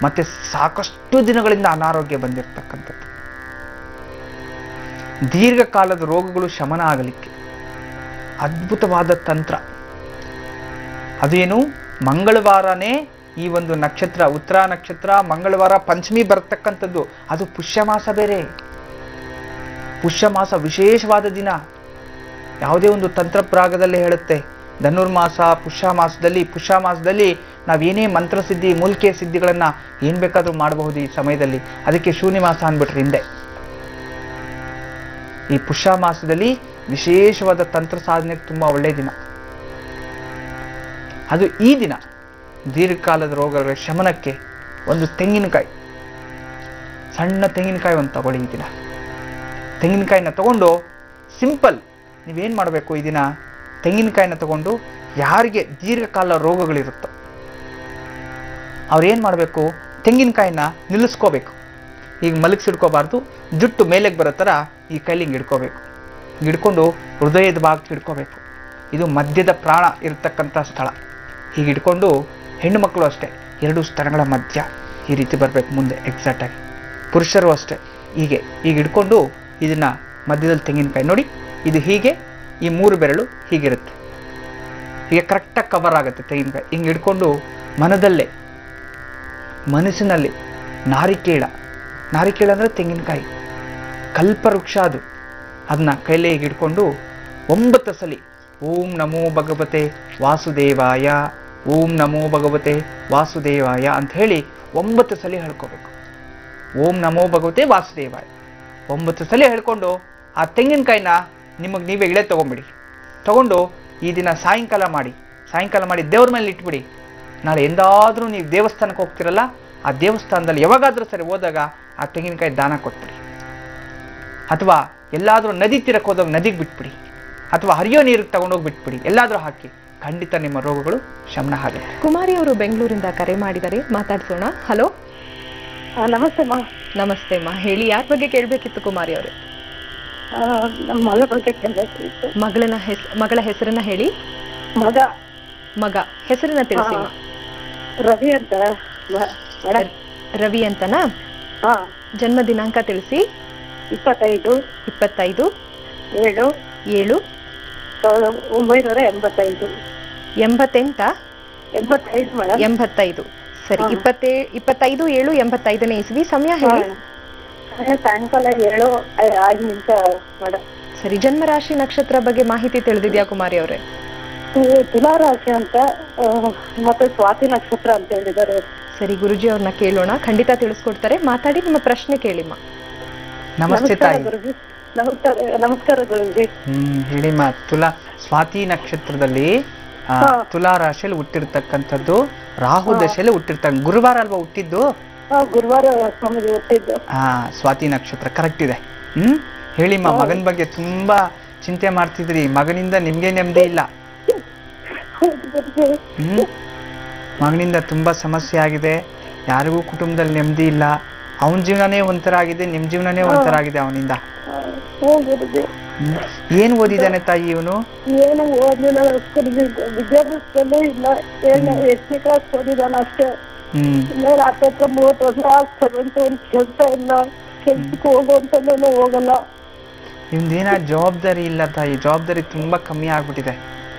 ಮತ್ತೆ ಸಾಕಷ್ಟು ದಿನಗಳಿಂದ ಅನಾರೋಗ್ಯ ಬಂದಿರತಕ್ಕಂಥದ್ದು, ದೀರ್ಘಕಾಲದ ರೋಗಗಳು ಶಮನ ಆಗಲಿಕ್ಕೆ ಅದ್ಭುತವಾದ ತಂತ್ರ. ಅದೇನು, ಮಂಗಳವಾರನೇ ಈ ಒಂದು ನಕ್ಷತ್ರ, ಉತ್ತರ ನಕ್ಷತ್ರ, ಮಂಗಳವಾರ ಪಂಚಮಿ ಬರ್ತಕ್ಕಂಥದ್ದು. ಅದು ಪುಷ್ಯಮಾಸ ಬೇರೆ. ಪುಷ್ಯಮಾಸ ವಿಶೇಷವಾದ ದಿನ. ಯಾವುದೇ ಒಂದು ತಂತ್ರಪ್ರಾಗದಲ್ಲೇ ಹೇಳುತ್ತೆ, ಧನುರ್ಮಾಸ, ಪುಷ್ಯಮಾಸದಲ್ಲಿ ನಾವೇನೇ ಮಂತ್ರಸಿದ್ಧಿ, ಮೂಲಿಕೆ ಸಿದ್ಧಿಗಳನ್ನ ಏನ್ ಬೇಕಾದ್ರೂ ಮಾಡಬಹುದು ಈ ಸಮಯದಲ್ಲಿ. ಅದಕ್ಕೆ ಶೂನ್ಯ ಮಾಸ ಅಂದ್ಬಿಟ್ರೆ ಹಿಂದೆ. ಈ ಪುಷ್ಯಮಾಸದಲ್ಲಿ ವಿಶೇಷವಾದ ತಂತ್ರ ಸಾಧನೆಗೆ ತುಂಬಾ ಒಳ್ಳೆಯ ದಿನ. ಅದು ಈ ದಿನ ದೀರ್ಘಕಾಲದ ರೋಗಗಳ ಶಮನಕ್ಕೆ ಒಂದು ತೆಂಗಿನಕಾಯಿ, ಸಣ್ಣ ತೆಂಗಿನಕಾಯಿ ಒಂದು ತಗೊಳ್ಳಿ. ಈ ದಿನ ತೆಂಗಿನಕಾಯಿನ ತಗೊಂಡು ಸಿಂಪಲ್ ನೀವೇನು ಮಾಡಬೇಕು, ಈ ದಿನ ತೆಂಗಿನಕಾಯಿನ ತಗೊಂಡು ಯಾರಿಗೆ ದೀರ್ಘಕಾಲ ರೋಗಗಳಿರುತ್ತೋ ಅವ್ರೇನು ಮಾಡಬೇಕು, ತೆಂಗಿನಕಾಯಿನ ನಿಲ್ಲಿಸ್ಕೋಬೇಕು. ಈಗ ಮಲಗಿಸಿಡ್ಕೋಬಾರ್ದು, ಜುಟ್ಟು ಮೇಲೆಗೆ ಬರೋ ಥರ ಈ ಕೈಲಿ ಹಿಂಗೆ ಹಿಡ್ಕೋಬೇಕು. ಹಿಡ್ಕೊಂಡು ಹೃದಯದ ಭಾಗಕ್ಕೆ ಹಿಡ್ಕೋಬೇಕು. ಇದು ಮಧ್ಯದ ಪ್ರಾಣ ಇರತಕ್ಕಂಥ ಸ್ಥಳ. ಹೀಗೆ ಹಿಡ್ಕೊಂಡು, ಹೆಣ್ಣು ಮಕ್ಕಳು ಅಷ್ಟೇ 2 ಸ್ತನಗಳ ಮಧ್ಯ ಈ ರೀತಿ ಬರಬೇಕು ಮುಂದೆ ಎಕ್ಸಾಕ್ಟಾಗಿ. ಪುರುಷರು ಅಷ್ಟೇ ಹೀಗೆ ಹಿಡ್ಕೊಂಡು ಇದನ್ನ ಮಧ್ಯದಲ್ಲಿ ತೆಂಗಿನಕಾಯಿ ನೋಡಿ, ಇದು ಹೀಗೆ ಈ 3 ಬೆರಳು ಹೀಗಿರುತ್ತೆ. ಹೀಗೆ ಕರೆಕ್ಟಾಗಿ ಕವರ್ ಆಗುತ್ತೆ ತೆಂಗಿನಕಾಯಿ. ಹಿಂಗೆ ಹಿಡ್ಕೊಂಡು ಮನಸ್ಸಿನಲ್ಲಿ ನಾರಿಕೇಳ ಅಂದರೆ ತೆಂಗಿನಕಾಯಿ, ಕಲ್ಪವೃಕ್ಷ ಅದು. ಅದನ್ನ ಕೈಲೇ ಹಿಡ್ಕೊಂಡು 9 ಸಲಿ ಓಂ ನಮೋ ಭಗವತೆ ವಾಸುದೇವಾಯ, ಓಂ ನಮೋ ಭಗವತೆ ವಾಸುದೇವಾಯ ಅಂತ ಹೇಳಿ 9 ಸಲಿ ಹೇಳ್ಕೋಬೇಕು. ಓಂ ನಮೋ ಭಗವತೆ ವಾಸುದೇವಾಯ 9 ಸಲಿ ಹೇಳ್ಕೊಂಡು ಆ ತೆಂಗಿನಕಾಯಿನ ನಿಮಗೆ ನೀವೇ ಇಳೆ ತಗೊಂಡು ಈ ದಿನ ಸಾಯಂಕಾಲ ಮಾಡಿ ದೇವ್ರ ಮೇಲೆ ಇಟ್ಬಿಡಿ. ನಾಳೆ ಎಂದಾದ್ರೂ ನೀವು ದೇವಸ್ಥಾನಕ್ಕೆ ಹೋಗ್ತಿರಲ್ಲ, ಆ ದೇವಸ್ಥಾನದಲ್ಲಿ ಯಾವಾಗಾದ್ರೂ ಸರಿ ಹೋದಾಗ ಆ ತೆಂಗಿನಕಾಯಿ ದಾನ ಕೊಟ್ಬಿಡಿ. ಅಥವಾ ಎಲ್ಲಾದ್ರೂ ನದಿ ತೀರಕ್ಕೆ ಹೋದಾಗ ನದಿಗೆ ಬಿಟ್ಬಿಡಿ, ಅಥವಾ ಹರಿಯೋ ನೀರಿಗೆ ತಗೊಂಡೋಗಿ ಬಿಟ್ಬಿಡಿ. ಎಲ್ಲಾದ್ರೂ ಹಾಕಿ, ಖಂಡಿತ ನಿಮ್ಮ ರೋಗಗಳು ಶಮನ ಆಗುತ್ತೆ. ಕುಮಾರಿ ಅವರು ಬೆಂಗಳೂರಿಂದ ಕರೆ ಮಾಡಿದ್ದಾರೆ, ಮಾತಾಡ್ಸೋಣ. ಹಲೋ, ನಮಸ್ತೆ ಮಾ. ನಮಸ್ತೆ ಮಾ, ಹೇಳಿ, ಯಾರ ಬಗ್ಗೆ ಕೇಳಬೇಕಿತ್ತು ಕುಮಾರಿ ಅವರೇ? ನಮ್ಮ ಮಗಳ ಬಗ್ಗೆ ಕೇಳಬೇಕಿತ್ತು. ಮಗಳ ಹೆಸರನ್ನ ಹೇಳಿ. ಮಗ ಹೆಸರನ್ನ ತಿಳಿಸಿ. ರವಿ ಅಂತ. ರವಿ ಅಂತನಾ? ಜನ್ಮ ದಿನಾಂಕ ತಿಳಿಸಿ. 25/7/1985. 85 ಸರಿ. 25/7/85 ಇಸ್ವಿ. ಸಮಯ ಹೇಳಿ. ಸಾಯಂಕಾಲ 7:05 ಮೇಡಮ್. ಸರಿ. ಜನ್ಮರಾಶಿ ನಕ್ಷತ್ರ ಬಗ್ಗೆ ಮಾಹಿತಿ ತಿಳಿದಿದ್ಯಾ ಕುಮಾರಿ ಅವರೇ? ತುಲಾ ರಾಶಿ ಅಂತ ಮತ್ತೆ ಸ್ವಾತಿ ನಕ್ಷತ್ರ ಅಂತ ಹೇಳಿದ್ದಾರೆ. ಸರಿ, ಗುರುಜಿ ಅವ್ರನ್ನ ಕೇಳೋಣ, ಖಂಡಿತ ತಿಳಿಸ್ಕೊಡ್ತಾರೆ. ಮಾತಾಡಿ, ನಿಮ್ಮ ಪ್ರಶ್ನೆ ಕೇಳಿಮ್ಮ. ನಮಸ್ತೆ ತಾಯಿ. ನಮಸ್ಕಾರ ಗುರುಜಿ. ಹೇಳಿಮ್ಮ. ಸ್ವಾತಿ ನಕ್ಷತ್ರದಲ್ಲಿ ತುಲಾ ರಾಶಿಯಲ್ಲಿ ಹುಟ್ಟಿರ್ತಕ್ಕಂಥದ್ದು, ರಾಹು ದಶೆಯಲ್ಲಿ ಹುಟ್ಟಿರ್ತಕ್ಕ, ಗುರುವಾರ ಅಲ್ವಾ ಹುಟ್ಟಿದ್ದು? ಗುರುವಾರ ಸ್ವಾಮಿಗೆ ಹುಟ್ಟಿದ್ದು. ಸ್ವಾತಿ ನಕ್ಷತ್ರ ಕರೆಕ್ಟ್ ಇದೆ. ಹೇಳಿಮ್ಮ, ಮಗನ ಬಗ್ಗೆ ತುಂಬಾ ಚಿಂತೆ ಮಾಡ್ತಿದ್ರಿ, ಮಗನಿಂದ ನಿಮ್ಗೆ ನೆಮ್ಮದಿ ಇಲ್ಲ. ಮಗನಿಂದ ತುಂಬಾ ಸಮಸ್ಯೆ ಆಗಿದೆ, ಯಾರಿಗೂ ಕುಟುಂಬದಲ್ಲಿ ನೆಮ್ಮದಿ ಇಲ್ಲ. ಅವನ ಜೀವನನೇ ಒಂಥರ ಆಗಿದೆ, ನಿಮ್ ಜೀವನನೇ ಒಂಥರ ಆಗಿದೆ ಅವನಿಂದ. ಏನ್ ಓದಿದಾನೆ ತಾಯಿ ಇವನು? ಏನು ಓದಿಲ್ಲ, ವಿದ್ಯಾಭ್ಯಾಸದಲ್ಲೂ ಇಲ್ಲ. 8ನೇ ಕ್ಲಾಸ್ ಓದಿದಾನ ಅಷ್ಟೇ. 30 ವರ್ಷ ಆಗ್ತದಂತ ಒಂದು ಕೆಲ್ಸ ಇಲ್ಲ, ಕೆಲ್ಸಕ್ಕೆ ಹೋಗುವಂತಂದ್ರೂ ಹೋಗಲ್ಲ. ನಿಮ್ದೇನ ಜವಾಬ್ದಾರಿ ಇಲ್ಲ ತಾಯಿ, ಜವಾಬ್ದಾರಿ ತುಂಬಾ ಕಮ್ಮಿ ಆಗ್ಬಿಟ್ಟಿದೆ.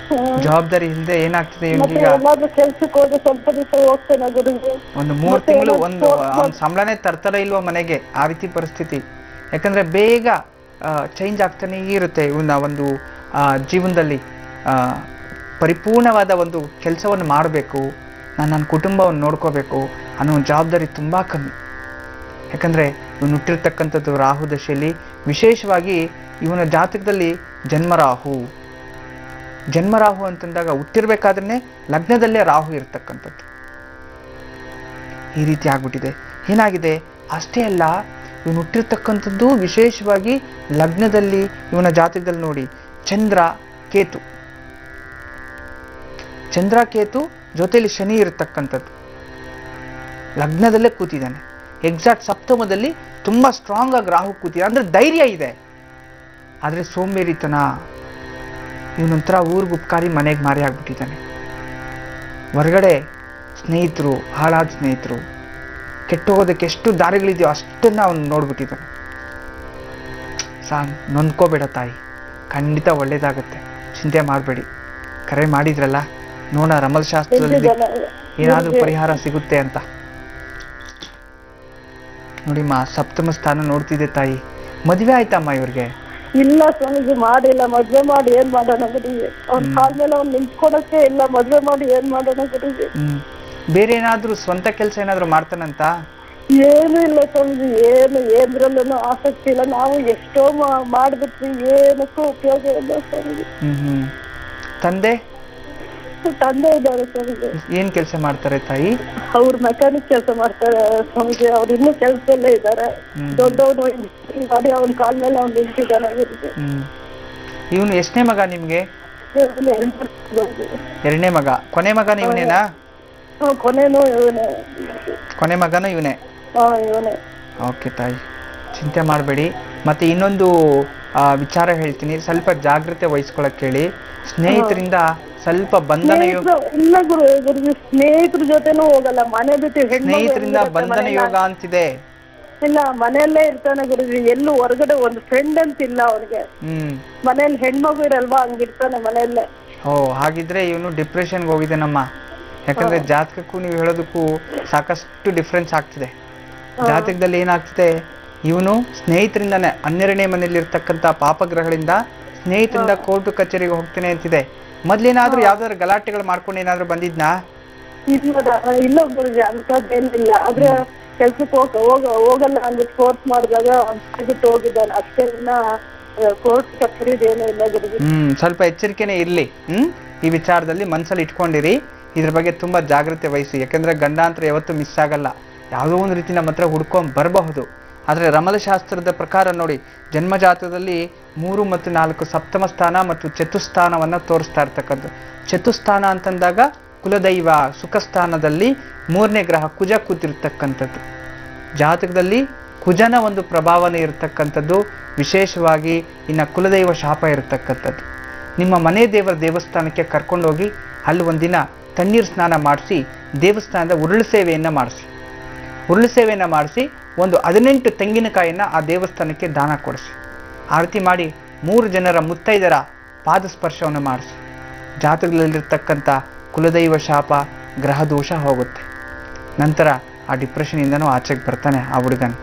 ಜವಾಬ್ದಾರಿ ಇಲ್ಲದೆ ಏನಾಗ್ತಿದೆ ಇವನಿಗೆ? ಕೆಲ್ಸಕ್ಕೆ ಹೋದ್ರೆ ಸ್ವಲ್ಪ ದಿವಸ ಹೋಗ್ತಾನೆ ಗುರುಜಿ. ಒಂದು 3 ತಿಂಗಳು ಅವ್ನ ಸಂಬಳನೇ ತರ್ತಾರ ಇಲ್ವಾ ಮನೆಗೆ, ಆ ರೀತಿ ಪರಿಸ್ಥಿತಿ. ಯಾಕಂದ್ರೆ ಬೇಗ ಚೇಂಜ್ ಆಗ್ತಾನೆ ಇರುತ್ತೆ ಇವನ ಒಂದು ಜೀವನದಲ್ಲಿ. ಪರಿಪೂರ್ಣವಾದ ಒಂದು ಕೆಲಸವನ್ನು ಮಾಡಬೇಕು, ನನ್ನ ಕುಟುಂಬವನ್ನು ನೋಡ್ಕೋಬೇಕು ಅನ್ನೋ ಜವಾಬ್ದಾರಿ ತುಂಬಾ ಕಮ್ಮಿ. ಯಾಕಂದ್ರೆ ಇವನು ಹುಟ್ಟಿರ್ತಕ್ಕಂಥದ್ದು ರಾಹು ದಶೆಯಲ್ಲಿ, ವಿಶೇಷವಾಗಿ ಇವನ ಜಾತಕದಲ್ಲಿ ಜನ್ಮರಾಹು ಅಂತಂದಾಗ ಹುಟ್ಟಿರ್ಬೇಕಾದ್ರೆ ಲಗ್ನದಲ್ಲೇ ರಾಹು ಇರ್ತಕ್ಕಂಥದ್ದು. ಈ ರೀತಿ ಆಗ್ಬಿಟ್ಟಿದೆ. ಏನಾಗಿದೆ ಅಷ್ಟೇ ಅಲ್ಲ, ಇವನು ಹುಟ್ಟಿರ್ತಕ್ಕಂಥದ್ದು ವಿಶೇಷವಾಗಿ ಲಗ್ನದಲ್ಲಿ, ಇವನ ಜಾತಕದಲ್ಲಿ ನೋಡಿ ಚಂದ್ರ ಕೇತು ಜೊತೆಲಿ ಶನಿ ಇರತಕ್ಕಂಥದ್ದು, ಲಗ್ನದಲ್ಲೇ ಕೂತಿದ್ದಾನೆ. ಎಕ್ಸಾಕ್ಟ್ ಸಪ್ತಮದಲ್ಲಿ ತುಂಬಾ ಸ್ಟ್ರಾಂಗ್ ಆಗಿ ರಾಹು ಕೂತಿದ್ದಾನೆ. ಅಂದ್ರೆ ಧೈರ್ಯ ಇದೆ, ಆದ್ರೆ ಸೋಂಬೇರಿತನ. ಇವನೊಂಥರ ಊರ್ಗುಪ್ಕಾರಿ, ಮನೆಗೆ ಮಾರಿ ಆಗ್ಬಿಟ್ಟಿದ್ದಾನೆ. ಹೊರಗಡೆ ಸ್ನೇಹಿತರು, ಹಾಳಾದ ಸ್ನೇಹಿತರು, ಕೆಟ್ಟೋಗೋದಕ್ಕೆ ಎಷ್ಟು ದಾರಿಗಳಿದೆಯೋ ಅಷ್ಟನ್ನ ಅವನು ನೋಡ್ಬಿಟ್ಟಿದ್ದಾನೆ. ನೊಂದ್ಕೋಬೇಡ ತಾಯಿ, ಖಂಡಿತ ಒಳ್ಳೇದಾಗತ್ತೆ, ಚಿಂತೆ ಮಾಡಬೇಡಿ. ಕರೆ ಮಾಡಿದ್ರಲ್ಲ, ನೋಡ ರಮಲಶಾಸ್ತ್ರದಲ್ಲಿ ಏನಾದ್ರೂ ಪರಿಹಾರ ಸಿಗುತ್ತೆ ಅಂತ. ನೋಡಿಮ್ಮ, ಸಪ್ತಮ ಸ್ಥಾನ ನೋಡ್ತಿದ್ದೆ ತಾಯಿ. ಮದ್ವೆ ಆಯ್ತಮ್ಮ ಇವ್ರಿಗೆ? ಇಲ್ಲ ಸ್ವಾಮೀಜಿ, ಮಾಡಿಲ್ಲ. ಮದ್ವೆ ಮಾಡಿ ಏನ್ ಮಾಡೋಣ ಗುರುಜಿ? ಅವ್ನ ಕಾಲ ಮೇಲೆ ಅವ್ನು ನಿಂತ್ಕೊಡಕ್ಕೆ ಇಲ್ಲ. ಮದ್ವೆ ಮಾಡಿ ಏನ್ ಮಾಡೋಣ ಗುರುಜಿ? ಬೇರೆ ಏನಾದ್ರೂ ಸ್ವಂತ ಕೆಲಸ ಏನಾದ್ರು ಮಾಡ್ತಾನಂತ? ಏನು ಇಲ್ಲ ಸ್ವಾಮೀಜಿ, ಏನ್ರಲ್ಲೂ ಆಸಕ್ತಿ ಇಲ್ಲ. ನಾವು ಎಷ್ಟೋ ಮಾಡ್ಬಿಟ್ವಿ, ಏನಕ್ಕೂ ಉಪಯೋಗ ಇಲ್ಲ ಸ್ವಾಮೀಜಿ. ತಂದೆ ಇದ್ದಾರೆ ಸ್ವಾಮೀಜಿ. ಏನ್ ಕೆಲಸ ಮಾಡ್ತಾರೆ ತಾಯಿ? ಅವ್ರ ಮೆಕ್ಯಾನಿಕ್ ಕೆಲಸ ಮಾಡ್ತಾರೆ ಸ್ವಾಮೀಜಿ. ಅವ್ರು ಇನ್ನೂ ಕೆಲಸದಲ್ಲೇ ಇದ್ದಾರೆ. ದೊಡ್ಡವನು ಮಾಡಿ ಅವನ ಕಾಲ ಮೇಲೆ ಅವ್ನು ನಿಂತಿದ್ದಾನೆ. ಇವನು ಎಷ್ಟನೇ ಮಗ ನಿಮ್ಗೆ? 2ನೇ ಮಗ. ಕೊನೆ ಮಗನ ಇವನೇನಾ? ಕೊನೆ ಮಗನೂ ಇವನೇ. ಓಕೆ ತಾಯಿ, ಚಿಂತೆ ಮಾಡಬೇಡಿ. ಮತ್ತೆ ಇನ್ನೊಂದು ವಿಚಾರ ಹೇಳ್ತೀನಿ, ಸ್ವಲ್ಪ ಜಾಗ್ರತೆ ವಹಿಸ್ಕೊಳಕ್ ಹೇಳಿ. ಸ್ನೇಹಿತರಿಂದ ಸ್ವಲ್ಪ ಬಂಧನ ಯೋಗ. ಇಲ್ಲ ಗುರುಜಿ, ಸ್ನೇಹಿತರ ಜೊತೆನೂ ಹೋಗಲ್ಲ, ಮನೆ ಬಿಟ್ಟು ಸ್ನೇಹಿತರಿಂದ ಬಂಧನ ಯೋಗ ಅಂತಿದೆ. ಇಲ್ಲ, ಮನೆಯಲ್ಲೇ ಇರ್ತಾನೆ ಗುರುಜಿ. ಎಲ್ಲೂ ಹೊರಗಡೆ ಒಂದು ಫ್ರೆಂಡ್ ಅಂತ ಇಲ್ಲ ಅವ್ರಿಗೆ. ಮನೇಲಿ ಹೆಣ್ಮಗು ಇರಲ್ವಾ, ಹಂಗಿರ್ತಾನೆ ಮನೆಯಲ್ಲೇ. ಹಾಗಿದ್ರೆ ಇವನು ಡಿಪ್ರೆಷನ್ಗೆ ಹೋಗಿದ್ದಾನಮ್ಮ. ಯಾಕಂದ್ರೆ ಜಾತಕಕ್ಕೂ ನೀವು ಹೇಳೋದಕ್ಕೂ ಸಾಕಷ್ಟು ಡಿಫ್ರೆನ್ಸ್ ಆಗ್ತಿದೆ. ಜಾತಕದಲ್ಲಿ ಏನಾಗ್ತಿದೆ, ಇವನು ಸ್ನೇಹಿತರಿಂದಾನೆ 12ನೇ ಮನೆಯಲ್ಲಿ ಇರ್ತಕ್ಕಂಥ ಪಾಪಗ್ರಹಗಳಿಂದ ಸ್ನೇಹಿತರಿಂದ ಕೋರ್ಟು ಕಚೇರಿಗೆ ಹೋಗ್ತೇನೆ ಅಂತಿದೆ. ಮೊದ್ಲೇನಾದ್ರೂ ಯಾವ್ದಾದ್ರು ಗಲಾಟೆಗಳು ಮಾಡ್ಕೊಂಡು ಏನಾದ್ರು ಬಂದಿದ್ನಾ? ಇಲ್ಲ ಗುರುಜಿ, ಅಂತದ್ದೇನಿಲ್ಲ. ಆದ್ರೆ ಕೆಲ್ಸಕ್ಕೆ ಹೋಗಲ್ಲ ಅಂದ್ಬಿಟ್ಟು ಫೋರ್ಸ್ ಮಾಡಿದಾಗ ಬಿಟ್ಟು ಹೋಗಿದ್ದಾನೆ ಅಷ್ಟೇ. ಕೋರ್ಟ್ ಕಚೇರಿದೇನೂ ಇಲ್ಲ ಗುರುಜಿ. ಸ್ವಲ್ಪ ಎಚ್ಚರಿಕೆನೆ ಇರ್ಲಿ. ಈ ವಿಚಾರದಲ್ಲಿ ಮನ್ಸಲ್ಲಿ ಇಟ್ಕೊಂಡಿರಿ. ಇದ್ರ ಬಗ್ಗೆ ತುಂಬಾ ಜಾಗ್ರತೆ ವಹಿಸಿ. ಯಾಕಂದ್ರೆ ಗಂಡಾಂತರ ಯಾವತ್ತೂ ಮಿಸ್ ಆಗಲ್ಲ. ಯಾವುದೋ ಒಂದು ರೀತಿ ನಮ್ಮ ಹತ್ರ ಹುಡ್ಕೊಂಡ್ ಬರಬಹುದು. ಆದ್ರೆ ರಮಲಶಾಸ್ತ್ರದ ಪ್ರಕಾರ ನೋಡಿ, ಜನ್ಮಜಾತಕದಲ್ಲಿ 3 ಮತ್ತು 4 ಸಪ್ತಮ ಸ್ಥಾನ ಮತ್ತು ಚತುಸ್ಥಾನವನ್ನ ತೋರಿಸ್ತಾ ಇರ್ತಕ್ಕಂಥ. ಚತುಸ್ಥಾನ ಅಂತಂದಾಗ ಕುಲದೈವ ಸುಖಸ್ಥಾನದಲ್ಲಿ 3ನೇ ಗ್ರಹ ಕುಜ ಕೂತಿರ್ತಕ್ಕಂಥದ್ದು. ಜಾತಕದಲ್ಲಿ ಕುಜನ ಒಂದು ಪ್ರಭಾವನೆ ಇರತಕ್ಕಂಥದ್ದು, ವಿಶೇಷವಾಗಿ ಇನ್ನು ಕುಲದೈವ ಶಾಪ ಇರತಕ್ಕಂಥದ್ದು. ನಿಮ್ಮ ಮನೆ ದೇವರ ದೇವಸ್ಥಾನಕ್ಕೆ ಕರ್ಕೊಂಡೋಗಿ ಅಲ್ಲಿ ಒಂದಿನ ತಣ್ಣೀರು ಸ್ನಾನ ಮಾಡಿಸಿ ದೇವಸ್ಥಾನದ ಉರುಳು ಸೇವೆಯನ್ನು ಮಾಡಿಸಿ ಒಂದು 18 ತೆಂಗಿನಕಾಯಿಯನ್ನು ಆ ದೇವಸ್ಥಾನಕ್ಕೆ ದಾನ ಕೊಡಿಸಿ. ಆ ರೀತಿ ಮಾಡಿ 3 ಜನರ ಮುತ್ತೈದರ ಪಾದ ಸ್ಪರ್ಶವನ್ನು ಮಾಡಿಸಿ. ಜಾತಕದಲ್ಲಿರ್ತಕ್ಕಂಥ ಕುಲದೈವ ಶಾಪ, ಗ್ರಹ ದೋಷ ಹೋಗುತ್ತೆ. ನಂತರ ಆ ಡಿಪ್ರೆಷನಿಂದನೂ ಆಚೆಗೆ ಬರ್ತಾನೆ ಆ ಹುಡುಗನ.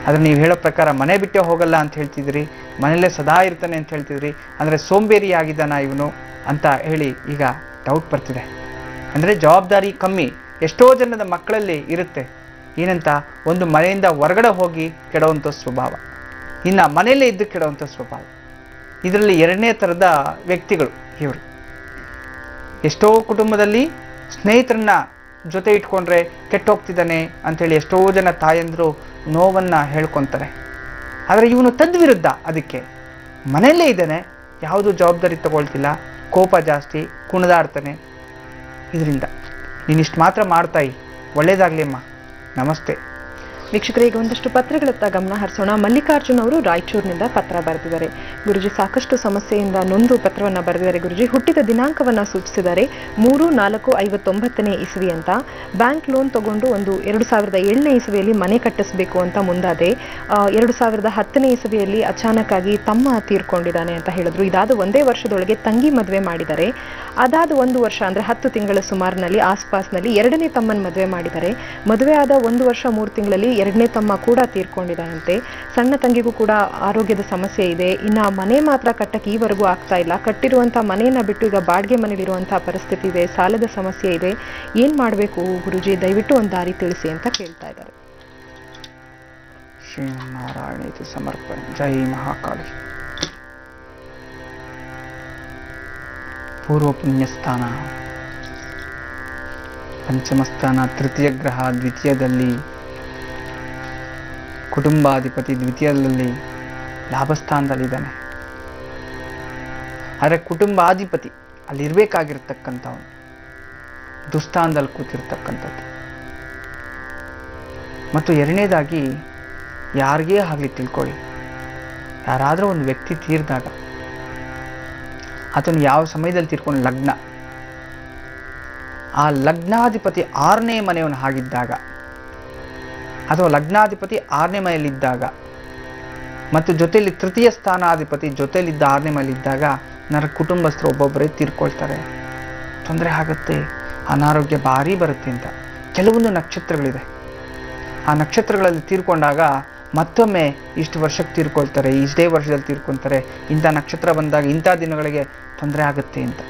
ಆದರೆ ನೀವು ಹೇಳೋ ಪ್ರಕಾರ ಮನೆ ಬಿಟ್ಟೇ ಹೋಗಲ್ಲ ಅಂತ ಹೇಳ್ತಿದ್ರಿ, ಮನೆಯಲ್ಲೇ ಸದಾ ಇರ್ತಾನೆ ಅಂತ ಹೇಳ್ತಿದ್ರಿ, ಅಂದರೆ ಸೋಂಬೇರಿ ಆಗಿದ್ದಾನ ಇವನು ಅಂತ ಹೇಳಿ ಈಗ ಡೌಟ್ ಬರ್ತಿದೆ. ಅಂದರೆ ಜವಾಬ್ದಾರಿ ಕಮ್ಮಿ ಎಷ್ಟೋ ಜನದ ಮಕ್ಕಳಲ್ಲಿ ಇರುತ್ತೆ. ಏನಂತ, ಒಂದು ಮನೆಯಿಂದ ಹೊರಗಡೆ ಹೋಗಿ ಕೆಡುವಂಥ ಸ್ವಭಾವ, ಇನ್ನು ಮನೆಯಲ್ಲೇ ಇದ್ದು ಕೆಡುವಂಥ ಸ್ವಭಾವ. ಇದರಲ್ಲಿ 2ನೇ ಥರದ ವ್ಯಕ್ತಿಗಳು ಇವರು. ಎಷ್ಟೋ ಕುಟುಂಬದಲ್ಲಿ ಸ್ನೇಹಿತರನ್ನ ಜೊತೆ ಇಟ್ಕೊಂಡ್ರೆ ಕೆಟ್ಟೋಗ್ತಿದ್ದಾನೆ ಅಂಥೇಳಿ ಎಷ್ಟೋ ಜನ ತಾಯಂದರು ನೋವನ್ನು ಹೇಳ್ಕೊತಾರೆ. ಆದರೆ ಇವನು ತದ್ವಿರುದ್ಧ. ಅದಕ್ಕೆ ಮನೆಯಲ್ಲೇ ಇದ್ದಾನೆ, ಯಾವುದೂ ಜವಾಬ್ದಾರಿ ತಗೊಳ್ತಿಲ್ಲ, ಕೋಪ ಜಾಸ್ತಿ, ಕುಣಿದಾಡ್ತಾನೆ. ಇದರಿಂದ ನೀನಿಷ್ಟು ಮಾತ್ರ ಮಾಡ್ತಾಯಿ, ಒಳ್ಳೇದಾಗಲಿ ಅಮ್ಮ, ನಮಸ್ತೆ. ವೀಕ್ಷಕರೇ, ಈಗ ಒಂದಷ್ಟು ಪತ್ರಗಳತ್ತ ಗಮನ ಹರಿಸೋಣ. ಮಲ್ಲಿಕಾರ್ಜುನ್ ಅವರು ರಾಯಚೂರಿನಿಂದ ಪತ್ರ ಬರೆದಿದ್ದಾರೆ. ಗುರುಜಿ, ಸಾಕಷ್ಟು ಸಮಸ್ಯೆಯಿಂದ ನೊಂದು ಪತ್ರವನ್ನು ಬರೆದಿದ್ದಾರೆ. ಗುರುಜಿ, ಹುಟ್ಟಿದ ದಿನಾಂಕವನ್ನು ಸೂಚಿಸಿದ್ದಾರೆ 3/4/59 ಇಸವಿ ಅಂತ. ಬ್ಯಾಂಕ್ ಲೋನ್ ತಗೊಂಡು ಒಂದು 2007ನೇ ಇಸವಿಯಲ್ಲಿ ಮನೆ ಕಟ್ಟಿಸಬೇಕು ಅಂತ ಮುಂದಾದೆ. 2010ನೇ ಇಸವಿಯಲ್ಲಿ ಅಚಾನಕ್ ಆಗಿ ತಮ್ಮ ತೀರ್ಕೊಂಡಿದ್ದಾನೆ ಅಂತ ಹೇಳಿದ್ರು. ಇದಾದ 1 ವರ್ಷದೊಳಗೆ ತಂಗಿ ಮದುವೆ ಮಾಡಿದ್ದಾರೆ. ಅದಾದ 1 ವರ್ಷ ಅಂದರೆ 10 ತಿಂಗಳ ಸುಮಾರಿನಲ್ಲಿ ಆಸ್ಪಾಸ್ನಲ್ಲಿ 2ನೇ ತಮ್ಮನ ಮದುವೆ ಮಾಡಿದ್ದಾರೆ. ಮದುವೆ ಆದ 1 ವರ್ಷ 3 ತಿಂಗಳಲ್ಲಿ 2ನೇ ತಮ್ಮ ಕೂಡ ತೀರ್ಕೊಂಡಿದ್ದಾನಂತೆ. ಸಣ್ಣ ತಂಗಿಗೂ ಕೂಡ ಆರೋಗ್ಯದ ಸಮಸ್ಯೆ ಇದೆ. ಇನ್ನು ಮನೆ ಮಾತ್ರ ಕಟ್ಟಕ್ಕೆ ಈವರೆಗೂ ಆಗ್ತಾ ಇಲ್ಲ. ಕಟ್ಟಿರುವಂಥ ಮನೆಯನ್ನು ಬಿಟ್ಟು ಈಗ ಬಾಡಿಗೆ ಮನೇಲಿರುವಂಥ ಪರಿಸ್ಥಿತಿ ಇದೆ. ಸಾಲದ ಸಮಸ್ಯೆ ಇದೆ. ಏನು ಮಾಡಬೇಕು ಗುರುಜಿ, ದಯವಿಟ್ಟು ಒಂದು ದಾರಿ ತಿಳಿಸಿ ಅಂತ ಕೇಳ್ತಾ ಇದ್ದಾರೆ. ಶ್ರೀನಾರಾಯಣ ಸಮರ್ಪಣೆ. ಜೈ ಮಹಾಕಾಳಿ. ಪೂರ್ವ ಪುಣ್ಯಸ್ಥಾನ, ಪಂಚಮ ಸ್ಥಾನ, ತೃತೀಯ ಗ್ರಹ ದ್ವಿತೀಯದಲ್ಲಿ, ಕುಟುಂಬಾಧಿಪತಿ ದ್ವಿತೀಯದಲ್ಲಿ, ಲಾಭಸ್ಥಾನದಲ್ಲಿದ್ದಾನೆ. ಆದರೆ ಕುಟುಂಬಾಧಿಪತಿ ಅಲ್ಲಿರ್ಬೇಕಾಗಿರ್ತಕ್ಕಂಥವನು ದುಸ್ಥಾನದಲ್ಲಿ ಕೂತಿರ್ತಕ್ಕಂಥದ್ದು. ಮತ್ತು 2ನೇದಾಗಿ, ಯಾರಿಗೇ ಆಗಲಿ ತಿಳ್ಕೊಳ್ಳಿ, ಯಾರಾದರೂ ಒಂದು ವ್ಯಕ್ತಿ ತೀರಿದಾಗ, ಅದನ್ನು ಯಾವ ಸಮಯದಲ್ಲಿ ತೀರ್ಕೊಂಡು ಲಗ್ನ, ಆ ಲಗ್ನಾಧಿಪತಿ 6ನೇ ಮನೆಯವನು ಆಗಿದ್ದಾಗ, ಅಥವಾ ಲಗ್ನಾಧಿಪತಿ 6ನೇ ಮನೆಯಲ್ಲಿದ್ದಾಗ, ಮತ್ತು ಜೊತೆಯಲ್ಲಿ ತೃತೀಯ ಸ್ಥಾನಾಧಿಪತಿ ಜೊತೆಯಲ್ಲಿದ್ದ 6ನೇ ಮನೆಯಲ್ಲಿದ್ದಾಗ ಕುಟುಂಬಸ್ಥರು ಒಬ್ಬೊಬ್ಬರೇ ತೀರ್ಕೊಳ್ತಾರೆ. ತೊಂದರೆ ಆಗುತ್ತೆ, ಅನಾರೋಗ್ಯ ಭಾರಿ ಬರುತ್ತೆ ಅಂತ. ಕೆಲವೊಂದು ನಕ್ಷತ್ರಗಳಿದೆ. ಆ ನಕ್ಷತ್ರಗಳಲ್ಲಿ ತೀರ್ಕೊಂಡಾಗ ಮತ್ತೊಮ್ಮೆ ಇಷ್ಟು ವರ್ಷಕ್ಕೆ ತೀರ್ಕೊಳ್ತಾರೆ, ಇಷ್ಟೇ ವರ್ಷದಲ್ಲಿ ತೀರ್ಕೊಳ್ತಾರೆ, ಇಂಥ ನಕ್ಷತ್ರ ಬಂದಾಗ ಇಂಥ ದಿನಗಳಿಗೆ ತೊಂದರೆ ಆಗುತ್ತೆ ಅಂತ.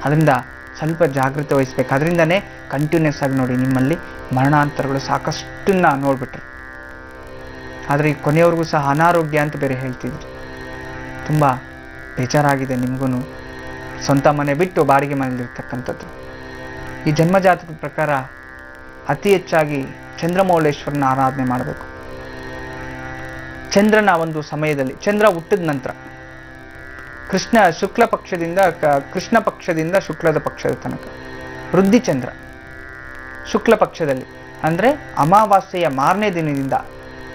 ಅದರಿಂದ ಸ್ವಲ್ಪ ಜಾಗೃತಿ ವಹಿಸ್ಬೇಕು. ಅದರಿಂದನೇ ಕಂಟಿನ್ಯೂಸ್ ಆಗಿ ನೋಡಿ, ನಿಮ್ಮಲ್ಲಿ ಮರಣಾಂತರಗಳು ಸಾಕಷ್ಟನ್ನ ನೋಡ್ಬಿಟ್ರಿ. ಆದರೆ ಈ ಕೊನೆಯವರೆಗೂ ಸಹ ಅನಾರೋಗ್ಯ ಅಂತ ಬೇರೆ ಹೇಳ್ತಿದ್ರು. ತುಂಬ ಬೇಜಾರಾಗಿದೆ ನಿಮಗೂ. ಸ್ವಂತ ಮನೆ ಬಿಟ್ಟು ಬಾಡಿಗೆ ಮನೆಯಲ್ಲಿರ್ತಕ್ಕಂಥದ್ದು. ಈ ಜನ್ಮಜಾತಕದ ಪ್ರಕಾರ ಅತಿ ಹೆಚ್ಚಾಗಿ ಚಂದ್ರಮೌಳೇಶ್ವರನ ಆರಾಧನೆ ಮಾಡಬೇಕು. ಚಂದ್ರನ ಒಂದು ಸಮಯದಲ್ಲಿ, ಚಂದ್ರ ಹುಟ್ಟಿದ ನಂತರ ಕೃಷ್ಣ ಪಕ್ಷದಿಂದ ಶುಕ್ಲದ ಪಕ್ಷದ ತನಕ ವೃದ್ಧಿ ಚಂದ್ರ ಶುಕ್ಲ ಪಕ್ಷದಲ್ಲಿ, ಅಂದರೆ ಅಮಾವಾಸ್ಯೆಯ ಮಾರನೇ ದಿನದಿಂದ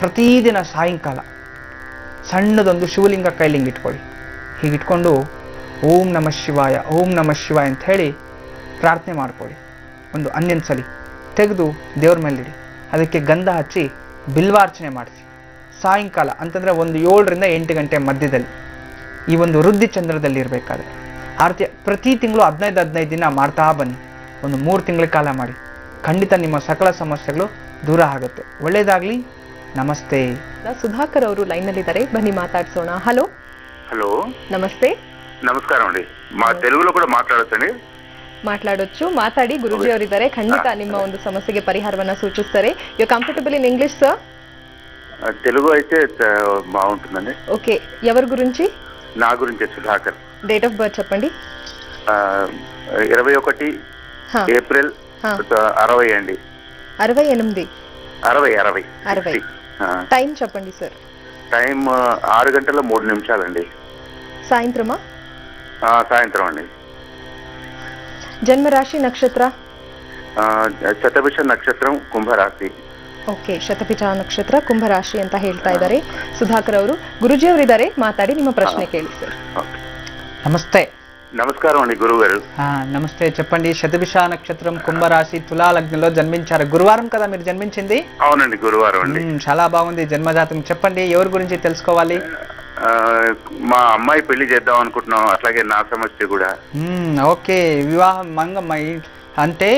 ಪ್ರತಿದಿನ ಸಾಯಂಕಾಲ ಸಣ್ಣದೊಂದು ಶಿವಲಿಂಗ ಕೈಲಿಂಗ ಇಟ್ಕೊಳ್ಳಿ. ಹೀಗಿಟ್ಕೊಂಡು ಓಂ ನಮಃ ಶಿವಾಯ, ಓಂ ನಮಃ ಶಿವಾಯ ಅಂತ ಹೇಳಿ ಪ್ರಾರ್ಥನೆ ಮಾಡ್ಕೊಳ್ಳಿ. ಒಂದು 11 ಸಲ ತೆಗೆದು ದೇವ್ರ ಮೇಲಿಡಿ. ಅದಕ್ಕೆ ಗಂಧ ಹಚ್ಚಿ ಬಿಲ್ವಾರ್ಚನೆ ಮಾಡಿಸಿ. ಸಾಯಂಕಾಲ ಅಂತಂದರೆ ಒಂದು 7ರಿಂದ 8 ಗಂಟೆ ಮಧ್ಯದಲ್ಲಿ ಈ ಒಂದು ವೃದ್ಧಿ ಚಂದ್ರದಲ್ಲಿ ಇರಬೇಕಾದ್ರೆ ಆರತಿ ಪ್ರತಿ ತಿಂಗಳು 15 ದಿನ ಮಾಡ್ತಾ ಬನ್ನಿ. ಒಂದು 3 ತಿಂಗಳ ಕಾಲ ಮಾಡಿ. ಖಂಡಿತ ನಿಮ್ಮ ಸಕಲ ಸಮಸ್ಯೆಗಳು ದೂರ ಆಗುತ್ತೆ. ಒಳ್ಳೇದಾಗ್ಲಿ. ನಮಸ್ತೆ. ಸುಧಾಕರ್ ಅವರು ಲೈನಲ್ಲಿದ್ದಾರೆ, ಬನ್ನಿ ಮಾತಾಡ್ಸೋಣ. ಹಲೋ. హలో నమస్తే. నమస్కారం అండి. మా తెలుగులో కూడా మాట్లాడొచ్చండి? మాట్లాడొచ్చు, మాట్లాడి. గురుజీ ಅವರಿದ್ದಾರೆ, ಖಂಡಿತ ನಿಮ್ಮ ಒಂದು ಸಮಸ್ಯೆಗೆ ಪರಿಹಾರವನ್ನ ಸೂಚಿಸ್ತಾರೆ. You comfortable in English sir? Telugu అయితే బాగుంటుందండి. ఓకే, ఎవరి గురించి? నా గురించి. సుధాకర్. డేట్ ఆఫ్ బర్త్ చెప్పండి. 21 ఏప్రిల్ 60 అండి. 68. 60. టైం చెప్పండి సార్. టైం 6 గంటల 3 నిమిషాలండి. సాయంత్రమా? సాయంత్రం అండి. జన్మరాశి నక్షత్ర? శతభిష నక్షత్రం, కుంభరాశి. ಓಕೆ, ಶತಭಿಷ ನಕ್ಷತ್ರ ಕುಂಭರಾಶಿ ಅಂತ ಹೇಳ್ತಾ ಇದ್ದಾರೆ ಸುಧಾಕರ್ ಅವರು. ಗುರುಜಿ ಅವರಿದ್ದಾರೆ, ಮಾತಾಡಿ, ನಿಮ್ಮ ಪ್ರಶ್ನೆ ಕೇಳಿ ಸರ್. నమస్తే. నమస్కారం అండి గురువు గారు. నమస్తే, చెప్పండి. శతభిష నక్షత్రం కుంభరాశి తులా లగ్నంలో జన్మించారు. గురువారం కదా మీరు జన్మించింది? అవునండి, గురువారం అండి. చాలా బాగుంది జన్మజాతకం. చెప్పండి, ఎవరి గురించి తెలుసుకోవాలి? మా అమ్మాయి పెళ్లి చేద్దాం అనుకుంటున్నాం, అట్లాగే నా సమస్య కూడా. ఓకే, వివాహం అంటే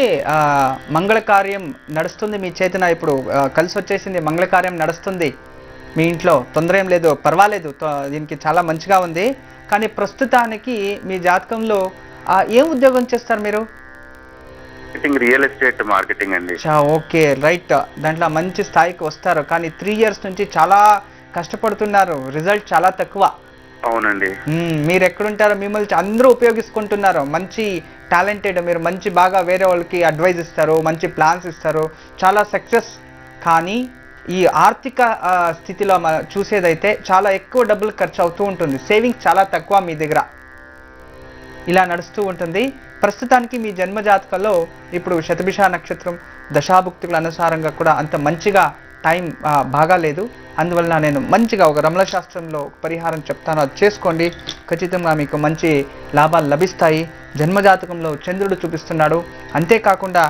మంగళ కార్యం నడుస్తుంది మీ చేతన. ఇప్పుడు కలిసి వచ్చేసింది, మంగళ కార్యం నడుస్తుంది మీ ఇంట్లో. తొందర ఏం లేదు, పర్వాలేదు, దీనికి చాలా మంచిగా ఉంది. కానీ ప్రస్తుతానికి మీ జాతకంలో ఏం ఉద్యోగం చేస్తారు మీరు? రియల్ ఎస్టేట్ మార్కెటింగ్ అండి. Okay, right. దాంట్లో మంచి స్థాయికి వస్తారు. కానీ 3 years నుంచి చాలా కష్టపడుతున్నారు, రిజల్ట్ చాలా తక్కువ. అవునండి. మీరు ఎక్కడుంటారో మిమ్మల్ని అందరూ ఉపయోగించుకుంటున్నారు. మంచి టాలెంటెడ్ మీరు, మంచి బాగా వేరే వాళ్ళకి అడ్వైజ్ ఇస్తారు, మంచి ప్లాన్స్ ఇస్తారు, చాలా సక్సెస్. కానీ ఈ ఆర్థిక స్థితిలో చూసేదైతే చాలా ఎక్కువ డబ్బులు ఖర్చు అవుతూ ఉంటుంది, సేవింగ్స్ చాలా తక్కువ మీ దగ్గర. ఇలా నడుస్తూ ఉంటుంది. ప్రస్తుతానికి మీ జన్మ జాతకంలో ఇప్పుడు శతభిష నక్షత్రం దశాభుక్తుల అనుసారంగా కూడా అంత మంచిగా టైం బాగాలేదు. అందువల్ల నేను మంచిగా ఒక రమణ శాస్త్రంలో పరిహారం చెప్తాను, అది చేసుకోండి. ఖచ్చితంగా మీకు మంచి లాభాలు లభిస్తాయి. జన్మజాతకంలో చంద్రుడు చూపిస్తున్నాడు. అంతేకాకుండా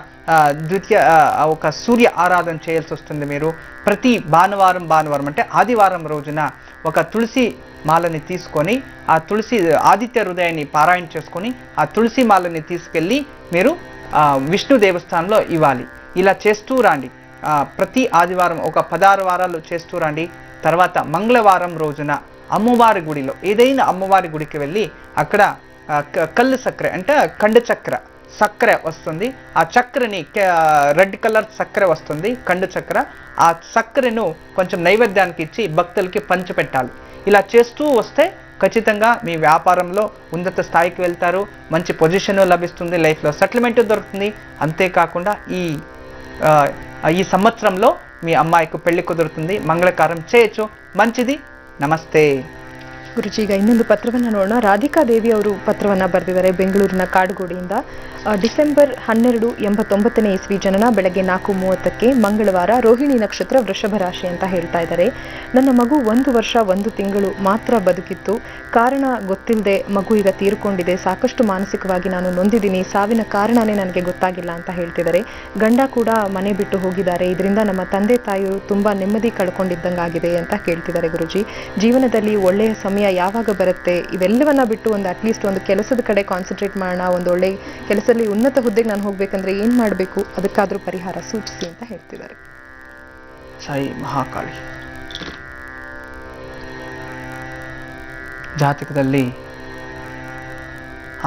ఒక సూర్య ఆరాధన చేయాల్సి వస్తుంది. మీరు ప్రతి భానువారం అంటే ఆదివారం రోజున ఒక తులసి మాలని తీసుకొని, ఆ తులసి ఆదిత్య హృదయాన్ని పారాయణ చేసుకొని, ఆ తులసి మాలని తీసుకెళ్ళి మీరు విష్ణు దేవస్థానంలో ఇవ్వాలి. ఇలా చేస్తూ రండి. ప్రతి ఆదివారం ఒక 16 వారాలు చేస్తూ రండి. తర్వాత మంగళవారం రోజున అమ్మవారి గుడిలో, ఏదైనా అమ్మవారి గుడికి వెళ్ళి అక్కడ కళ్ళు చక్కెర అంటే కండు చక్కెర వస్తుంది. ఆ చక్కెరని రెడ్ కలర్ చక్కెర వస్తుంది, కండు చక్కెర. ఆ చక్కెరను కొంచెం నైవేద్యానికి ఇచ్చి భక్తులకి పంచిపెట్టాలి. ఇలా చేస్తూ వస్తే ఖచ్చితంగా మీ వ్యాపారంలో ఉన్నత స్థాయికి వెళ్తారు, మంచి పొజిషన్ లభిస్తుంది, లైఫ్లో సెటిల్మెంట్ దొరుకుతుంది. అంతేకాకుండా ఈ సంవత్సరంలో మీ అమ్మాయికి పెళ్లి కుదురుతుంది, మంగళకారం చేయొచ్చు. ಮಂಚಿದಿ. ನಮಸ್ತೆ. ಗುರುಜಿ, ಈಗ ಇನ್ನೊಂದು ಪತ್ರವನ್ನು ನೋಡೋಣ. ರಾಧಿಕಾದೇವಿ ಅವರು ಪತ್ರವನ್ನು ಬರೆದಿದ್ದಾರೆ ಬೆಂಗಳೂರಿನ ಕಾಡುಗೋಡಿಯಿಂದ. ಡಿಸೆಂಬರ್ 12, 89ನೇ ಇಸ್ವಿ ಜನನ, ಬೆಳಗ್ಗೆ 4:30ಕ್ಕೆ, ಮಂಗಳವಾರ, ರೋಹಿಣಿ ನಕ್ಷತ್ರ, ವೃಷಭ ರಾಶಿ ಅಂತ ಹೇಳ್ತಾ ಇದ್ದಾರೆ. ನನ್ನ ಮಗು 1 ವರ್ಷ 1 ತಿಂಗಳು ಮಾತ್ರ ಬದುಕಿತ್ತು. ಕಾರಣ ಗೊತ್ತಿಲ್ಲದೆ ಮಗು ಈಗ ತೀರ್ಕೊಂಡಿದೆ. ಸಾಕಷ್ಟು ಮಾನಸಿಕವಾಗಿ ನಾನು ನೊಂದಿದ್ದೀನಿ. ಸಾವಿನ ಕಾರಣನೇ ನನಗೆ ಗೊತ್ತಾಗಿಲ್ಲ ಅಂತ ಹೇಳ್ತಿದ್ದಾರೆ. ಗಂಡ ಕೂಡ ಮನೆ ಬಿಟ್ಟು ಹೋಗಿದ್ದಾರೆ. ಇದರಿಂದ ನಮ್ಮ ತಂದೆ ತಾಯಿಯರು ತುಂಬಾ ನೆಮ್ಮದಿ ಕಳ್ಕೊಂಡಿದ್ದಂಗಾಗಿದೆ ಅಂತ ಕೇಳ್ತಿದ್ದಾರೆ. ಗುರುಜಿ, ಜೀವನದಲ್ಲಿ ಒಳ್ಳೆಯ ಸಮಯ ಯಾವಾಗ ಬರುತ್ತೆ? ಇವೆಲ್ಲವನ್ನ ಬಿಟ್ಟು ಅಟ್ಲೀಸ್ಟ್ ಒಂದು ಕೆಲಸದ ಕಡೆ ಕಾನ್ಸಂಟ್ರೇಟ್ ಮಾಡೋಣ. ಒಂದು ಒಳ್ಳೆ ಕೆಲಸದಲ್ಲಿ ಉನ್ನತ ಹುದ್ದೆಗೆ ನಾನು ಹೋಗ್ಬೇಕಂದ್ರೆ ಏನ್ ಮಾಡಬೇಕು? ಅದಕ್ಕಾದ್ರೂ ಪರಿಹಾರ ಸೂಚಿಸಿ ಅಂತ ಹೇಳ್ತಿದ್ದಾರೆ. ಸಾಯಿ ಮಹಾಕಾಳಿ ಜಾತಕದಲ್ಲಿ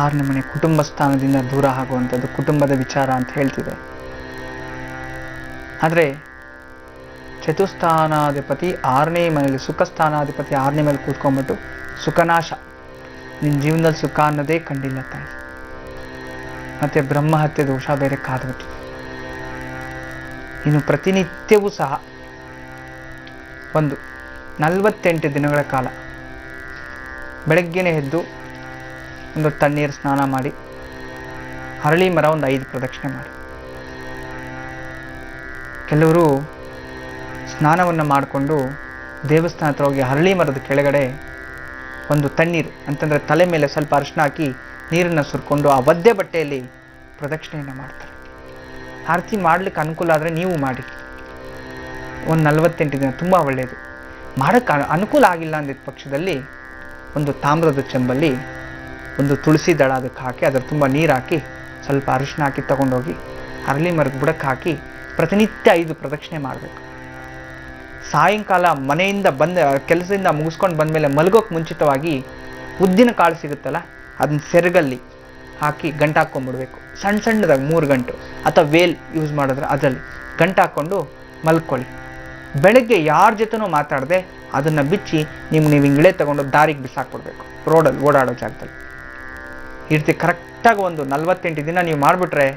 6ನೇ ಮನೆ ಕುಟುಂಬ ಸ್ಥಾನದಿಂದ ದೂರ ಆಗುವಂಥದ್ದು ಕುಟುಂಬದ ವಿಚಾರ ಅಂತ ಹೇಳ್ತಿದೆ. ಆದರೆ ಚತುಸ್ಥಾನಾಧಿಪತಿ 6ನೇ ಮನೆಯಲ್ಲಿ, ಸುಖ ಸ್ಥಾನಾಧಿಪತಿ 6ನೇ ಮೇಲೆ ಕೂತ್ಕೊಂಡ್ಬಿಟ್ಟು ಸುಖನಾಶ, ನಿನ್ನ ಜೀವನದಲ್ಲಿ ಸುಖ ಅನ್ನೋದೇ ಕಂಡಿಲ್ಲ ತಾಯಿ. ಮತ್ತೆ ಬ್ರಹ್ಮಹತ್ಯೆ ದೋಷ ಬೇರೆ ಕಾದ್ಬಿಟ್ಟು, ಇನ್ನು ಪ್ರತಿನಿತ್ಯವೂ ಸಹ ಒಂದು 48 ದಿನಗಳ ಕಾಲ ಬೆಳಗ್ಗೆನೇ ಎದ್ದು ಒಂದು ತಣ್ಣೀರು ಸ್ನಾನ ಮಾಡಿ, ಹರಳಿ ಮರ ಒಂದು 5 ಪ್ರದಕ್ಷಿಣೆ ಮಾಡಿ. ಕೆಲವರು ಸ್ನಾನವನ್ನು ಮಾಡಿಕೊಂಡು ದೇವಸ್ಥಾನ ಹತ್ರ ಹೋಗಿ ಹರಳಿ ಮರದ ಕೆಳಗಡೆ ಒಂದು ತಣ್ಣೀರು ಅಂತಂದರೆ ತಲೆ ಮೇಲೆ ಸ್ವಲ್ಪ ಅರಿಶಿನ ಹಾಕಿ ನೀರನ್ನು ಸುರ್ಕೊಂಡು ಆ ಒದ್ದೆ ಬಟ್ಟೆಯಲ್ಲಿ ಪ್ರದಕ್ಷಿಣೆಯನ್ನು ಮಾಡ್ತಾರೆ. ಆರತಿ ಮಾಡಲಿಕ್ಕೆ ಅನುಕೂಲ ಆದರೆ ನೀವು ಮಾಡಿ. ಒಂದು 48 ದಿನ ತುಂಬ ಒಳ್ಳೆಯದು. ಮಾಡೋಕ್ಕೆ ಅನುಕೂಲ ಆಗಿಲ್ಲ ಅಂದಿದ್ದ ಪಕ್ಷದಲ್ಲಿ ಒಂದು ತಾಮ್ರದ ಚೆಂಬಲ್ಲಿ ಒಂದು ತುಳಸಿ ದಳ ಅದಕ್ಕೆ ಹಾಕಿ, ಅದರ ತುಂಬ ನೀರು ಹಾಕಿ, ಸ್ವಲ್ಪ ಅರಿಶಿನ ಹಾಕಿ ತಗೊಂಡೋಗಿ ಹರಳಿ ಮರದ ಬುಡಕ್ಕೆ ಹಾಕಿ ಪ್ರತಿನಿತ್ಯ 5 ಪ್ರದಕ್ಷಿಣೆ ಮಾಡಬೇಕು. ಸಾಯಂಕಾಲ ಮನೆಯಿಂದ ಕೆಲಸದಿಂದ ಮುಗಿಸ್ಕೊಂಡು ಬಂದಮೇಲೆ ಮಲಗೋಕ್ಕೆ ಮುಂಚಿತವಾಗಿ ಉದ್ದಿನ ಕಾಳು ಸಿಗುತ್ತಲ್ಲ, ಅದನ್ನ ಸೆರಗಲ್ಲಿ ಹಾಕಿ ಗಂಟು ಹಾಕ್ಕೊಂಡ್ಬಿಡ್ಬೇಕು. ಸಣ್ಣದಾಗಿ 3 ಗಂಟು, ಅಥವಾ ವೇಲ್ ಯೂಸ್ ಮಾಡಿದ್ರೆ ಅದರಲ್ಲಿ ಗಂಟು ಹಾಕ್ಕೊಂಡು ಮಲ್ಕೊಳ್ಳಿ. ಬೆಳಗ್ಗೆ ಯಾರ ಜೊತೆನೂ ಮಾತಾಡದೆ ಅದನ್ನು ಬಿಚ್ಚಿ ನೀವು ಹಿಂಗಳೆ ತಗೊಂಡು ದಾರಿಗೆ ಬಿಸಾಕ್ಬಿಡ್ಬೇಕು, ರೋಡಲ್ಲಿ ಓಡಾಡೋ ಜಾಗದಲ್ಲಿ. ಈ ರೀತಿ ಕರೆಕ್ಟಾಗಿ ಒಂದು 48 ದಿನ ನೀವು ಮಾಡಿಬಿಟ್ರೆ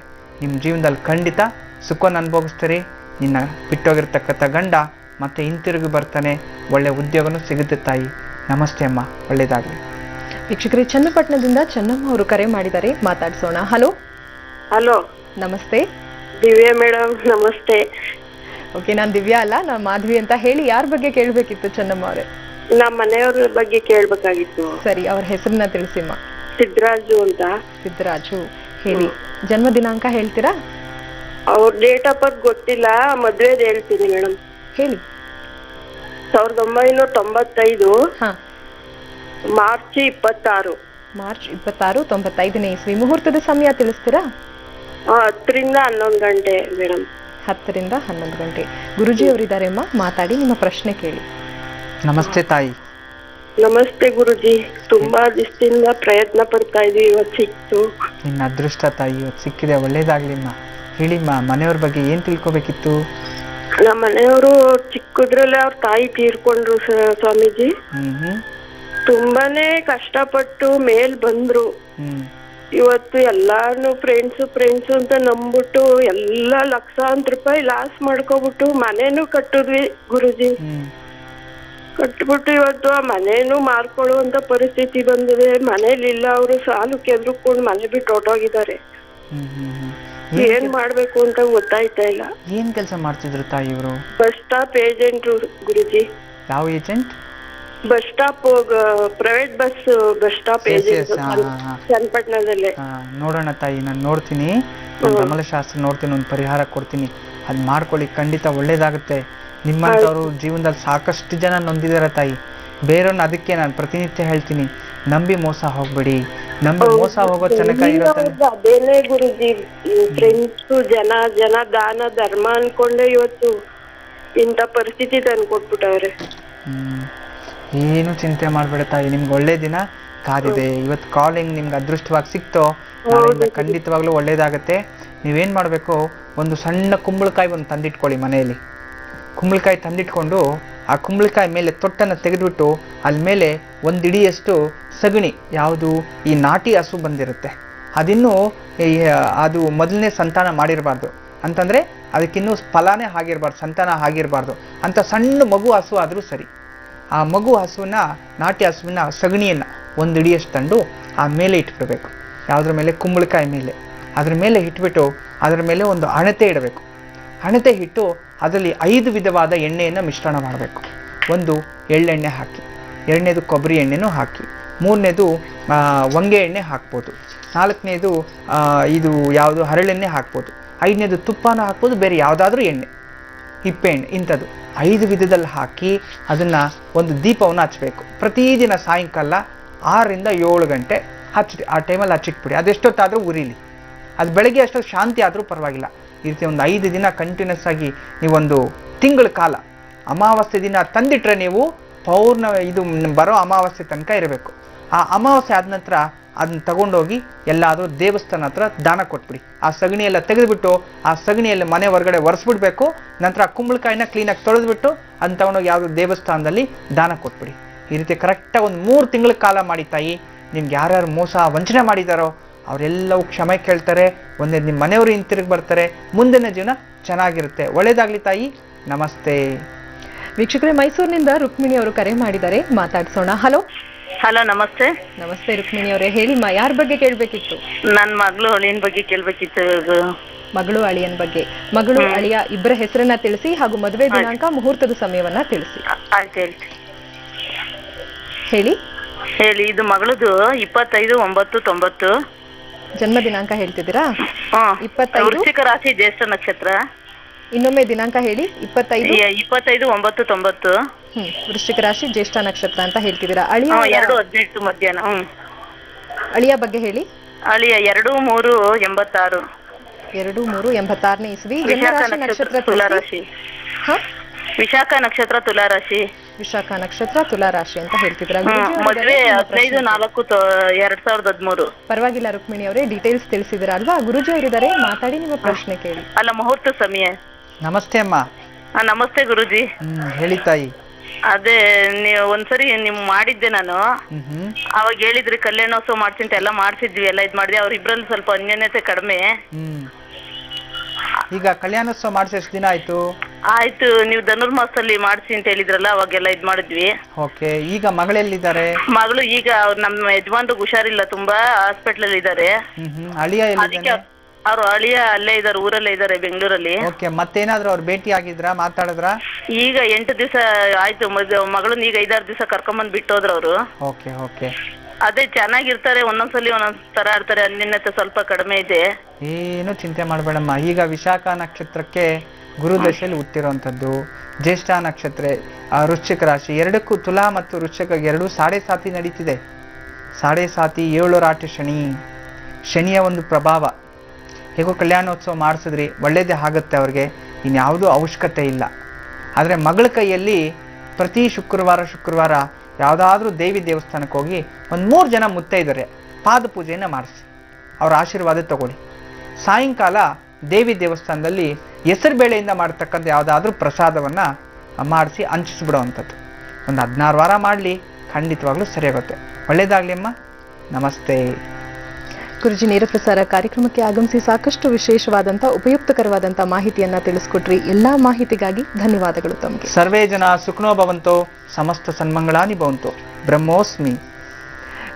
ನಿಮ್ಮ ಜೀವನದಲ್ಲಿ ಖಂಡಿತ ಸುಖವನ್ನು ಅನುಭವಿಸ್ತೀರಿ. ನಿನ್ನ ಬಿಟ್ಟೋಗಿರ್ತಕ್ಕಂಥ ಗಂಡ ಮತ್ತೆ ಹಿಂತಿರುಗಿ ಬರ್ತಾನೆ, ಒಳ್ಳೆ ಉದ್ಯೋಗನೂ ಸಿಗುತ್ತೆ ತಾಯಿ. ನಮಸ್ತೆ ಅಮ್ಮ, ಒಳ್ಳೇದಾಗಲಿ. ವೀಕ್ಷಕರೇ, ಚನ್ನಪಟ್ಟಣದಿಂದ ಚೆನ್ನಮ್ಮ ಅವರು ಕರೆ ಮಾಡಿದ್ದಾರೆ, ಮಾತಾಡ್ಸೋಣ. ಹಲೋ. ಹಲೋ, ನಮಸ್ತೆ. ದಿವ್ಯಾ ಮೇಡಮ್ ನಮಸ್ತೆ. ಓಕೆ, ನಾನ್ ದಿವ್ಯಾ ಅಲ್ಲ, ನಾನ್ ಮಾಧವಿ ಅಂತ. ಹೇಳಿ, ಯಾರ ಬಗ್ಗೆ ಕೇಳ್ಬೇಕಿತ್ತು ಚೆನ್ನಮ್ಮ ಅವರೇ? ನಮ್ಮ ಮನೆಯವ್ರ ಬಗ್ಗೆ ಕೇಳ್ಬೇಕಾಗಿತ್ತು. ಸರಿ, ಅವ್ರ ಹೆಸರನ್ನ ತಿಳಿಸಿಮ್ಮ. ಸಿದ್ದರಾಜು ಅಂತ. ಸಿದ್ದರಾಜು, ಹೇಳಿ. ಜನ್ಮ ದಿನಾಂಕ ಹೇಳ್ತೀರಾ? ಅವ್ರ ಡೇಟ್ ಆಫ್ ಬರ್ತ್ ಗೊತ್ತಿಲ್ಲ, ಮದ್ವೆದ್ ಹೇಳ್ತೀನಿ ಮೇಡಮ್. ಹೇಳಿ. 1995 ಹಾ, ಮಾರ್ಚ್ 26. ಮಾರ್ಚ್ 26, 95ನೇ ಇಸ್ವಿ. ಮುಹೂರ್ತದ ಸಮಯ ತಿಳಿಸ್ತೀರಾ? 10 ರಿಂದ 11 ಗಂಟೆ ಮೇಡಮ್. 10 ರಿಂದ 11 ಗಂಟೆ. ಗುರುಜಿ ಅವರಿದ್ದಾರೆ ಅಮ್ಮ, ಮಾತಾಡಿ, ನಿಮ್ಮ ಪ್ರಶ್ನೆ ಕೇಳಿ. ನಮಸ್ತೆ ತಾಯಿ. ನಮಸ್ತೆ ಗುರುಜಿ. ತುಂಬಾ ದಿವಸದಿಂದ ಪ್ರಯತ್ನ ಪಡ್ತಾ ಇದೀವಿ, ಇವತ್ತು ಸಿಕ್ತು. ನಿನ್ನ ಅದೃಷ್ಟ ತಾಯಿ, ಇವತ್ತು ಸಿಕ್ಕಿದೆ, ಒಳ್ಳೇದಾಗ್ಲಿಮ್ಮ. ಹೇಳಿಮ್ಮ, ಮನೆಯವ್ರ ಬಗ್ಗೆ ಏನ್ ತಿಳ್ಕೊಬೇಕಿತ್ತು? ನಮ್ಮ ಮನೆಯವರು ಚಿಕ್ಕದ್ರಲ್ಲೇ ಅವ್ರ ತಾಯಿ ತೀರ್ಕೊಂಡ್ರು ಸ್ವಾಮೀಜಿ. ತುಂಬಾನೇ ಕಷ್ಟಪಟ್ಟು ಮೇಲ್ ಬಂದ್ರು. ಇವತ್ತು ಎಲ್ಲಾನು ಫ್ರೆಂಡ್ಸ್ ಅಂತ ನಂಬಿಟ್ಟು ಎಲ್ಲಾ ಲಕ್ಷಾಂತರ ರೂಪಾಯಿ ಲಾಸ್ ಮಾಡ್ಕೊಬಿಟ್ಟು ಮನೇನು ಕಟ್ಟಿದ್ವಿ ಗುರುಜಿ. ಕಟ್ಬಿಟ್ಟು ಇವತ್ತು ಆ ಮನೇನು ಮಾರ್ಕೊಳ್ಳುವಂತ ಪರಿಸ್ಥಿತಿ ಬಂದಿದೆ. ಮನೇಲಿಲ್ಲ, ಅವರು ಸಾಲಕ್ಕೆ ಎದ್ರುಕೊಂಡು ಮನೆ ಬಿಟ್ಟು ಹೊರಟೋಗಿದ್ದಾರೆ. ಏನ್ ಮಾಡ್ಬೇಕು ಅಂತ ಗೊತ್ತಾಯ್ತಾ ಇಲ್ಲ. ಏನ್ ಕೆಲಸ ಮಾಡ್ತಿದ್ರು ತಾಯಿ ಇವರು? ಬಸ್ ಸ್ಟಾಪ್ ಏಜೆಂಟ್ ಗುರುಜಿ. ಯಾವ agent? Bus stop, private bus stop agent ಚನ್ನಪಟ್ಟಣದಲ್ಲೇ. ನೋಡೋಣ ತಾಯಿ, ನಾನು ನೋಡ್ತೀನಿ, ಕಮಲಶಾಸ್ತ್ರ ನೋಡ್ತೀನಿ, ಒಂದು ಪರಿಹಾರ ಕೊಡ್ತೀನಿ. ಅದ್ ಮಾಡ್ಕೊಳ್ಳಿ, ಖಂಡಿತ ಒಳ್ಳೇದಾಗುತ್ತೆ. ನಿಮ್ಮಂತವ್ರು ಜೀವನದಲ್ಲಿ ಸಾಕಷ್ಟು ಜನ ನೊಂದಿದ್ದಾರೆ ತಾಯಿ. ಬೇರೆಯವ್ರನ್ನ ಅದಕ್ಕೆ ನಾನು ಪ್ರತಿನಿತ್ಯ ಹೇಳ್ತೀನಿ, ನಂಬಿ ಮೋಸ ಹೋಗ್ಬೇಡಿ. ನಂಬಿ ಮೋಸ ಹೋಗೋ ತನಕ ಇರುತ್ತೆ. ಅದೇನೇ ಗುರುಜಿ, ಫ್ರೆಂಡ್ಸ್ ಜನ ದಾನ ಧರ್ಮ ಅನ್ಕೊಂಡೆ ಇವತ್ತು ಇಂಥ ಪರಿಸ್ಥಿತಿ ತಂದು ಕೊಟ್ಬಿಟ್ಟವ್ರೆ. ಏನು ಚಿಂತೆ ಮಾಡ್ಬೇಡ ತಾಯಿ, ನಿಮ್ಗೆ ಒಳ್ಳೆ ದಿನ ಕಾದಿದೆ. ಇವತ್ತು ಕಾಲಿಂಗ್ ನಿಮ್ಗೆ ಅದೃಷ್ಟವಾಗಿ ಸಿಕ್ತೋ, ನಾಳೆಯಿಂದ ಖಂಡಿತವಾಗ್ಲೂ ಒಳ್ಳೇದಾಗತ್ತೆ. ನೀವೇನ್ ಮಾಡ್ಬೇಕು, ಒಂದು ಸಣ್ಣ ಕುಂಬಳಕಾಯಿ ಒಂದು ತಂದಿಟ್ಕೊಳ್ಳಿ ಮನೆಯಲ್ಲಿ. ಕುಂಬಳಕಾಯಿ ತಂದಿಟ್ಕೊಂಡು ಆ ಕುಂಬಳಕಾಯಿ ಮೇಲೆ ತೊಟ್ಟನ್ನು ತೆಗೆದುಬಿಟ್ಟು ಅಲ್ಲಿ ಮೇಲೆ ಒಂದು ಇಡಿಯಷ್ಟು ಸಗಣಿ, ಯಾವುದು ಈ ನಾಟಿ ಹಸು ಬಂದಿರುತ್ತೆ, ಅದಿನ್ನೂ ಅದು ಮೊದಲನೇ ಸಂತಾನ ಮಾಡಿರಬಾರ್ದು ಅಂತಂದರೆ ಅದಕ್ಕಿನ್ನೂ ಫಲಾನೇ ಆಗಿರಬಾರ್ದು, ಸಂತಾನ ಆಗಿರಬಾರ್ದು ಅಂತ ಸಣ್ಣ ಮಗು ಹಸು ಆದರೂ ಸರಿ. ಆ ಮಗು ಹಸುವನ್ನ, ನಾಟಿ ಹಸುವಿನ ಸಗಣಿಯನ್ನು ಒಂದು ಇಡಿಯಷ್ಟು ತಂದು ಆ ಮೇಲೆ ಇಟ್ಬಿಡ್ಬೇಕು. ಯಾವುದ್ರ ಮೇಲೆ? ಕುಂಬಳಕಾಯಿ ಮೇಲೆ. ಅದ್ರ ಮೇಲೆ ಇಟ್ಬಿಟ್ಟು ಅದರ ಮೇಲೆ ಒಂದು ಹಣತೆ ಇಡಬೇಕು. ಹಣತೆ ಇಟ್ಟು ಅದರಲ್ಲಿ 5 ವಿಧವಾದ ಎಣ್ಣೆಯನ್ನು ಮಿಶ್ರಣ ಮಾಡಬೇಕು. ಒಂದು ಎಳ್ಳೆಣ್ಣೆ ಹಾಕಿ, 2ನೇದು ಕೊಬ್ಬರಿ ಎಣ್ಣೆನೂ ಹಾಕಿ, 3ನೇದು ಹೊಂಗೆ ಎಣ್ಣೆ ಹಾಕ್ಬೋದು, 4ನೇದು ಇದು ಯಾವುದು ಹರಳೆಣ್ಣೆ ಹಾಕ್ಬೋದು, 5ನೇದು ತುಪ್ಪನೂ ಹಾಕ್ಬೋದು, ಬೇರೆ ಯಾವುದಾದ್ರೂ ಎಣ್ಣೆ, ಹಿಪ್ಪೆ ಎಣ್ಣೆ, ಇಂಥದ್ದು 5 ವಿಧದಲ್ಲಿ ಹಾಕಿ ಅದನ್ನು ಒಂದು ದೀಪವನ್ನು ಹಚ್ಚಬೇಕು. ಪ್ರತಿದಿನ ಸಾಯಂಕಾಲ 6 ರಿಂದ 7 ಗಂಟೆ ಹಚ್ಚಿ, ಆ ಟೈಮಲ್ಲಿ ಹಚ್ಚಿಟ್ಬಿಡಿ. ಅದೆಷ್ಟೊತ್ತಾದರೂ ಉರಿಲಿ, ಅದು ಬೆಳಗ್ಗೆ ಅಷ್ಟೊತ್ತು ಶಾಂತಿ ಆದರೂ ಪರವಾಗಿಲ್ಲ. ಈ ರೀತಿ ಒಂದು 5 ದಿನ ಕಂಟಿನ್ಯೂಸ್ ಆಗಿ ನೀವೊಂದು ತಿಂಗಳ ಕಾಲ, ಅಮಾವಾಸ್ಯೆ ದಿನ ತಂದಿಟ್ರೆ ನೀವು ಇದು ಬರೋ ಅಮಾವಾಸ್ಯೆ ತನಕ ಇರಬೇಕು. ಆ ಅಮಾವಾಸ್ಯೆ ಆದ ನಂತರ ಅದನ್ನ ತಗೊಂಡೋಗಿ ಎಲ್ಲಾದರೂ ದೇವಸ್ಥಾನ ಹತ್ರ ದಾನ ಕೊಟ್ಬಿಡಿ. ಆ ಸಗಣಿ ಎಲ್ಲ ತೆಗೆದುಬಿಟ್ಟು ಆ ಸಗಣಿಯಲ್ಲಿ ಮನೆ ಹೊರಗಡೆ ಒರೆಸ್ಬಿಡ್ಬೇಕು. ನಂತರ ಆ ಕುಂಬಳಕಾಯಿನ ಕ್ಲೀನಾಗಿ ತೊಳೆದ್ಬಿಟ್ಟು ಅದನ್ನ ತಗೊಂಡೋಗಿ ಯಾವುದೋ ದೇವಸ್ಥಾನದಲ್ಲಿ ದಾನ ಕೊಟ್ಬಿಡಿ. ಈ ರೀತಿ ಕರೆಕ್ಟಾಗಿ ಒಂದು 3 ತಿಂಗಳ ಕಾಲ ಮಾಡಿ ತಾಯಿ. ನಿಮ್ಗೆ ಯಾರ್ಯಾರು ಮೋಸ ವಂಚನೆ ಮಾಡಿದಾರೋ ಅವರೆಲ್ಲವೂ ಕ್ಷಮೆ ಕೇಳ್ತಾರೆ. ಒಂದೇ ನಿಮ್ಮ ಮನೆಯವರು ಹಿಂತಿರುಗಿ ಬರ್ತಾರೆ. ಮುಂದಿನ ಜೀವನ ಚೆನ್ನಾಗಿರುತ್ತೆ. ಒಳ್ಳೇದಾಗ್ಲಿ ತಾಯಿ. ನಮಸ್ತೆ. ವೀಕ್ಷಕರೇ, ಮೈಸೂರಿನಿಂದ ರುಕ್ಮಿಣಿ ಅವರು ಕರೆ ಮಾಡಿದ್ದಾರೆ, ಮಾತಾಡ್ಸೋಣ. ಹಲೋ. ಹಲೋ, ನಮಸ್ತೆ. ನಮಸ್ತೆ ರುಕ್ಮಿಣಿ ಅವರೇ, ಹೇಳಿಮ್ಮ, ಯಾರ ಬಗ್ಗೆ ಕೇಳ್ಬೇಕಿತ್ತು? ನನ್ನ ಮಗಳು ಅಳಿಯನ್ ಬಗ್ಗೆ ಕೇಳ್ಬೇಕಿತ್ತು. ಮಗಳು ಅಳಿಯನ್ ಬಗ್ಗೆ. ಮಗಳು ಅಳಿಯ ಇಬ್ಬರ ಹೆಸರನ್ನ ತಿಳಿಸಿ ಹಾಗೂ ಮದುವೆ ದಿನಾಂಕ, ಮುಹೂರ್ತದ ಸಮಯವನ್ನ ತಿಳಿಸಿ. ಆಯ್ತು, ಹೇಳ್ತೀನಿ. ಹೇಳಿ. ಇದು ಮಗಳದು 25/9/90. ಜನ್ಮ ದಿನಾಂಕ ಹೇಳ್ತಿದ್ದೀರಾ? 25 ವೃಶ್ಚಿಕ ರಾಶಿ, ಜ್ಯೇಷ್ಠ ನಕ್ಷತ್ರ. ಇನ್ನೊಮ್ಮೆ ದಿನಾಂಕ ಹೇಳಿ. 25/9/90. ವೃಶ್ಚಿಕ ರಾಶಿ, ಜ್ಯೇಷ್ಠ ನಕ್ಷತ್ರ ಅಂತ ಹೇಳ್ತಿದ್ದೀರಾ. ಅಳಿಯ 2:18 ಮಧ್ಯಾಹ್ನ. ಅಳಿಯ ಬಗ್ಗೆ ಹೇಳಿ. ಅಳಿಯ 2/3/86. 2/3/86ನೇ ಇಸ್ವಿ. ನಕ್ಷತ್ರ ತುಲಾರಾಶಿ. ವಿಶಾಖ ನಕ್ಷತ್ರ ತುಲಾರಾಶಿ. ವಿಶಾಖ ನಕ್ಷತ್ರ ತುಲಾರಾಶಿ ಅಂತ ಹೇಳ್ತಿದ್ರ. ಮದುವೆ 15/4/2013. ಪರವಾಗಿಲ್ಲ ರುಕ್ಮಿಣಿ ಅವರೇ, ಡೀಟೇಲ್ಸ್ ತಿಳಿಸಿದಿರ ಅಲ್ವಾ? ಗುರುಜಿ ಅವರಿದ್ದಾರೆ, ಮಾತಾಡಿ, ನಿಮ್ಮ ಪ್ರಶ್ನೆ ಕೇಳಿ. ಅಲ್ಲ, ಮುಹೂರ್ತ ಸಮಯ. ನಮಸ್ತೆ ಅಮ್ಮ. ನಮಸ್ತೆ ಗುರುಜಿ. ಹೇಳಿ ತಾಯಿ. ಅದೇ ನೀವು ಒಂದ್ಸರಿ ನಿಮ್ ಮಾಡಿದ್ದೆ ನಾನು. ಅವಾಗ ಹೇಳಿದ್ರಿ ಕಲ್ಯಾಣೋತ್ಸವ ಮಾಡ್ತೀನಿ ಎಲ್ಲ ಮಾಡ್ಸಿದ್ವಿ, ಎಲ್ಲ ಇದ್ ಮಾಡಿದ್ವಿ. ಅವ್ರಿಬ್ರಲ್ಲಿ ಸ್ವಲ್ಪ ಅನ್ಯೋನ್ಯತೆ ಕಡಿಮೆ. ಈಗ ಕಲ್ಯಾಣೋತ್ಸವ ಮಾಡಿಸಿ ಎಷ್ಟು ದಿನ ಆಯ್ತು? ಆಯ್ತು, ನೀವು ಧನುರ್ಮಾಸದಲ್ಲಿ ಮಾಡಿಸಿ ಅಂತ ಹೇಳಿದ್ರಲ್ಲ, ಅವಾಗೆಲ್ಲ ಇದ್ ಮಾಡಿದ್ವಿ. ಓಕೆ. ಈಗ ಮಗಳೆಲ್ಲಿದ್ದಾರೆ? ಮಗಳು ಈಗ ನಮ್ಮ ಯಜಮಾನ್ರಿಗೆ ಹುಷಾರಿಲ್ಲ, ತುಂಬಾ ಹಾಸ್ಪಿಟಲ್ ಅಲ್ಲಿ ಇದ್ದಾರೆ. ಅಳಿಯ ಎಲ್ಲಿದ್ದಾನೆ? ಅವ್ರು ಅಳಿಯ ಅಲ್ಲೇ ಇದಾರೆ, ಊರಲ್ಲೇ ಇದಾರೆ ಬೆಂಗಳೂರಲ್ಲಿ. ಓಕೆ, ಮತ್ತೇನಾದ್ರು ಅವ್ರು ಭೇಟಿ ಆಗಿದ್ರಾ, ಮಾತಾಡಿದ್ರಾ? ಈಗ 8 ದಿವಸ ಆಯ್ತು, ಮಗಳನ್ನ ಈಗ 5-6 ದಿವಸ ಕರ್ಕೊಂಬಂದ್ ಬಿಟ್ಟೋದ್ರು ಅವರು. Okay okay. ಅದೇ ಚೆನ್ನಾಗಿರ್ತಾರೆ, ಒಂದೊಂದ್ಸಲಿ ಒಂದೊಂದ್ ತರ ಇರ್ತಾರೆ, ಅನ್ಯೋನ್ಯತೆ ಸ್ವಲ್ಪ ಕಡಿಮೆ ಇದೆ. ಏನು ಚಿಂತೆ ಮಾಡಬೇಡಮ್ಮ. ಈಗ ವಿಶಾಖ ನಕ್ಷತ್ರಕ್ಕೆ ಗುರುದಶೆಯಲ್ಲಿ ಹುಟ್ಟಿರುವಂಥದ್ದು, ಜ್ಯೇಷ್ಠ ನಕ್ಷತ್ರ, ವೃಶ್ಚಿಕ ರಾಶಿ ಎರಡಕ್ಕೂ, ತುಲಾ ಮತ್ತು ವೃಶ್ಚಿಕ ಎರಡೂ ಸಾಡೆ ಸಾತಿ ನಡೀತಿದೆ. ಸಾಡೆ ಸಾತಿ 7 ರಾಟಿ ಶನಿಯ ಒಂದು ಪ್ರಭಾವ. ಹೇಗೋ ಕಲ್ಯಾಣೋತ್ಸವ ಮಾಡಿಸಿದ್ರಿ, ಒಳ್ಳೇದೇ ಆಗುತ್ತೆ ಅವ್ರಿಗೆ, ಇನ್ಯಾವುದೂ ಅವಶ್ಯಕತೆ ಇಲ್ಲ. ಆದರೆ ಮಗಳ ಕೈಯಲ್ಲಿ ಪ್ರತಿ ಶುಕ್ರವಾರ ಯಾವುದಾದ್ರೂ ದೇವಿ ದೇವಸ್ಥಾನಕ್ಕೆ ಹೋಗಿ ಒಂದು 3 ಜನ ಮುತ್ತೈದರೆ ಪಾದ ಪೂಜೆಯನ್ನು ಮಾಡಿಸಿ ಅವರ ಆಶೀರ್ವಾದ ತಗೊಳ್ಳಿ. ಸಾಯಂಕಾಲ ದೇವಿ ದೇವಸ್ಥಾನದಲ್ಲಿ ಹೆಸರುಬೇಳೆಯಿಂದ ಮಾಡತಕ್ಕಂಥ ಯಾವುದಾದ್ರೂ ಪ್ರಸಾದವನ್ನು ಮಾಡಿಸಿ ಹಂಚಿಸ್ಬಿಡೋವಂಥದ್ದು. ಒಂದು 16 ವಾರ ಮಾಡಲಿ, ಖಂಡಿತವಾಗ್ಲೂ ಸರಿಯಾಗುತ್ತೆ. ಒಳ್ಳೆಯದಾಗಲಿ ಅಮ್ಮ. ನಮಸ್ತೆ. ಗುರುಜಿ, ನೇರ ಪ್ರಸಾರ ಕಾರ್ಯಕ್ರಮಕ್ಕೆ ಆಗಮಿಸಿ ಸಾಕಷ್ಟು ವಿಶೇಷವಾದಂಥ ಉಪಯುಕ್ತಕರವಾದಂಥ ಮಾಹಿತಿಯನ್ನ ತಿಳಿಸ್ಕೊಟ್ರಿ. ಎಲ್ಲಾ ಮಾಹಿತಿಗಾಗಿ ಧನ್ಯವಾದಗಳು ತಮಗೆ. ಸರ್ವೇ ಜನ ಸುಖನೋ ಭವಂತೋ, ಸಮಸ್ತ ಸನ್ಮಂಗಳಾನಿ ಭವಂತೋ. ಬ್ರಹ್ಮೋಸ್ಮಿ.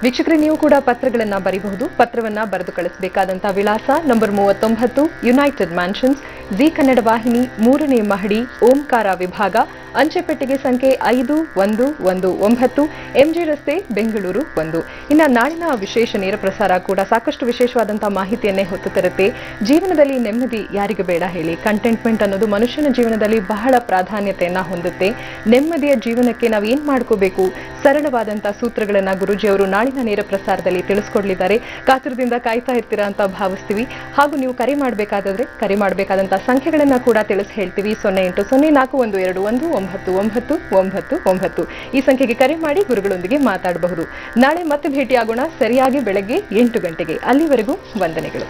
ವೀಕ್ಷಕರೇ, ನೀವು ಕೂಡ ಪತ್ರಗಳನ್ನ ಬರೀಬಹುದು. ಪತ್ರವನ್ನ ಬರೆದು ಕಳಿಸಬೇಕಾದಂತಹ ವಿಳಾಸ number 39, United mansions, G Kannada ವಾಹಿನಿ, 3ನೇ ಮಹಡಿ, ಓಂಕಾರ ವಿಭಾಗ, ಅಂಚೆ ಪೆಟ್ಟಿಗೆ ಸಂಖ್ಯೆ 5119, ಎಂಜಿ ರಸ್ತೆ, ಬೆಂಗಳೂರು 1. ಇನ್ನು ನಾಳಿನ ವಿಶೇಷ ನೇರ ಪ್ರಸಾರ ಕೂಡ ಸಾಕಷ್ಟು ವಿಶೇಷವಾದಂತಹ ಮಾಹಿತಿಯನ್ನೇ ಹೊತ್ತು ತರುತ್ತೆ. ಜೀವನದಲ್ಲಿ ನೆಮ್ಮದಿ ಯಾರಿಗೆ ಬೇಡ ಹೇಳಿ? ಕಂಟೆಂಟ್ಮೆಂಟ್ ಅನ್ನೋದು ಮನುಷ್ಯನ ಜೀವನದಲ್ಲಿ ಬಹಳ ಪ್ರಾಧಾನ್ಯತೆಯನ್ನ ಹೊಂದುತ್ತೆ. ನೆಮ್ಮದಿಯ ಜೀವನಕ್ಕೆ ನಾವು ಏನ್ ಮಾಡ್ಕೋಬೇಕು, ಸರಳವಾದಂತಹ ಸೂತ್ರಗಳನ್ನ ಗುರುಜಿ ಅವರು ನಾಳಿನ ನೇರ ಪ್ರಸಾರದಲ್ಲಿ ತಿಳಿಸ್ಕೊಡ್ಲಿದ್ದಾರೆ. ಕಾತುರದಿಂದ ಕಾಯ್ತಾ ಇರ್ತೀರಾ ಅಂತ ಭಾವಿಸ್ತೀವಿ. ಹಾಗೂ ನೀವು ಕರೆ ಮಾಡಬೇಕಾದ್ರೆ ಕರೆ ಮಾಡಬೇಕಾದಂತಹ ಸಂಖ್ಯೆಗಳನ್ನ ಕೂಡ ತಿಳಿಸಿ ಹೇಳ್ತೀವಿ. 0804121999. ಈ ಸಂಖ್ಯೆಗೆ ಕರೆ ಮಾಡಿ ಗುರುಗಳೊಂದಿಗೆ ಮಾತಾಡಬಹುದು. ನಾಳೆ ಮತ್ತೆ ಭೇಟಿಯಾಗೋಣ, ಸರಿಯಾಗಿ ಬೆಳಗ್ಗೆ 8 ಗಂಟೆಗೆ. ಅಲ್ಲಿವರೆಗೂ ವಂದನೆಗಳು.